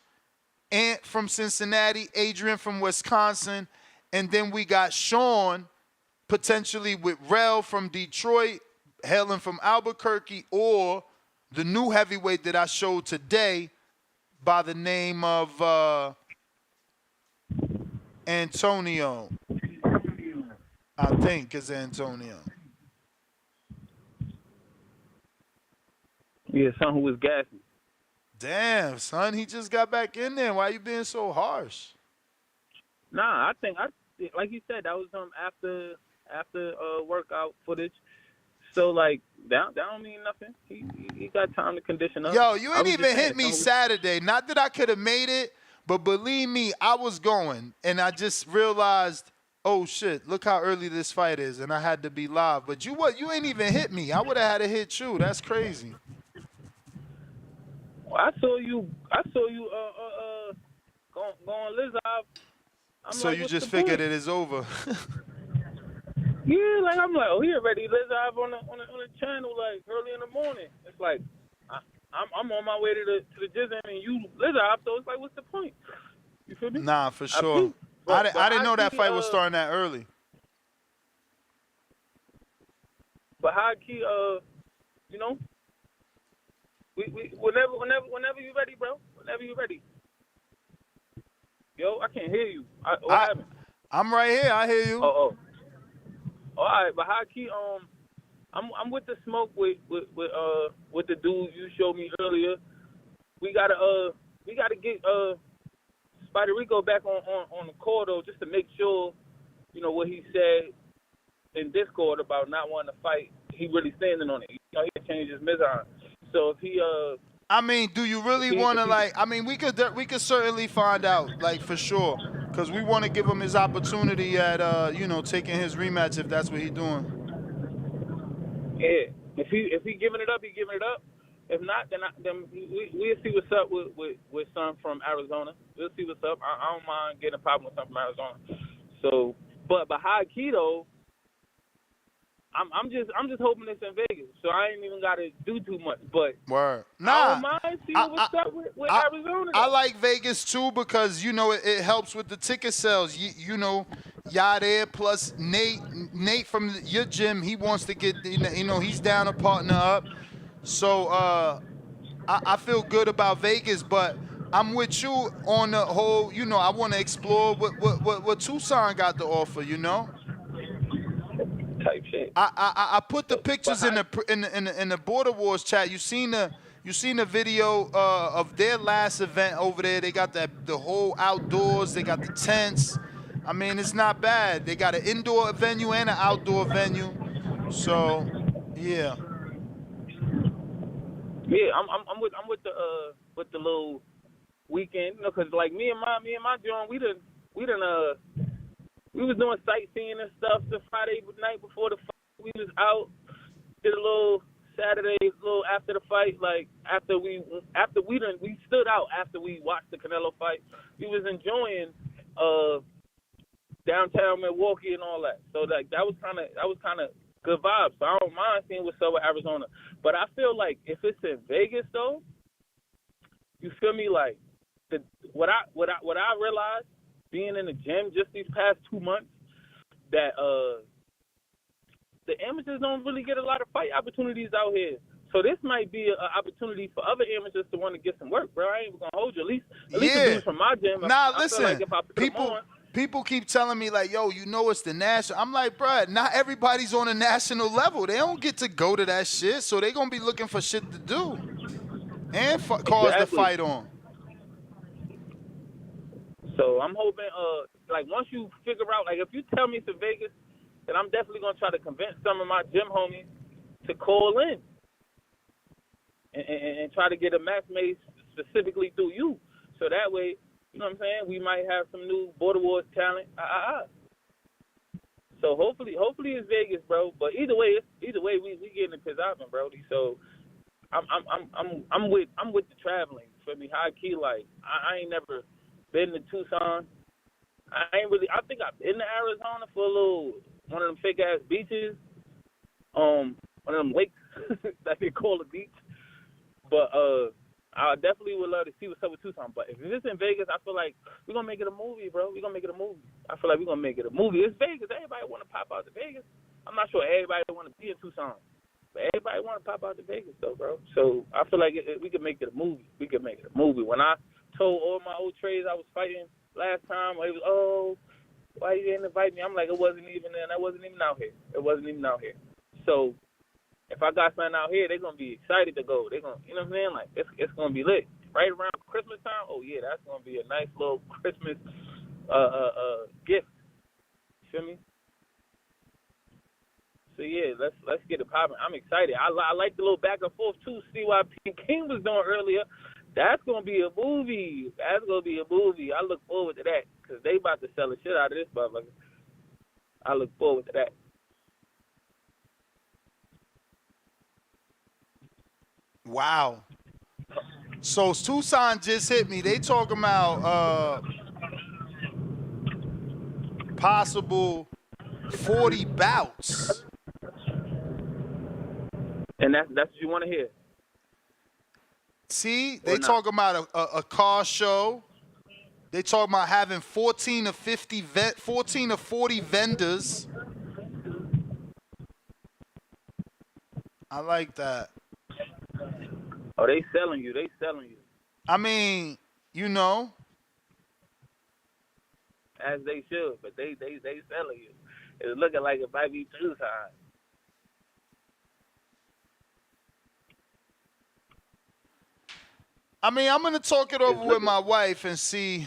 [SPEAKER 4] Ant from Cincinnati, Adrian from Wisconsin. And then we got Sean potentially with Rel from Detroit, hailing from Albuquerque, or the new heavyweight that I showed today by the name of Antonio. I think it's Antonio.
[SPEAKER 13] Yeah, son who was gassy.
[SPEAKER 4] Damn, son, he just got back in there. Why you being so harsh?
[SPEAKER 13] Nah, I think like you said, that was after workout footage. So like that don't mean nothing. He got time to condition up.
[SPEAKER 4] Yo, you ain't even hit me Saturday. Not that I could have made it, but believe me, I was going, and I just realized, oh shit, look how early this fight is, and I had to be live. But you ain't even hit me. I would have had to hit you. That's crazy.
[SPEAKER 13] Well, I saw you going Liz off.
[SPEAKER 4] So you just figured it is over.
[SPEAKER 13] Yeah, like I'm like, oh, he already Liz off on the channel like early in the morning. It's like I'm on my way to the gym and you Liz off, so it's like, what's the point? You feel me?
[SPEAKER 4] Nah, for sure. I didn't know that fight was starting that early.
[SPEAKER 13] But high key, you know, we whenever you ready, bro. Whenever you ready. Yo, I can't hear you. What happened?
[SPEAKER 4] I'm right here. I hear you.
[SPEAKER 13] Oh. All right, but high key, I'm with the smoke with the dude you showed me earlier. We gotta get Spider Rico back on the call though, just to make sure, you know, what he said in Discord about not wanting to fight. He really standing on it. You know, he can change his mizan. So if he
[SPEAKER 4] I mean, do you really want to like? I mean, we could certainly find out, like for sure, because we want to give him his opportunity at you know, taking his rematch if that's what he's doing.
[SPEAKER 13] Yeah, if he giving it up, he giving it up. If not, then we'll see what's up with some from Arizona. We'll see what's up. I don't mind getting a problem with some from Arizona. So, but high key though, I'm just hoping it's in Vegas, so I ain't even got to do too much. But
[SPEAKER 4] word,
[SPEAKER 13] I
[SPEAKER 4] nah,
[SPEAKER 13] don't mind seeing what's up with Arizona.
[SPEAKER 4] I like Vegas too because you know it helps with the ticket sales. You know, y'all there plus Nate from your gym. He wants to get, you know, he's down to partner up. So I feel good about Vegas, but I'm with you on the whole. You know, I want to explore what Tucson got to offer. You know.
[SPEAKER 13] Type shit.
[SPEAKER 4] I put the pictures in the Border Wars chat. You seen the video of their last event over there. They got the whole outdoors. They got the tents. I mean, it's not bad. They got an indoor venue and an outdoor venue. So, yeah.
[SPEAKER 13] Yeah, I'm with the little weekend, you know, cause like me and my John, we was doing sightseeing and stuff the Friday night before the fight. We was out, did a little Saturday, a little after the fight, like after we stood out after we watched the Canelo fight. We was enjoying downtown Milwaukee and all that. So like that was kind of good vibes. So I don't mind seeing what's up with Arizona. But I feel like if it's in Vegas though, you feel me? Like what I realized being in the gym just these past 2 months, that the amateurs don't really get a lot of fight opportunities out here. So this might be an opportunity for other amateurs to want to get some work, bro. I ain't even gonna hold you. At least the dudes from my gym.
[SPEAKER 4] Nah,
[SPEAKER 13] I
[SPEAKER 4] listen.
[SPEAKER 13] feel like if I put them on,
[SPEAKER 4] people keep telling me like, yo, you know it's the national. I'm like, bruh, not everybody's on a national level. They don't get to go to that shit, so they gonna be looking for shit to do and cause the fight on.
[SPEAKER 13] So I'm hoping, like once you figure out, like if you tell me it's in Vegas, then I'm definitely gonna try to convince some of my gym homies to call in and try to get a match made specifically through you. So that way, you know what I'm saying, we might have some new Border Wars talent. So hopefully it's Vegas, bro. But either way, we getting it popping, Brody. So I'm with the traveling. For me, high key, like I ain't never been to Tucson. I think I've been to Arizona for a little, one of them fake ass beaches, one of them lakes that they call a beach. But I definitely would love to see what's up with Tucson. But if it's in Vegas, I feel like we're gonna make it a movie, bro. We're gonna make it a movie. I feel like we're gonna make it a movie. It's Vegas. Everybody wanna pop out to Vegas. I'm not sure everybody wanna be in Tucson. But everybody wanna pop out to Vegas though, bro. So I feel like we could make it a movie. We could make it a movie. When I told all my old trades I was fighting last time, it was, why you didn't invite me? I'm like, it wasn't even there, and I wasn't even out here. It wasn't even out here. So if I got something out here, they're gonna be excited to go. They're gonna, you know what I'm saying? Like it's gonna be lit. Right around Christmas time, oh yeah, that's gonna be a nice little Christmas gift. You feel me? So yeah, let's get it popping. I'm excited. I like the little back and forth too. CYP and Keem was doing earlier. That's gonna be a movie. That's gonna be a movie. I look forward to that because they about to sell the shit out of this motherfucker. I look forward to that.
[SPEAKER 4] Wow. So Tucson just hit me. They talking about possible 40 bouts.
[SPEAKER 13] And that's what you want to hear.
[SPEAKER 4] See, they talking about a car show. They talking about having 14 or 40 vendors. I like that.
[SPEAKER 13] Oh, they selling you. They selling you.
[SPEAKER 4] I mean, you know.
[SPEAKER 13] As they should, but they selling you. It's looking like it might be Tucson.
[SPEAKER 4] I mean, I'm gonna talk it over with my wife and see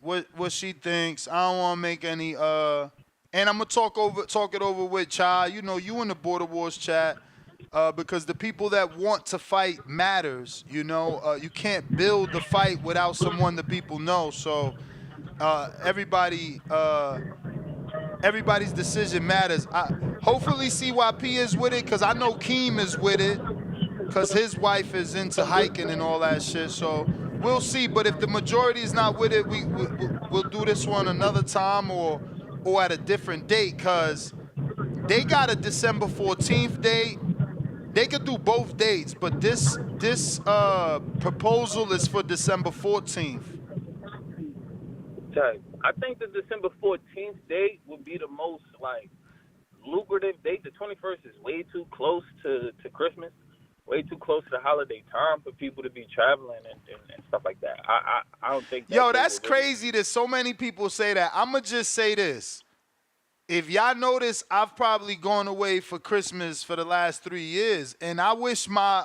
[SPEAKER 4] what she thinks. I don't want to make any and I'm gonna talk it over with Chai. You know, you in the Border Wars chat. Because the people that want to fight matters, you know. You can't build the fight without someone that people know. So everybody's decision matters. Hopefully CYP is with it because I know Keem is with it because his wife is into hiking and all that shit. So we'll see. But if the majority is not with it, we'll do this one another time or at a different date because they got a December 14th date. They could do both dates, but this proposal is for December 14th.
[SPEAKER 13] I think the December 14th date would be the most like lucrative date. The 21st is way too close to Christmas, way too close to the holiday time for people to be traveling and stuff like that. I don't think.
[SPEAKER 4] That's crazy that so many people say that. I'ma just say this. If y'all notice, I've probably gone away for Christmas for the last 3 years, and I wish my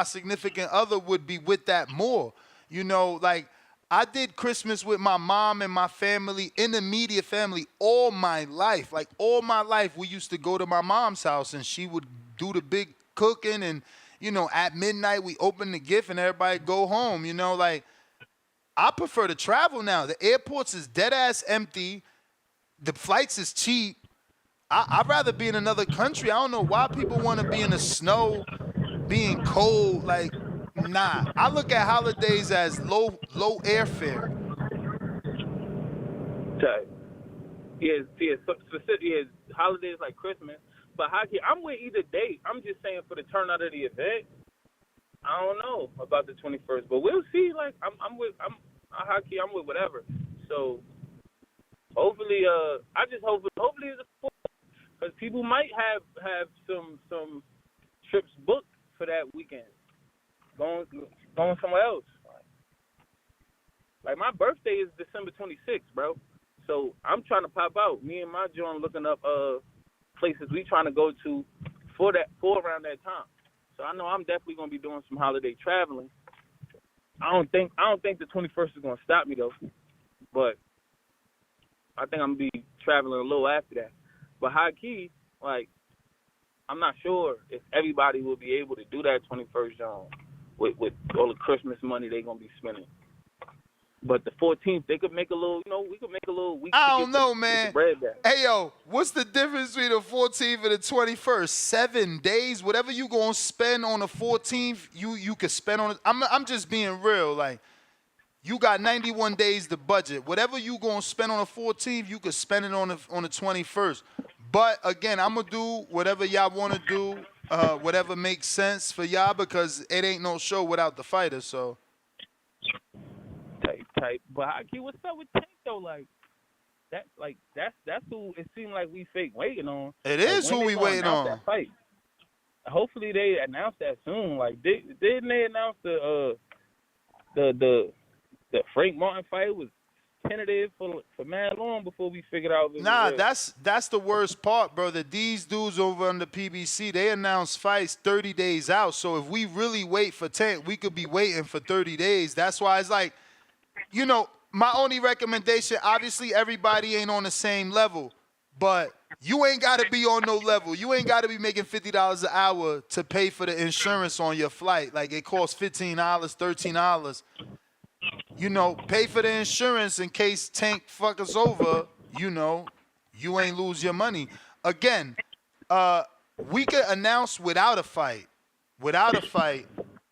[SPEAKER 4] significant other would be with that more. You know, like I did Christmas with my mom and my family, in the immediate family, all my life. Like all my life, we used to go to my mom's house, and she would do the big cooking, and you know, at midnight we open the gift and everybody go home. You know, like I prefer to travel now. The airports is dead ass empty. The flights is cheap. I'd rather be in another country. I don't know why people want to be in the snow, being cold. Like, nah. I look at holidays as low airfare.
[SPEAKER 13] Yeah, holidays like Christmas. But hockey, I'm with either date. I'm just saying for the turnout of the event. I don't know about the 21st, but we'll see. Like, I'm with whatever. So. Hopefully, I just hopefully it's a because people might have some trips booked for that weekend, going somewhere else. Like my birthday is December 26th, bro. So I'm trying to pop out. Me and my John looking up places we trying to go to for around that time. So I know I'm definitely gonna be doing some holiday traveling. I don't think the 21st is gonna stop me though, but. I think I'm going to be traveling a little after that. But high key, like, I'm not sure if everybody will be able to do that 21st zone with all the Christmas money they're going to be spending. But the 14th, they could make a little, you know, we could make a little week.
[SPEAKER 4] I don't know, man. Hey, yo, what's the difference between the 14th and the 21st? 7 days, whatever you going to spend on the 14th, you could spend on it. I'm just being real, like. You got 91 days to budget. Whatever you gonna spend on the 14th, you could spend it on the 21st. But again, I'm gonna do whatever y'all want to do, whatever makes sense for y'all, because it ain't no show without the fighters. So
[SPEAKER 13] Type. But Haki, what's up with Tank though? Like that's who it seemed like we fake waiting on.
[SPEAKER 4] it
[SPEAKER 13] Like,
[SPEAKER 4] is
[SPEAKER 13] when
[SPEAKER 4] who
[SPEAKER 13] they
[SPEAKER 4] we
[SPEAKER 13] gonna
[SPEAKER 4] waiting
[SPEAKER 13] announce
[SPEAKER 4] on.
[SPEAKER 13] that fight? Hopefully they announce that soon. Like didn't they announce the Frank Martin fight was tentative for mad long before we figured out if it
[SPEAKER 4] Nah,
[SPEAKER 13] was
[SPEAKER 4] that's the worst part, bro. That these dudes over on the PBC, they announce fights 30 days out. So if we really wait for Tank, we could be waiting for 30 days. That's why it's like, you know, my only recommendation, obviously everybody ain't on the same level, but you ain't got to be on no level. You ain't got to be making $50 an hour to pay for the insurance on your flight. Like it costs $15, $13. You know, pay for the insurance in case Tank fuck us over, you know, you ain't lose your money. Again, we could announce without a fight,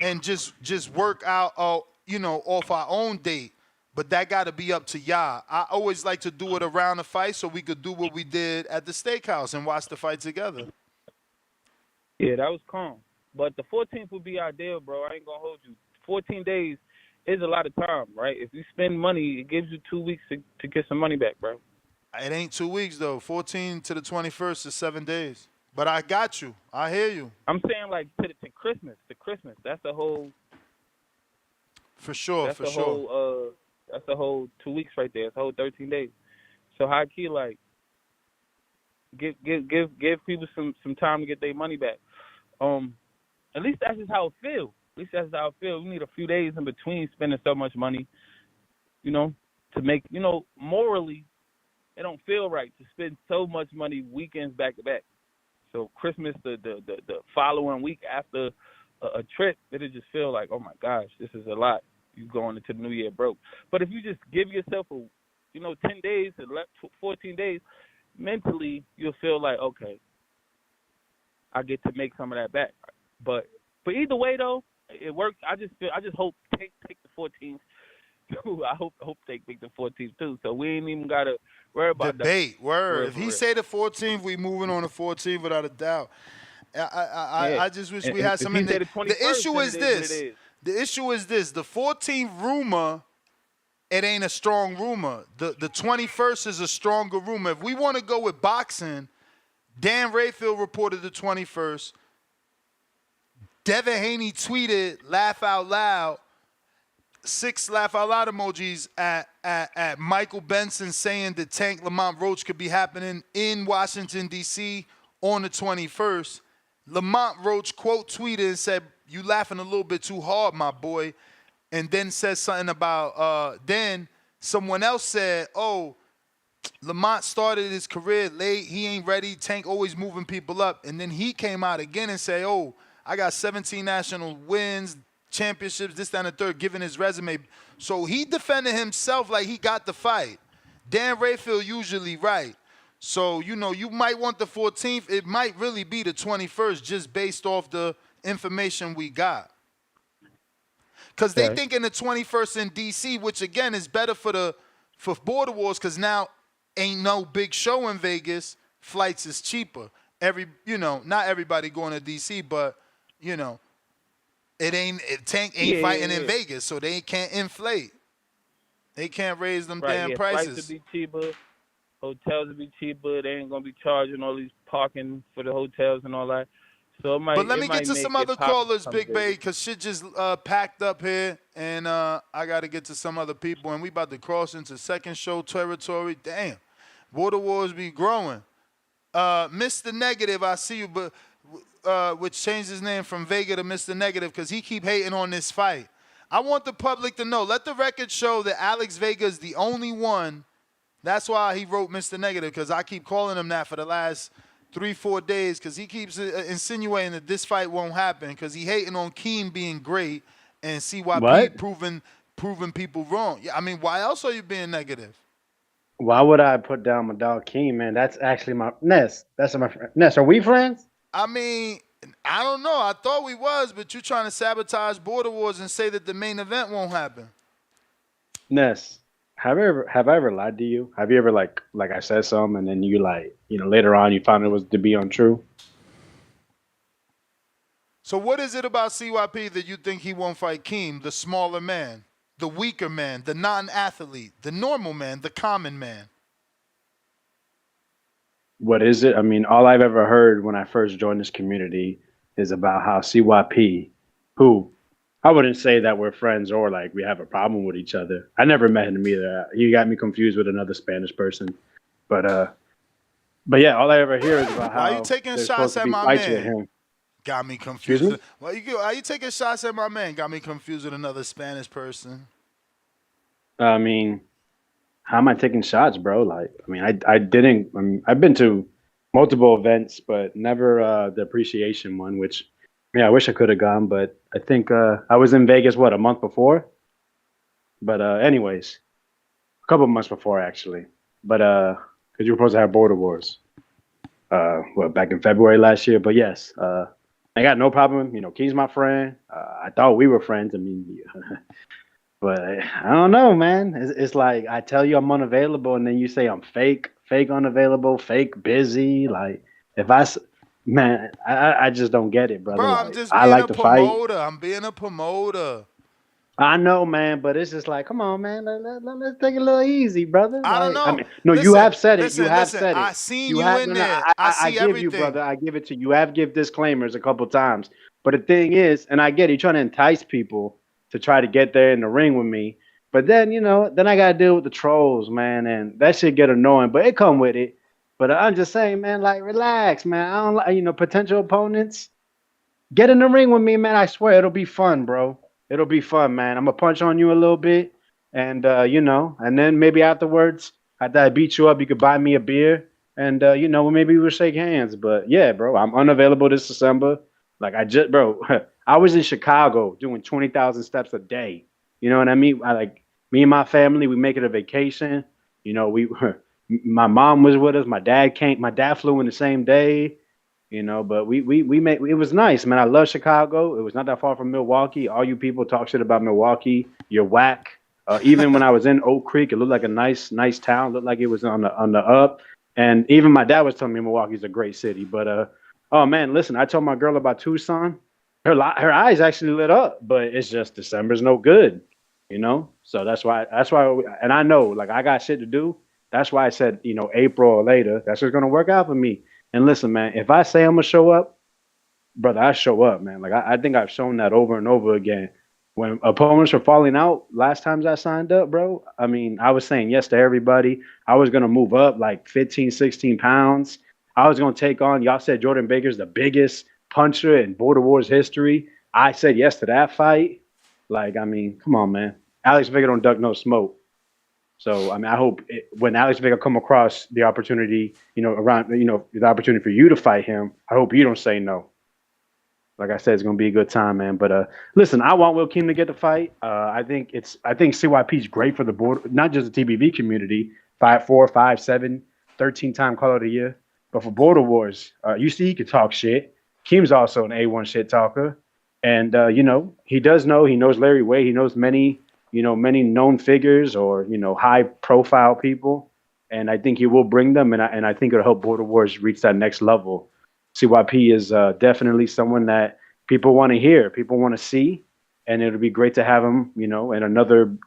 [SPEAKER 4] and just work out, you know, off our own date. But that got to be up to y'all. I always like to do it around the fight so we could do what we did at the steakhouse and watch the fight together.
[SPEAKER 13] Yeah, that was calm. But the 14th would be ideal, bro. I ain't gonna hold you. 14 days is a lot of time, right? If you spend money, it gives you 2 weeks to get some money back, bro.
[SPEAKER 4] It ain't 2 weeks though. 14 to the 21st is 7 days. But I got you. I hear you.
[SPEAKER 13] I'm saying like to Christmas. To Christmas. That's the whole.
[SPEAKER 4] For sure.
[SPEAKER 13] That's
[SPEAKER 4] for
[SPEAKER 13] the
[SPEAKER 4] sure.
[SPEAKER 13] whole. That's the whole 2 weeks right there. It's the whole 13 days. So high key, like, give people some time to get their money back. At least that's just how it feels. At least that's how it feels. We need a few days in between spending so much money, you know, to make, you know, morally, it don't feel right to spend so much money weekends back to back. So Christmas, the following week after a trip, it'll just feel like, oh my gosh, this is a lot. You going into the new year broke. But if you just give yourself 10 days, 14 days, mentally you'll feel like, okay, I get to make some of that back. But either way though, it works. I just hope take the 14th. I hope they take the 14th too. So we ain't even gotta worry about
[SPEAKER 4] debate.
[SPEAKER 13] that.
[SPEAKER 4] Word. If he say the 14th, we moving on the 14th without a doubt. I just wish we had some in there. The issue is this. The issue is this. The 14th rumor, it ain't a strong rumor. The 21st is a stronger rumor. If we want to go with boxing, Dan Rayfield reported the 21st. Devin Haney tweeted laugh out loud, 6 laugh out loud emojis at Michael Benson saying that Tank Lamont Roach could be happening in Washington, D.C. on the 21st. Lamont Roach quote tweeted and said, "You laughing a little bit too hard, my boy." And then says something about, then someone else said, "Oh, Lamont started his career late. He ain't ready. Tank always moving people up." And then he came out again and say, "Oh, I got 17 national wins, championships, this, that, and the third," giving his resume. So he defended himself like he got the fight. Dan Rayfield usually right. So, you know, you might want the 14th. It might really be the 21st just based off the information we got. Because they thinking the 21st in D.C., which, again, is better for Border Wars because now ain't no big show in Vegas. Flights is cheaper. Not everybody going to D.C., but, you know, Tank ain't fighting in Vegas, so they can't inflate. They can't raise them damn prices.
[SPEAKER 13] Flights will be cheaper. Hotels will be cheaper. They ain't going to be charging all these parking for the hotels and all that. So it might,
[SPEAKER 4] but let me get to some other callers, Big Bay, because shit just packed up here, and I got to get to some other people, and we about to cross into second show territory. Damn. Border Wars be growing. Mr. Negative, I see you, but which changed his name from Vega to Mr. Negative because he keep hating on this fight. I want the public to know. Let the record show that Alex Vega is the only one. That's why he wrote Mr. Negative, because I keep calling him that for the last 3-4 days, because he keeps insinuating that this fight won't happen because he hating on Keem being great and CYP proving people wrong. Yeah, I mean, why else are you being negative?
[SPEAKER 14] Why would I put down my dog Keem, man? That's actually my Ness. That's my friend. Ness, are we friends?
[SPEAKER 4] I mean, I don't know. I thought we was, but you're trying to sabotage Border Wars and say that the main event won't happen.
[SPEAKER 14] Ness, Have I ever lied to you? Have you ever like I said something and then you like later on you found it was to be untrue?
[SPEAKER 4] So what is it about CYP that you think he won't fight Keem, the smaller man, the weaker man, the non-athlete, the normal man, the common man?
[SPEAKER 14] What is it? I mean, all I've ever heard when I first joined this community is about how CYP, who I wouldn't say that we're friends or like we have a problem with each other. I never met him either. He got me confused with another Spanish person. But but yeah, all I ever hear is about
[SPEAKER 4] Why are you
[SPEAKER 14] how
[SPEAKER 4] taking
[SPEAKER 14] there's supposed
[SPEAKER 4] shots
[SPEAKER 14] to
[SPEAKER 4] at
[SPEAKER 14] be
[SPEAKER 4] my
[SPEAKER 14] fights with
[SPEAKER 4] man?
[SPEAKER 14] him.
[SPEAKER 4] Got me
[SPEAKER 14] Excuse
[SPEAKER 4] confused.
[SPEAKER 14] me?
[SPEAKER 4] Why you taking shots at my man? Got me confused with another Spanish person.
[SPEAKER 14] I mean, how am I taking shots, bro? Like, I mean, I didn't. I mean, I've been to multiple events, but never the appreciation one. Which, yeah, I wish I could have gone, but I think I was in Vegas a month before. But anyways, a couple months before actually. But because you were supposed to have Border Wars, back in February last year. But yes, I got no problem. Key's my friend. I thought we were friends. I mean, but I don't know, man. It's like I tell you I'm unavailable, and then you say I'm fake unavailable, fake busy. Like if man, I just don't get it, brother.
[SPEAKER 4] Bro, I'm
[SPEAKER 14] Like
[SPEAKER 4] just
[SPEAKER 14] I
[SPEAKER 4] being
[SPEAKER 14] like
[SPEAKER 4] a
[SPEAKER 14] to fight.
[SPEAKER 4] promoter. I'm being a promoter.
[SPEAKER 14] I know, man, but it's just like, come on, man. Let's take it a little easy, brother.
[SPEAKER 4] I don't
[SPEAKER 14] Like, I
[SPEAKER 4] know.
[SPEAKER 14] mean, no, you
[SPEAKER 4] Listen,
[SPEAKER 14] have said it. You
[SPEAKER 4] listen,
[SPEAKER 14] have
[SPEAKER 4] listen.
[SPEAKER 14] said
[SPEAKER 4] I
[SPEAKER 14] it.
[SPEAKER 4] seen
[SPEAKER 14] You
[SPEAKER 4] you
[SPEAKER 14] have
[SPEAKER 4] in
[SPEAKER 14] no, no.
[SPEAKER 4] there. I
[SPEAKER 14] I
[SPEAKER 4] see
[SPEAKER 14] give you,
[SPEAKER 4] everything.
[SPEAKER 14] brother. I give it to you. You have give disclaimers a couple times, but the thing is, and I get it, you're trying to entice people to try to get there in the ring with me. But then, then I gotta deal with the trolls, man, and that shit get annoying. But it come with it. But I'm just saying, man, like relax, man. I don't like, potential opponents. Get in the ring with me, man. I swear it'll be fun, bro. It'll be fun, man. I'm gonna punch on you a little bit, and and then maybe afterwards, after I beat you up, you could buy me a beer, and maybe we'll shake hands. But yeah, bro, I'm unavailable this December. Like bro, I was in Chicago doing 20,000 steps a day. You know what I mean? Me and my family, we make it a vacation. We my mom was with us. My dad came. My dad flew in the same day. But we made it was nice, man. I love Chicago. It was not that far from Milwaukee. All you people talk shit about Milwaukee. You're whack. Even when I was in Oak Creek, it looked like a nice town. It looked like it was on the up. And even my dad was telling me Milwaukee's a great city. But oh man, listen, I told my girl about Tucson. Her eyes actually lit up, but it's just December's no good. So that's why and I know like I got shit to do. That's why I said, April or later. That's what's gonna work out for me. And listen, man, if I say I'm gonna show up, brother, I show up, man. Like I think I've shown that over and over again. When opponents were falling out last times I signed up, bro, I mean, I was saying yes to everybody. I was gonna move up like 15, 16 pounds. I was gonna take on, y'all said Jordan Baker's the biggest puncher in Border Wars history. I said yes to that fight. Like, I mean, come on, man. Alex Vega don't duck no smoke. So I mean, I hope when Alex Vega come across the opportunity, the opportunity for you to fight him, I hope you don't say no. Like I said, it's gonna be a good time, man. But listen, I want Will Keem to get the fight. I think CYP is great for the board, not just the TBV community. 5'4", 5'7", 13-time Call of the Year. But for Border Wars, you see he can talk shit. Keem's also an A1 shit talker, and he knows Larry Way. He knows many known figures or high profile people, and I think he will bring them, and I think it'll help Border Wars reach that next level. CYP is definitely someone that people want to hear, people want to see, and it'll be great to have him, in another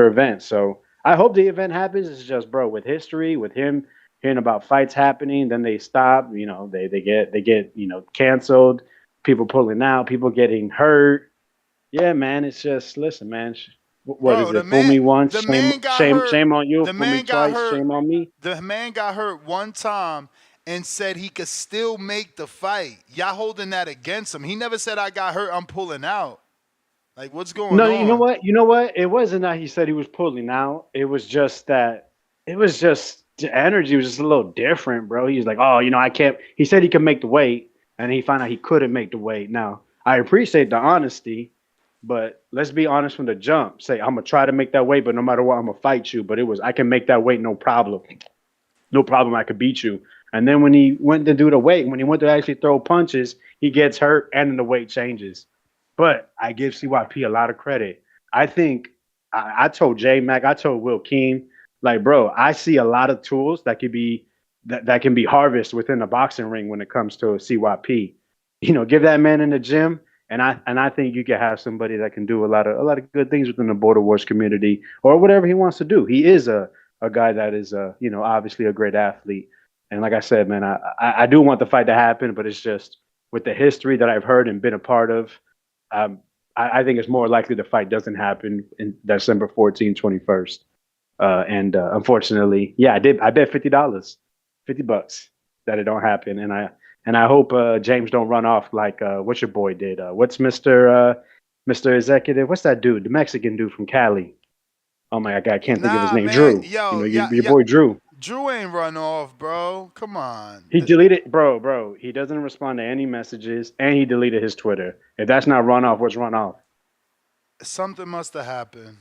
[SPEAKER 14] event. So I hope the event happens. It's just, bro, with history, with him hearing about fights happening, then they stop. They get canceled. People pulling out. People getting hurt. Yeah, man. It's just listen, man. What is
[SPEAKER 4] Bro,
[SPEAKER 14] it? Fool me once,
[SPEAKER 4] the man got hurt.
[SPEAKER 14] shame on you.
[SPEAKER 4] The
[SPEAKER 14] Fool me
[SPEAKER 4] man got
[SPEAKER 14] twice,
[SPEAKER 4] hurt.
[SPEAKER 14] shame on me.
[SPEAKER 4] The man got hurt one time and said he could still make the fight. Y'all holding that against him. He never said I got hurt, I'm pulling out. Like, what's going
[SPEAKER 14] No,
[SPEAKER 4] on?
[SPEAKER 14] you know what? You know what? It wasn't that he said he was pulling out. It was just the energy was just a little different, bro. He's like, oh, I can't. He said he could make the weight, and he found out he couldn't make the weight. Now, I appreciate the honesty, but let's be honest from the jump. Say, I'm gonna try to make that weight, but no matter what, I'm gonna fight you. But I can make that weight, no problem. No problem. I could beat you. And then when he went to do the weight, when he went to actually throw punches, he gets hurt, and then the weight changes. But I give CYP a lot of credit. I think I told J Mac, I told Will Keem, like, bro, I see a lot of tools that could be that can be harvested within a boxing ring when it comes to a CYP. Give that man in the gym, and I think you can have somebody that can do a lot of good things within the Border Wars community or whatever he wants to do. He is a guy that is obviously a great athlete. And like I said, man, I do want the fight to happen, but it's just with the history that I've heard and been a part of, um, I think it's more likely the fight doesn't happen in December 14th, 21st. And unfortunately, yeah, I bet $50, $50 that it don't happen. And I hope James don't run off like what your boy did. What's Mr. Executive? What's that dude? The Mexican dude from Cali. Oh my God, I can't think of his name.
[SPEAKER 4] man.
[SPEAKER 14] Drew.
[SPEAKER 4] Yo,
[SPEAKER 14] your boy Drew.
[SPEAKER 4] Drew ain't run off, bro. Come on.
[SPEAKER 14] He deleted, bro. He doesn't respond to any messages, and he deleted his Twitter. If that's not run off, what's run off?
[SPEAKER 4] Something must have happened.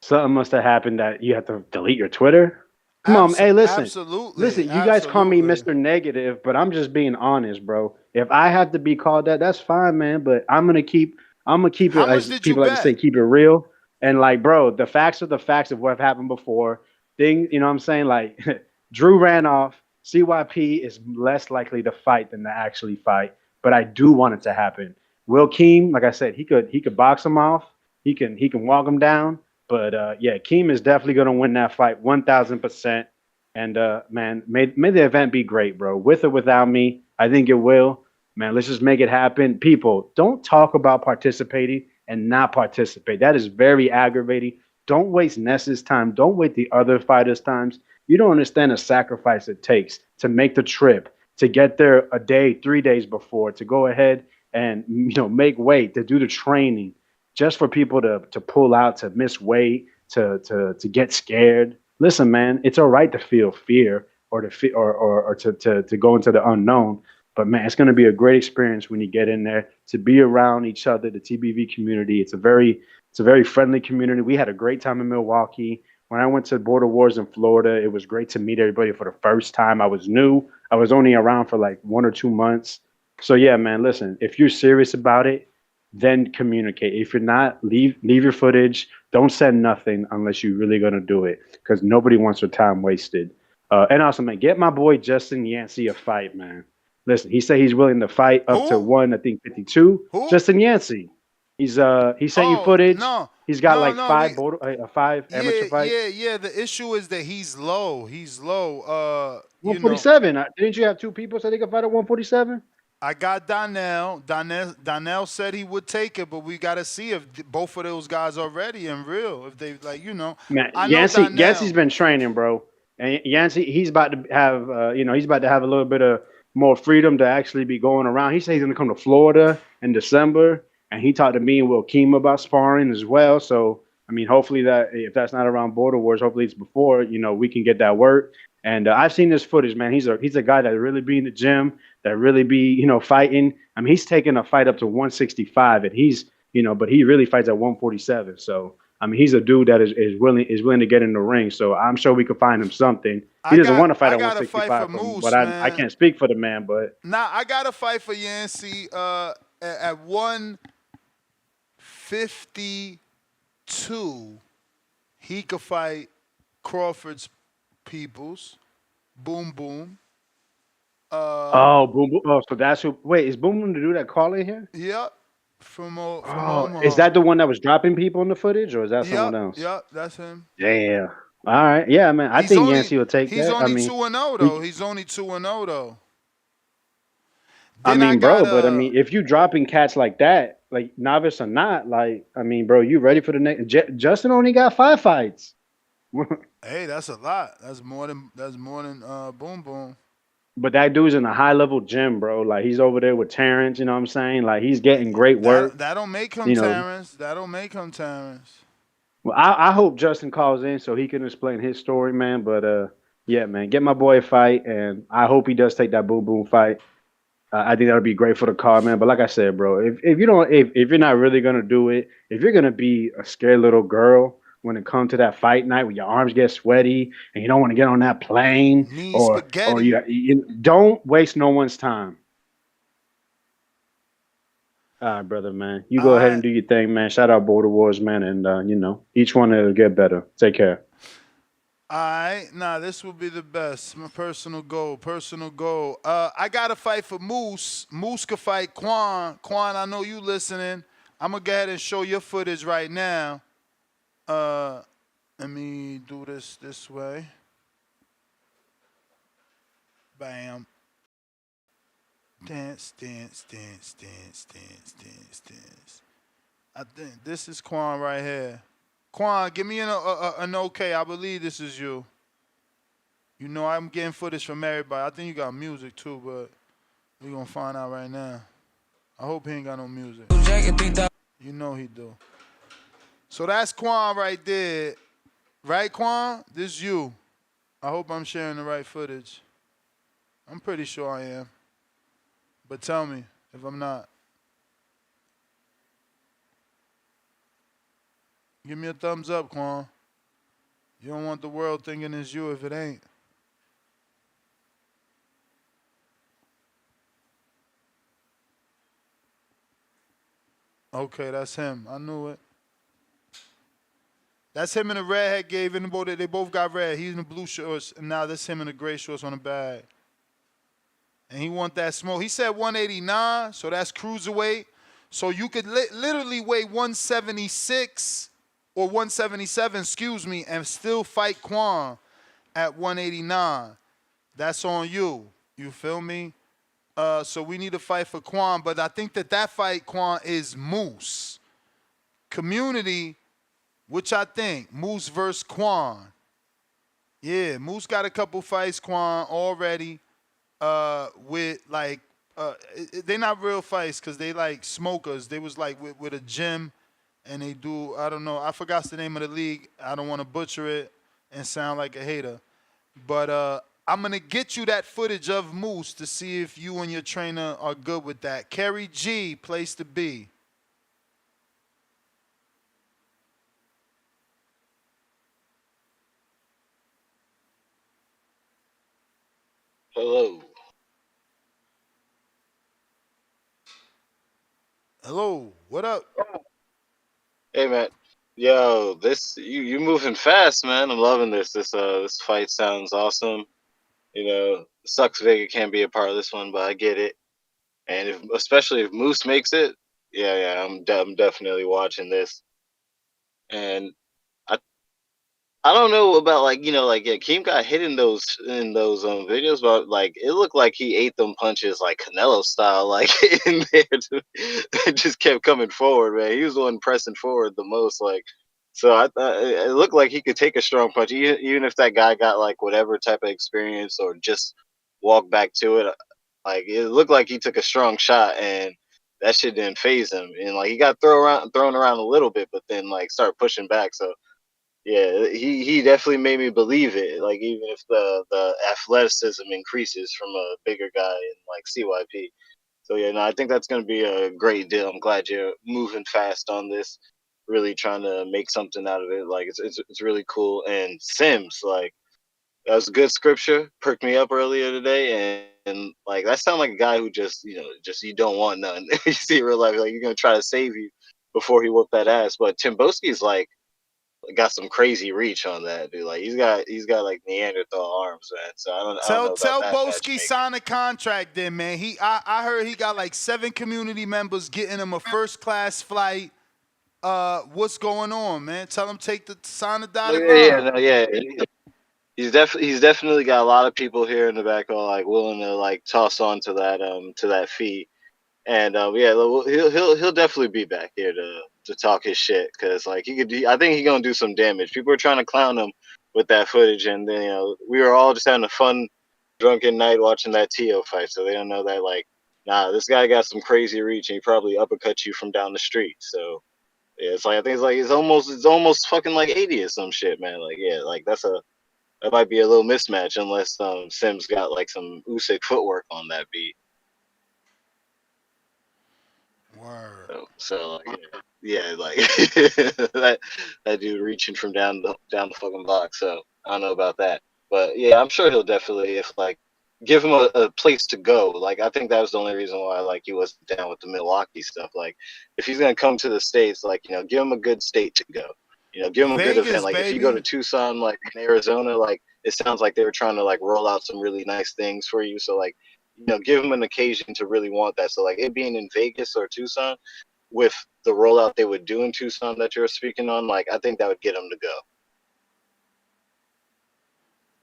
[SPEAKER 14] Something must have happened that you have to delete your Twitter. Come on, hey, listen.
[SPEAKER 4] Absolutely.
[SPEAKER 14] Listen, you guys call me Mr. Negative, but I'm just being honest, bro. If I have to be called that, that's fine, man. But I'm gonna keep it, as people like to say, keep it real. And like, bro, the facts are the facts of what happened before. Thing, you know what I'm saying? Like, Drew ran off. CYP is less likely to fight than to actually fight. But I do want it to happen. Will Keem, like I said, he could box him off. He can walk him down. But yeah, Keem is definitely gonna win that fight 1,000%. And man, may the event be great, bro. With or without me, I think it will. Man, let's just make it happen. People, don't talk about participating and not participate. That is very aggravating. Don't waste Ness's time. Don't waste the other fighters' times. You don't understand the sacrifice it takes to make the trip, to get there a day, 3 days before, to go ahead and make weight, to do the training, just for people to pull out, to miss weight, to get scared. Listen, man, it's all right to feel fear or to go into the unknown. But man, it's going to be a great experience when you get in there, to be around each other, the TBV community. It's a very friendly community. We had a great time in Milwaukee. When I went to Border Wars in Florida, it was great to meet everybody for the first time. I was new. I was only around for like 1 or 2 months. So yeah, man, listen, if you're serious about it, then communicate. If you're not, leave your footage. Don't send nothing unless you're really going to do it, because nobody wants their time wasted. And also, man, get my boy Justin Yancey a fight, man. Listen, he said he's willing to fight up to 152. Who? Justin Yancey. He sent you footage.
[SPEAKER 4] No,
[SPEAKER 14] he's got five amateur fights.
[SPEAKER 4] Yeah. The issue is that he's low.
[SPEAKER 14] 147. Didn't you have 2 people say they could fight at 147?
[SPEAKER 4] I got Donnell. Donnell said he would take it, but we got to see if both of those guys are ready and real. If they
[SPEAKER 14] Man, Yancey's been training, bro. And Yancey, he's about to have, he's about to have a little bit of more freedom to actually be going around. He said he's going to come to Florida in December, and he talked to me and Will Keem about sparring as well. So, I mean, hopefully that if that's not around Border Wars, hopefully it's before, we can get that work. And I've seen this footage, man. He's a guy that really be in the gym, that really be, fighting. I mean, he's taking a fight up to 165, and he's, but he really fights at 147. So, I mean, he's a dude that is willing to get in the ring. So I'm sure we could find him something. He doesn't want to fight at 165, but I can't speak for the man. But
[SPEAKER 4] I got to fight for Yancey at 152. He could fight Crawford's Peoples. Boom Boom.
[SPEAKER 14] Boom Boom. Oh, so that's who. Wait, is Boom Boom the dude that called in here?
[SPEAKER 4] Yep. From Omaha.
[SPEAKER 14] Is that the one that was dropping people in the footage, or is that someone else?
[SPEAKER 4] Yep, that's him.
[SPEAKER 14] Damn. All right. Yeah, man. I think Yancey will take that.
[SPEAKER 4] He's only 2-0 though. He's only 2-0 though.
[SPEAKER 14] I mean, bro, but I mean, if you dropping cats like that, like novice or not, like, I mean, bro, you ready for the next? Justin only got 5 fights.
[SPEAKER 4] Hey, that's a lot. That's more than Boom Boom.
[SPEAKER 14] But that dude's in a high level gym, bro. Like, he's over there with Terrence. You know what I'm saying? Like, he's getting great work.
[SPEAKER 4] That don't make him Terrence. That don't make him Terrence.
[SPEAKER 14] Well, I hope Justin calls in so he can explain his story, man. But yeah, man, get my boy a fight, and I hope he does take that Boom Boom fight. I think that'll be great for the card, man. But like I said, bro, if you're not really gonna do it, if you're gonna be a scared little girl when it comes to that fight night when your arms get sweaty and you don't want to get on that plane, or you don't waste no one's time. All right, brother, man. You
[SPEAKER 4] All
[SPEAKER 14] go ahead and
[SPEAKER 4] right.
[SPEAKER 14] do your thing, man. Shout out Border Wars, man, and each one will get better. Take care.
[SPEAKER 4] All right, nah, this will be the best. My personal goal, personal goal. I got to fight for Moose. Moose could fight Quan. Quan, I know you listening. I'm gonna go ahead and show your footage right now. Let me do this way. Bam. Dance, dance, dance, dance, dance, dance, dance. I think this is Quan right here. Quan, give me an okay. I believe this is you. You know I'm getting footage from everybody. I think you got music too, but we gonna find out right now. I hope he ain't got no music. You know he do. So that's Quan right there. Right, Quan? This you. I hope I'm sharing the right footage. I'm pretty sure I am. But tell me if I'm not. Give me a thumbs up, Quan. You don't want the world thinking it's you if it ain't. Okay, that's him. I knew it. That's him in the redhead gave in the boat. They both got red. He's in the blue shorts, and now that's him in the gray shorts on the bag. And he want that smoke. He said 189, so that's cruiserweight. So you could literally weigh 176 or 177, excuse me, and still fight Quan at 189. That's on you. You feel me? So we need to fight for Quan, but I think that fight, Quan, is Moose. Community, which I think, Moose versus Quan. Yeah, Moose got a couple fights, Quan, already with like, they're not real fights because they like smokers. They was like with a gym and they do, I don't know, I forgot the name of the league. I don't want to butcher it and sound like a hater. But I'm going to get you that footage of Moose to see if you and your trainer are good with that. Carrie G, place to be.
[SPEAKER 15] Hello.
[SPEAKER 4] Hello, what up?
[SPEAKER 15] Hey man. Yo, this you moving fast, man. I'm loving this. This fight sounds awesome. You know, sucks Vega can't be a part of this one, but I get it. And especially if Moose makes it, yeah, I'm definitely watching this. And I I don't know about like like yeah, Keem got hit in those videos, but like it looked like he ate them punches like Canelo style, like in there. It just kept coming forward, man. He was the one pressing forward the most, like. So I thought it looked like he could take a strong punch, even if that guy got like whatever type of experience or just walked back to it. Like it looked like he took a strong shot, and that shit didn't phase him. And like he got thrown around a little bit, but then like started pushing back. So yeah, he definitely made me believe it. Like even if the athleticism increases from a bigger guy in like CYP. So yeah, no, I think that's gonna be a great deal. I'm glad you're moving fast on this, really trying to make something out of it. Like it's really cool. And Sims, like that was good scripture. Perked me up earlier today, and like that sounds like a guy who just just you don't want none. You see in real life, like you're gonna try to save you before he whooped that ass. But Timboski's like got some crazy reach on that dude. Like he's got like Neanderthal arms, man. So I don't know about
[SPEAKER 4] Tell
[SPEAKER 15] that
[SPEAKER 4] Boski
[SPEAKER 15] matchmaking.
[SPEAKER 4] sign a contract then, man. I heard he got like 7 community members getting him a first class flight. What's going on, man? Tell him sign the
[SPEAKER 15] Oh,
[SPEAKER 4] dotted
[SPEAKER 15] yeah,
[SPEAKER 4] line.
[SPEAKER 15] no, yeah. He's definitely got a lot of people here in the back all like willing to like toss on to that fee. And yeah, he'll definitely be back here to talk his shit because like I think he's gonna do some damage. People are trying to clown him with that footage, and then we were all just having a fun drunken night watching that Tio fight, so they don't know that like nah, this guy got some crazy reach and he probably uppercut you from down the street. So yeah, it's like I think it's almost fucking like 80 or some shit, man. Like yeah, like that might be a little mismatch unless Sims got like some Usyk footwork on that beat.
[SPEAKER 4] Word.
[SPEAKER 15] So like, yeah, like that dude reaching from down the fucking block. So I don't know about that, but yeah, I'm sure he'll definitely if like give him a place to go. Like, I think that was the only reason why like he wasn't down with the Milwaukee stuff. Like, if he's gonna come to the States, like, you know, give him a good state to go. You know, give him a good event.
[SPEAKER 4] Vegas,
[SPEAKER 15] Like, if you
[SPEAKER 4] baby.
[SPEAKER 15] go to Tucson, like in Arizona, like it sounds like they were trying to like roll out some really nice things for you. So like, you know, give him an occasion to really want that. So like it being in Vegas or Tucson, with the rollout they would do in Tucson that you're speaking on, like I think that would get him to go.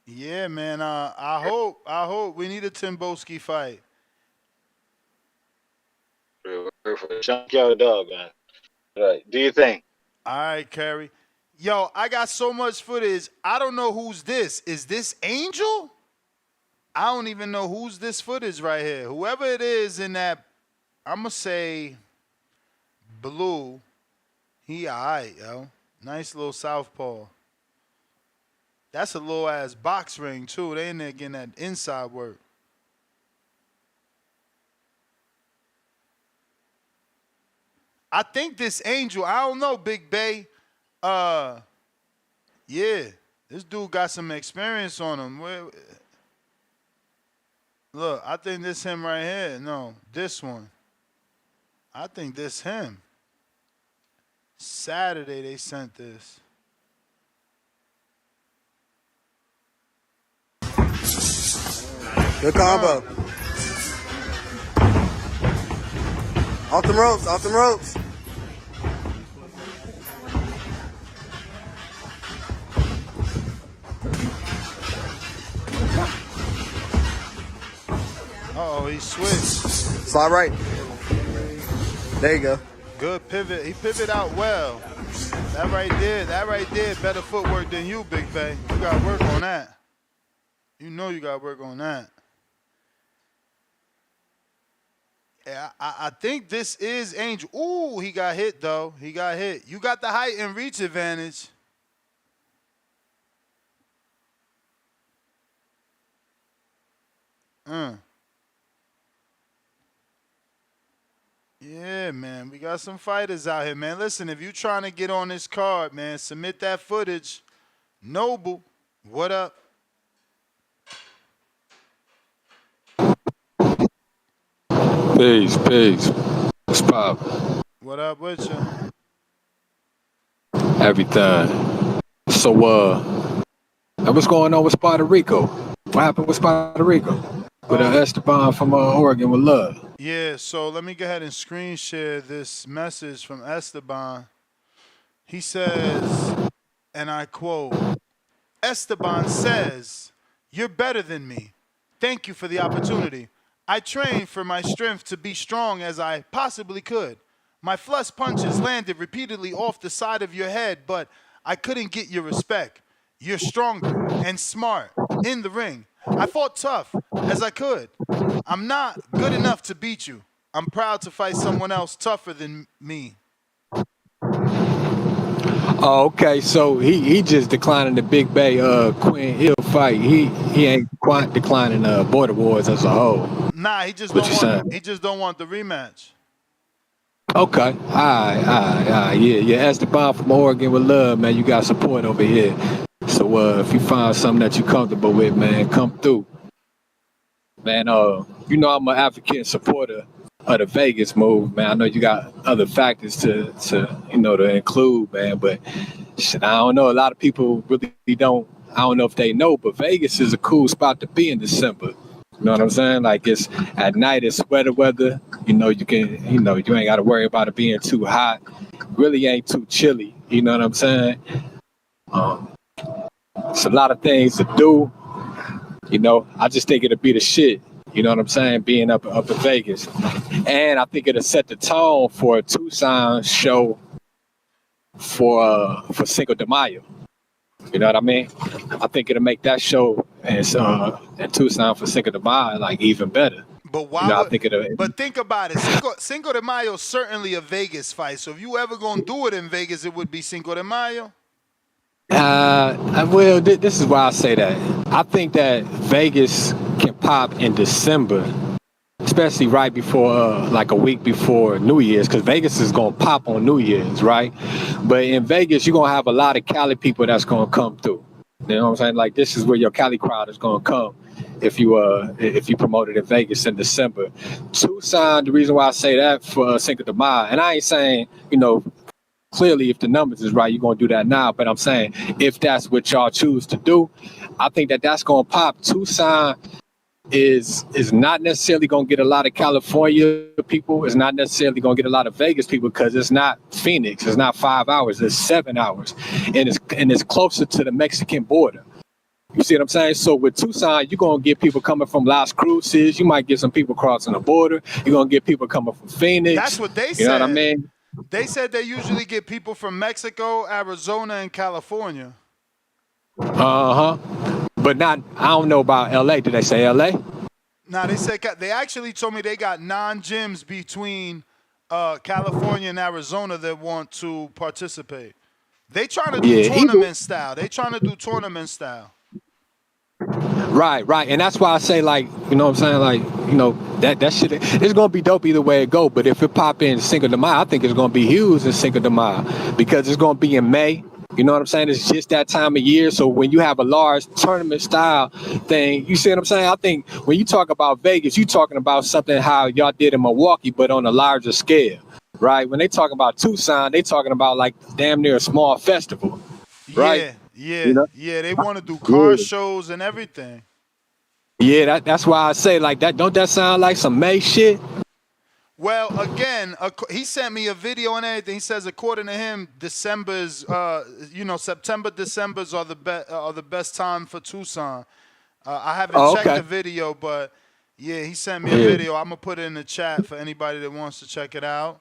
[SPEAKER 4] Yeah, man. I hope we need a Timboski fight.
[SPEAKER 15] Junkyard dog, man. Right. Do you think?
[SPEAKER 4] All right, Carrie. Yo, I got so much footage. I don't know who's this. Is this Angel? I don't even know who's this footage right here. Whoever it is in that, I'm going to say blue. He all right, yo. Nice little southpaw. That's a little ass box ring, too. They in there getting that inside work. I think this Angel, I don't know, Big Bay. Yeah, this dude got some experience on him. Look, I think this him right here. No, this one. I think this him. Saturday they sent this.
[SPEAKER 16] Good combo. Off the ropes, off the ropes.
[SPEAKER 4] Uh-oh, he switched.
[SPEAKER 16] Slide right. There you go.
[SPEAKER 4] Good pivot. He pivoted out well. That right there, better footwork than you, Big Bay. You got to work on that. You know you got to work on that. Yeah, I think this is Angel. Ooh, he got hit, though. He got hit. You got the height and reach advantage. Yeah, man. We got some fighters out here, man. Listen, if you trying to get on this card, man, submit that footage. Noble, what up?
[SPEAKER 17] Peace. What's pop?
[SPEAKER 4] What up with you?
[SPEAKER 17] Everything. So, what's going on with Puerto Rico? What happened with Puerto Rico? With Estabon from Oregon with love.
[SPEAKER 4] Yeah, so let me go ahead and screen share this message from Estabon. He says, and I quote, Estabon says, "You're better than me. Thank you for the opportunity. I trained for my strength to be strong as I possibly could. My flush punches landed repeatedly off the side of your head, but I couldn't get your respect. You're stronger and smart in the ring. I fought tough as I could. I'm not good enough to beat you. I'm proud to fight someone else tougher than me."
[SPEAKER 17] Oh, okay. So he just declining the Big Bay Quinn Hill fight. He ain't quite declining Border Wars as a whole.
[SPEAKER 4] Nah, he just don't want the rematch.
[SPEAKER 17] Okay. All right. Yeah. Estabon from Oregon with love, man. You got support over here. So if you find something that you're comfortable with, man, come through. Man, you know I'm an advocate and supporter of the Vegas move, man. I know you got other factors to include, man, but shit, I don't know. A lot of people really don't. I don't know if they know, but Vegas is a cool spot to be in December. You know what I'm saying? Like, it's at night, it's sweater weather. You know, you ain't got to worry about it being too hot. Really ain't too chilly. You know what I'm saying? It's a lot of things to do. You know, I just think it'll be the shit. You know what I'm saying? Being up in Vegas. And I think it'll set the tone for a Tucson show for Cinco de Mayo. You know what I mean? I think it'll make that show in Tucson for Cinco de Mayo like even better.
[SPEAKER 4] But why? But think about it. Cinco de Mayo is certainly a Vegas fight. So if you ever gonna do it in Vegas, it would be Cinco de Mayo.
[SPEAKER 17] Well, this is why I say that. I think that Vegas can pop in December, especially right before, like a week before New Year's, because Vegas is going to pop on New Year's, right? But in Vegas, you're going to have a lot of Cali people that's going to come through. You know what I'm saying? Like, this is where your Cali crowd is going to come. if you promote it in Vegas in December. Tucson, the reason why I say that for Cinco de Mayo, and I ain't saying, clearly if the numbers is right, you're gonna do that now. But I'm saying if that's what y'all choose to do, I think that's gonna pop. Tucson is not necessarily gonna get a lot of California people. It's not necessarily gonna get a lot of Vegas people because it's not Phoenix. It's not 5 hours. It's 7 hours, and it's closer to the Mexican border. You see what I'm saying? So with Tucson, you're gonna get people coming from Las Cruces. You might get some people crossing the border. You're gonna get people coming from Phoenix.
[SPEAKER 4] That's what they said.
[SPEAKER 17] You know what I mean?
[SPEAKER 4] They said they usually get people from Mexico, Arizona, and California.
[SPEAKER 17] But not. I don't know about LA. Did they say LA?
[SPEAKER 4] Nah, they actually told me they got 9 gyms between California and Arizona that want to participate. They trying to do tournament style. They trying to do tournament style.
[SPEAKER 17] Right, and that's why I say, like, you know what I'm saying, like, that shit, it's gonna be dope either way it go. But if it pop in Cinco de Mayo, I think it's gonna be huge in Cinco de Mayo because it's gonna be in May. You know what I'm saying? It's just that time of year. So when you have a large tournament style thing, you see what I'm saying? I think when you talk about Vegas, you talking about something how y'all did in Milwaukee, but on a larger scale, right? When they talk about Tucson, they talking about like damn near a small festival, right?
[SPEAKER 4] Yeah. They want to do car shows and everything.
[SPEAKER 17] Yeah, that's why I say like that. Don't that sound like some May shit?
[SPEAKER 4] Well, again, he sent me a video and everything. He says, according to him, December's, September, December's are the best time for Tucson. I haven't checked the video, but yeah, he sent me a video. I'm gonna put it in the chat for anybody that wants to check it out.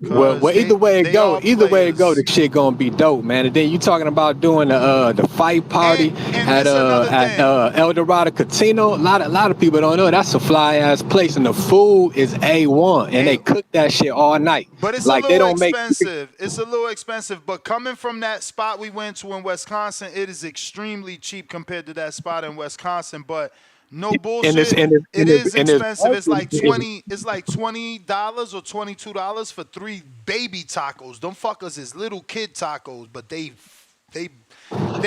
[SPEAKER 17] Well, either way it go, the shit gonna be dope, man. And then you talking about doing the fight party at El Dorado Casino. A lot of people don't know that's a fly ass place, and the food is A1, and they cook that shit all night.
[SPEAKER 4] But it's like a little expensive. It's a little expensive, but coming from that spot we went to in Wisconsin, it is extremely cheap compared to that spot in Wisconsin. But no bullshit. It is expensive. It's like $20 or $22 for 3 baby tacos. Them fuckers is little kid tacos, but they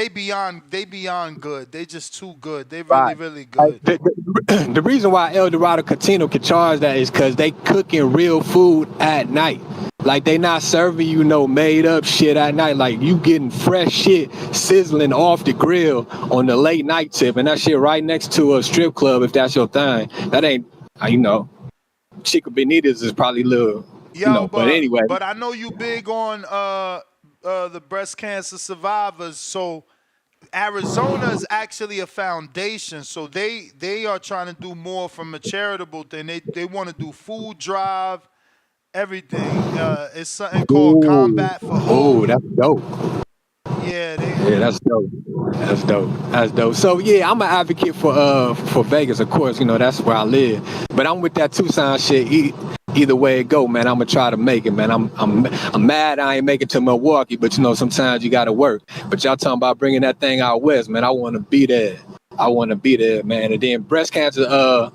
[SPEAKER 4] beyond good. They just too good. They really good.
[SPEAKER 17] The reason why El Dorado Casino can charge that is because they cooking real food at night. Like they not serving you no made up shit at night. Like you getting fresh shit sizzling off the grill on the late night tip, and that shit right next to a strip club if that's your thing. That ain't, Chica Benitez is probably a little, but anyway.
[SPEAKER 4] But I know you big on the breast cancer survivors, so Arizona is actually a foundation, so they are trying to do more from a charitable thing. They want to do food drive. Everything. It's something called Combat for Hope.
[SPEAKER 17] Oh, that's dope.
[SPEAKER 4] Yeah,
[SPEAKER 17] that's dope. That's dope. So yeah, I'm an advocate for Vegas, of course. That's where I live. But I'm with that Tucson shit. Either way it go, man, I'm gonna try to make it, man. I'm mad I ain't make it to Milwaukee, but sometimes you gotta work. But y'all talking about bringing that thing out west, man. I want to be there. Man. And then breast cancer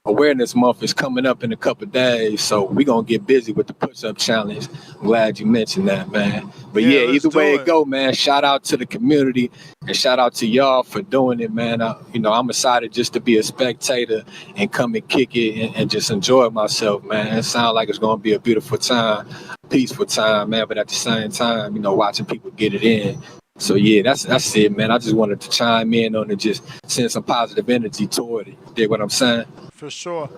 [SPEAKER 17] Awareness Month is coming up in a couple of days, so we're going to get busy with the push-up challenge. I'm glad you mentioned that, man. But yeah, either way it go, man, shout out to the community and shout out to y'all for doing it, man. I'm excited just to be a spectator and come and kick it and just enjoy myself, man. It sounds like it's going to be a beautiful time, peaceful time, man, but at the same time, watching people get it in. So yeah, that's it, man. I just wanted to chime in on it, just send some positive energy toward it. You dig what I'm saying?
[SPEAKER 4] For sure.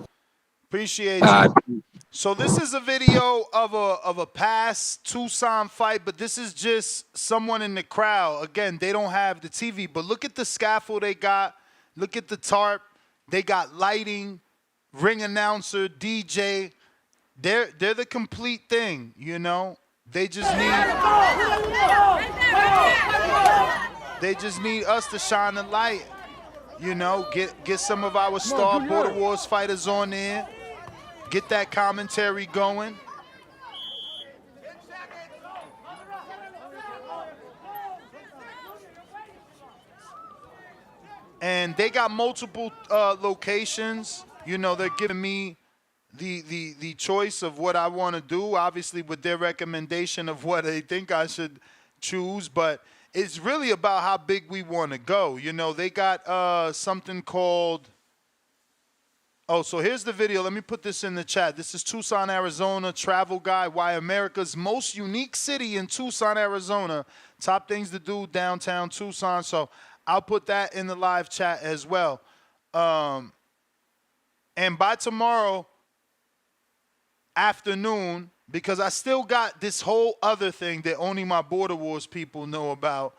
[SPEAKER 4] Appreciate you. So this is a video of a past Tucson fight, but this is just someone in the crowd. Again, they don't have the TV, but look at the scaffold they got. Look at the tarp. They got lighting, ring announcer, DJ. They're the complete thing, They just need us to shine the light. Get some of our star Border Wars fighters on there. Get that commentary going. And they got multiple locations. They're giving me the choice of what I want to do, obviously with their recommendation of what they think I should choose. But it's really about how big we want to go. You know, they got something called. Oh, so here's the video. Let me put this in the chat. This is Tucson, Arizona, travel guide. Why America's most unique city in Tucson, Arizona. Top things to do downtown Tucson. So I'll put that in the live chat as well. And by tomorrow afternoon, because I still got this whole other thing that only my Border Wars people know about,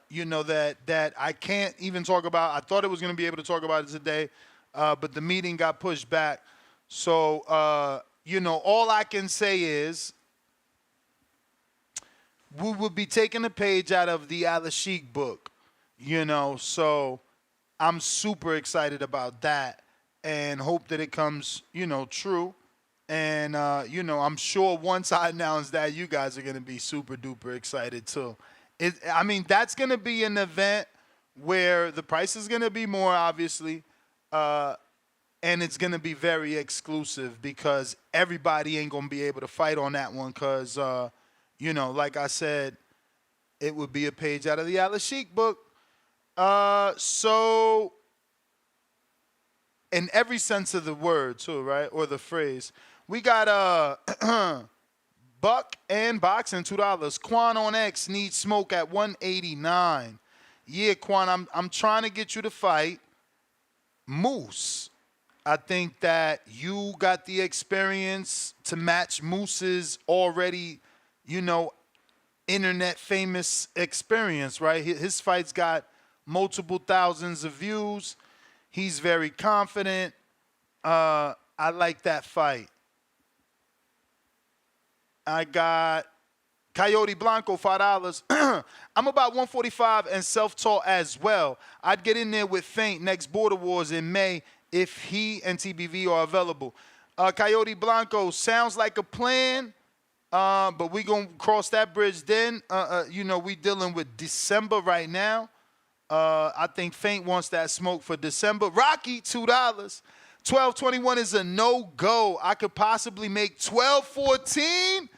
[SPEAKER 4] you know, that I can't even talk about. I thought I was going to be able to talk about it today. But the meeting got pushed back. So, you know, all I can say is we will be taking a page out of the Al-Sheikh book, you know. So I'm super excited about that and hope that it comes, you know, true. And, you know, I'm sure once I announce that, you guys are going to be super duper excited too. I mean, that's going to be an event where the price is going to be more, obviously. And it's going to be very exclusive because everybody ain't going to be able to fight on that one because, you know, like I said, it would be a page out of the Al-Sheikh book. So, in every sense of the word, too, right, or the phrase, we got Buck and Boxing, $2. Quan on X needs smoke at 189. Yeah, Quan, I'm trying to get you to fight Moose. I think that you got the experience to match Moose's already, you know, internet famous experience, right? His fights got multiple thousands of views. He's very confident. I like that fight. I got Coyote Blanco, $5. I'm about 145 and self-taught as well. I'd get in there with Feint next Border Wars in May if he and TBV are available. Coyote Blanco, sounds like a plan, but we going to cross that bridge then. You know, we dealing with December right now. I think Feint wants that smoke for December. Rocky, $2. 1221 is a no-go. I could possibly make 1214.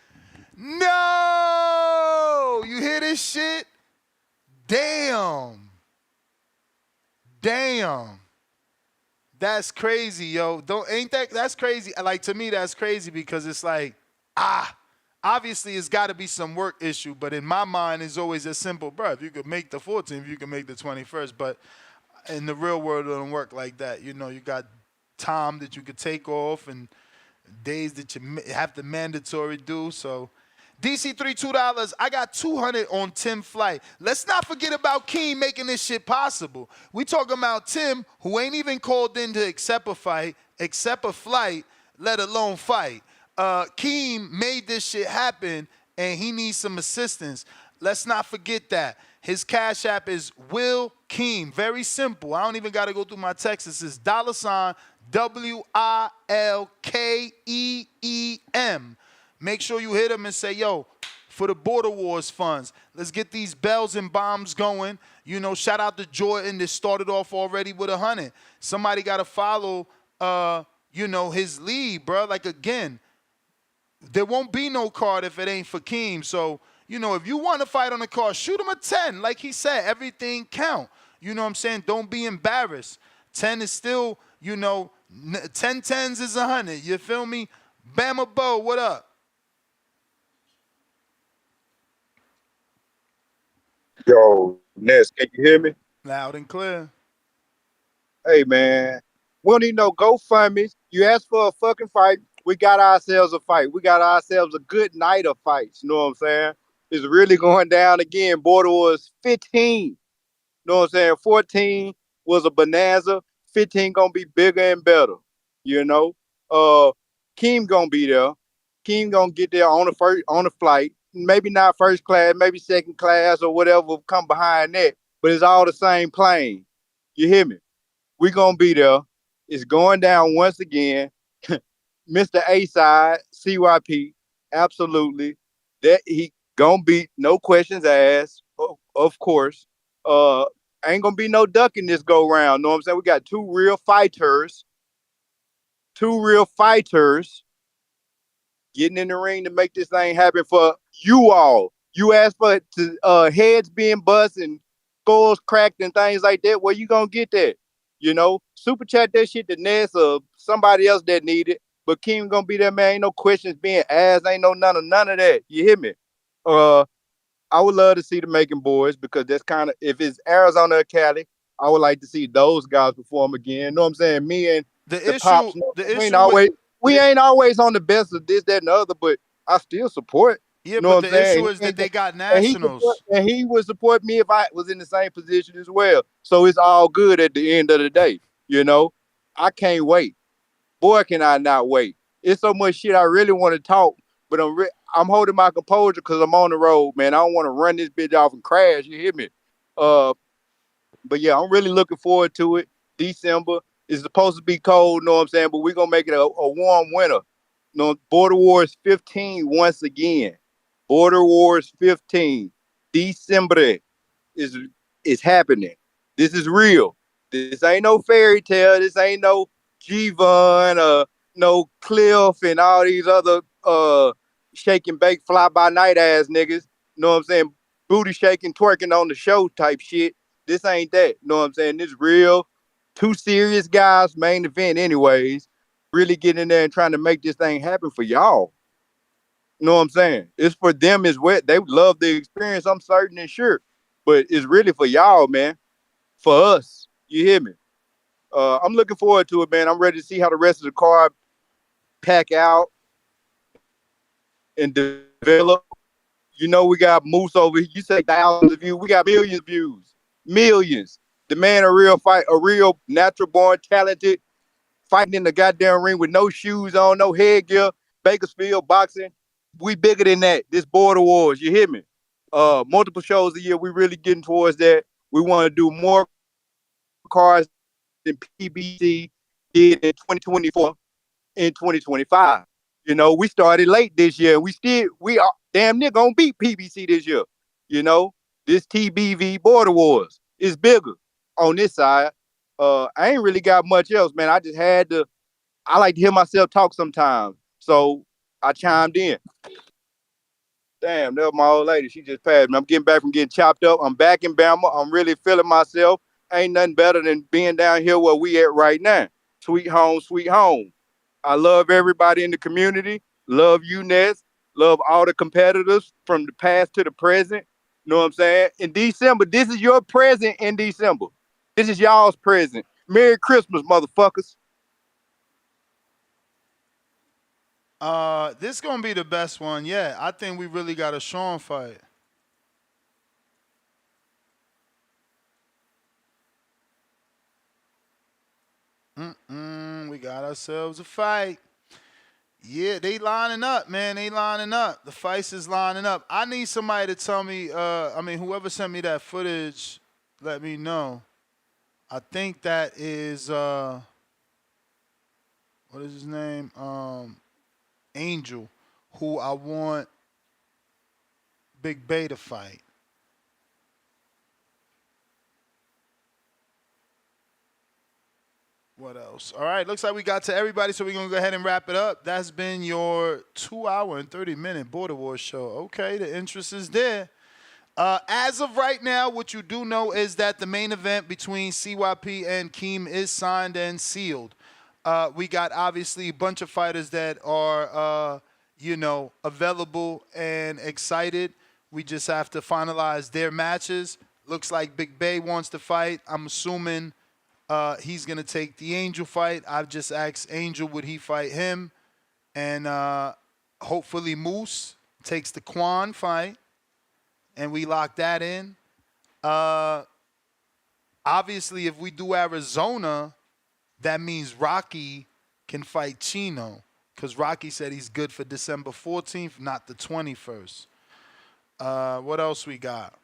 [SPEAKER 4] No! You hear this shit? Damn. Damn. That's crazy, yo. That's crazy. Like, to me, that's crazy because it's like, obviously it's got to be some work issue, but in my mind, it's always as simple, bro. If you could make the 14th, you can make the 21st, but in the real world, it don't work like that. You know, you got time that you could take off and days that you have to mandatory do, so... DC3, $2. I got 200 on Tim Flight. Let's not forget about Keem making this shit possible. We talking about Tim, who ain't even called in to accept a fight, accept a flight, let alone fight. Keem made this shit happen, and he needs some assistance. Let's not forget that. His Cash App is Will Keem. Very simple. I don't even got to go through my text. This is $ WILKEEM. Make sure you hit him and say, yo, for the Border Wars funds, let's get these bells and bombs going. You know, shout out to Jordan that started off already with 100. Somebody got to follow, you know, his lead, bro. Like, again, there won't be no card if it ain't for Keem. So, you know, if you want to fight on the card, shoot him a 10. Like he said, everything count. You know what I'm saying? Don't be embarrassed. 10 is still, you know, 10 tens is 100. You feel me? Bama Bo, what up?
[SPEAKER 18] Yo, Ness, can you hear me?
[SPEAKER 4] Loud and clear.
[SPEAKER 18] Hey, man. We don't need no GoFundMe. You asked for a fucking fight. We got ourselves a fight. We got ourselves a good night of fights. You know what I'm saying? It's really going down again. Border was 15. You know what I'm saying? 14 was a bonanza. 15 going to be bigger and better. You know? Keem going to be there. Keem going to get there on the flight. Maybe not first class, maybe second class or whatever will come behind that. But it's all the same plane. You hear me? We're going to be there. It's going down once again. Mr. A-side, CYP, absolutely. That he going to beat, no questions asked, of course. Ain't going to be no ducking this go round. Know what I'm saying? We got two real fighters getting in the ring to make this thing happen for you all. You ask for heads being bust and skulls cracked and things like that. Where you gonna get that? Super chat that shit to Ness or somebody else that need it. But Keem gonna be there, man. Ain't no questions being asked. Ain't no none of that. You hear me? I would love to see the Making Boys because that's kind of, if it's Arizona or Cali, I would like to see those guys perform again. You know what I'm saying? Me and the Pops, we ain't always on the best of this, that, and the other, but I still support.
[SPEAKER 4] Yeah,
[SPEAKER 18] You know
[SPEAKER 4] but
[SPEAKER 18] what I'm
[SPEAKER 4] the
[SPEAKER 18] saying?
[SPEAKER 4] issue is that they got
[SPEAKER 18] And
[SPEAKER 4] nationals.
[SPEAKER 18] he would support me if I was in the same position as well. So it's all good at the end of the day. I can't wait. Boy, can I not wait. It's so much shit I really want to talk, but I'm holding my composure because I'm on the road, man. I don't want to run this bitch off and crash. You hear me? But yeah, I'm really looking forward to it. December is supposed to be cold, know what I'm saying? But we're gonna make it a warm winter. Border Wars 15 once again. Border Wars 15. December is happening. This is real. This ain't no fairy tale. This ain't no G-Von, no Cliff and all these other shake and bake fly by night ass niggas. Know what I'm saying? Booty shaking, twerking on the show type shit. This ain't that. Know what I'm saying? This real. Two serious guys, main event anyways. Really getting in there and trying to make this thing happen for y'all. You know what I'm saying? It's for them as well. They love the experience, I'm certain and sure. But it's really for y'all, man. For us. You hear me? I'm looking forward to it, man. I'm ready to see how the rest of the card pack out and develop. We got Moose over here. You say thousands of views. We got millions of views. Millions. The man a real natural born talented, fighting in the goddamn ring with no shoes on, no headgear, Bakersfield boxing. We bigger than that. This Border Wars, you hear me? Multiple shows a year. We really getting towards that. We want to do more cards than PBC did in 2024 in 2025. We started late this year. We are damn near gonna beat PBC this year. This TBV Border Wars is bigger on this side. I ain't really got much else, man. I like to hear myself talk sometimes. So I chimed in. Damn, that was my old lady. She just passed me. I'm getting back from getting chopped up. I'm back in Bama. I'm really feeling myself. Ain't nothing better than being down here where we at right now. Sweet home, sweet home. I love everybody in the community. Love you, Ness. Love all the competitors from the past to the present. You know what I'm saying? In December, this is your present in December. This is y'all's present. Merry Christmas, motherfuckers.
[SPEAKER 4] This gonna be the best one. Yeah, I think we really got a Sean fight. We got ourselves a fight. Yeah, they lining up, man. They lining up. The fights is lining up. I need somebody to tell me, whoever sent me that footage, let me know. I think that is, what is his name? Angel, who I want Big Bay to fight. What else? All right, looks like we got to everybody, so we're going to go ahead and wrap it up. That's been your 2-hour and 30-minute Border Wars show. Okay, the interest is there. As of right now, what you do know is that the main event between CYP and Keem is signed and sealed. We got, obviously, a bunch of fighters that are, available and excited. We just have to finalize their matches. Looks like Big Bay wants to fight. I'm assuming he's going to take the Angel fight. I've just asked Angel would he fight him. And hopefully Moose takes the Quan fight. And we lock that in. Obviously, if we do Arizona, that means Rocky can fight Chino. Because Rocky said he's good for December 14th, not the 21st. What else we got?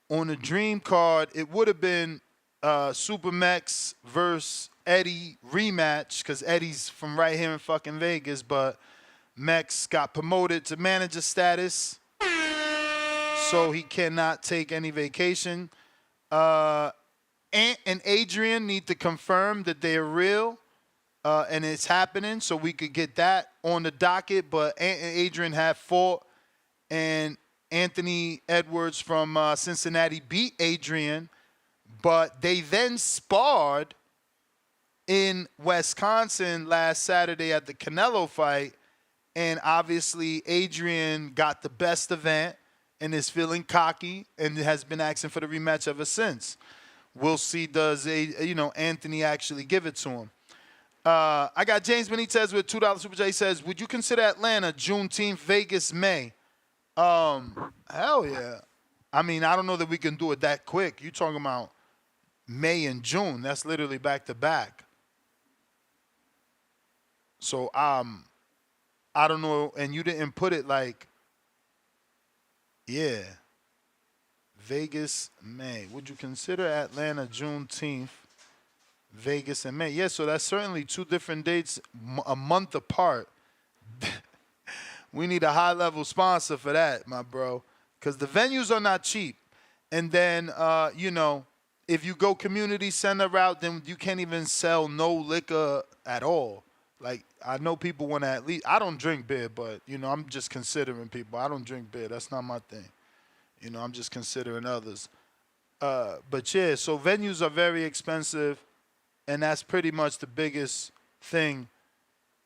[SPEAKER 4] On the Dream card, it would have been Super Mex versus Eddie rematch because Eddie's from right here in fucking Vegas, but Mex got promoted to manager status, so he cannot take any vacation. Ant and Adrian need to confirm that they're real and it's happening, so we could get that on the docket, but Ant and Adrian have fought and Anthony Edwards from Cincinnati beat Adrian, but they then sparred in Wisconsin last Saturday at the Canelo fight, and obviously Adrian got the best event and is feeling cocky and has been asking for the rematch ever since. We'll see, does Anthony actually give it to him? I got James Benitez with $2 Super J. He says, would you consider Atlanta Juneteenth, Vegas, May? Hell yeah. I mean, I don't know that we can do it that quick. You're talking about May and June. That's literally back to back. So I don't know, and you didn't put it like, yeah, Vegas, May. Would you consider Atlanta Juneteenth, Vegas, and May? Yeah, so that's certainly two different dates, a month apart. We need a high-level sponsor for that, my bro, because the venues are not cheap. And then, if you go community center route, then you can't even sell no liquor at all. Like, I know people want to at least, I don't drink beer, but, I'm just considering people. I don't drink beer. That's not my thing. I'm just considering others. But, yeah, so venues are very expensive, and that's pretty much the biggest thing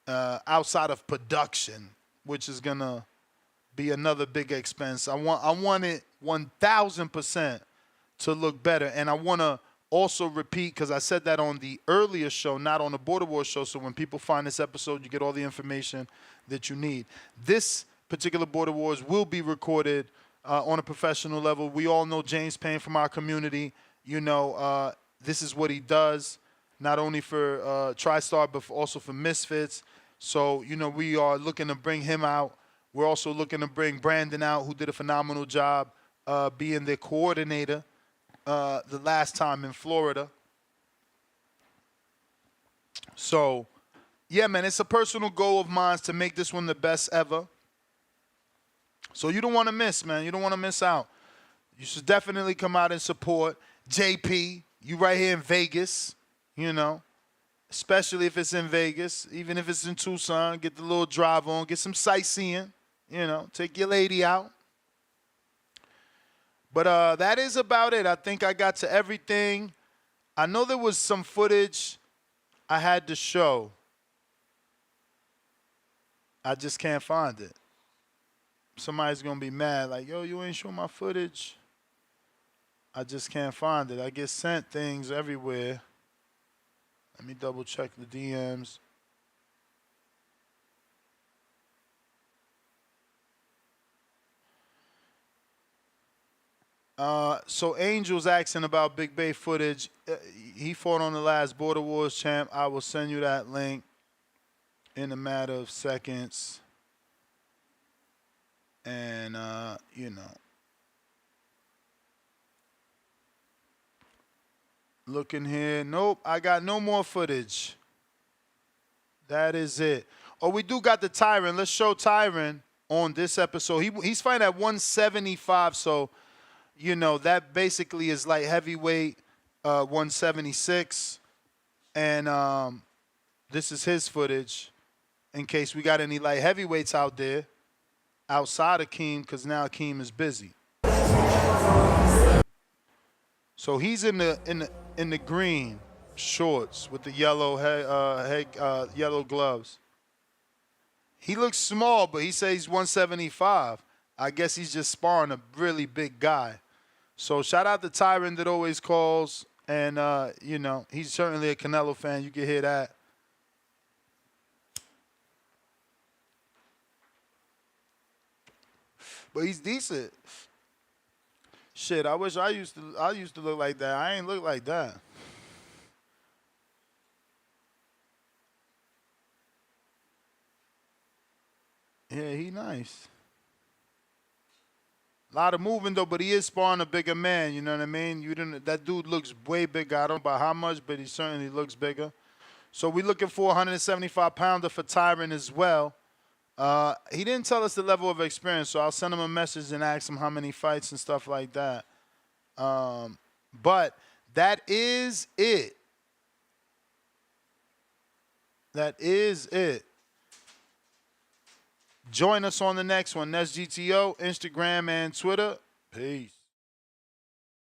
[SPEAKER 4] outside of production, which is going to be another big expense. I want it 1,000% to look better, and I want to also repeat, because I said that on the earlier show, not on the Border Wars show, so when people find this episode, you get all the information that you need. This particular Border Wars will be recorded on a professional level. We all know James Payne from our community. This is what he does, not only for TriStar, but also for Misfits. So, we are looking to bring him out. We're also looking to bring Brandon out, who did a phenomenal job being their coordinator the last time in Florida. So, yeah, man, it's a personal goal of mine to make this one the best ever. So you don't want to miss, man. You don't want to miss out. You should definitely come out and support JP. You right here in Vegas, especially if it's in Vegas. Even if it's in Tucson, get the little drive on, get some sightseeing, take your lady out. But that is about it. I think I got to everything. I know there was some footage I had to show. I just can't find it. Somebody's going to be mad, like, yo, you ain't show my footage. I just can't find it. I get sent things everywhere. Let me double check the DMs. So Angel's asking about Big Bay footage. He fought on the last Border Wars champ. I will send you that link in a matter of seconds. And, looking here. Nope, I got no more footage. That is it. Oh, we do got the Tyron. Let's show Tyron on this episode. He's fighting at 175, so... that basically is like heavyweight 176. And this is his footage in case we got any light heavyweights out there outside of Keem, because now Keem is busy. So he's in the green shorts with the yellow yellow gloves. He looks small, but he says he's 175. I guess he's just sparring a really big guy. So shout out to Tyron that always calls. And, he's certainly a Canelo fan. You can hear that. But he's decent. Shit, I wish I used to look like that. I ain't look like that. Yeah, he nice. A lot of moving, though, but he is sparring a bigger man, you know what I mean? That dude looks way bigger. I don't know about how much, but he certainly looks bigger. So we're looking for a 175-pounder for Tyron as well. He didn't tell us the level of experience, so I'll send him a message and ask him how many fights and stuff like that. But that is it. That is it. Join us on the next one. That's GTO, Instagram, and Twitter. Peace.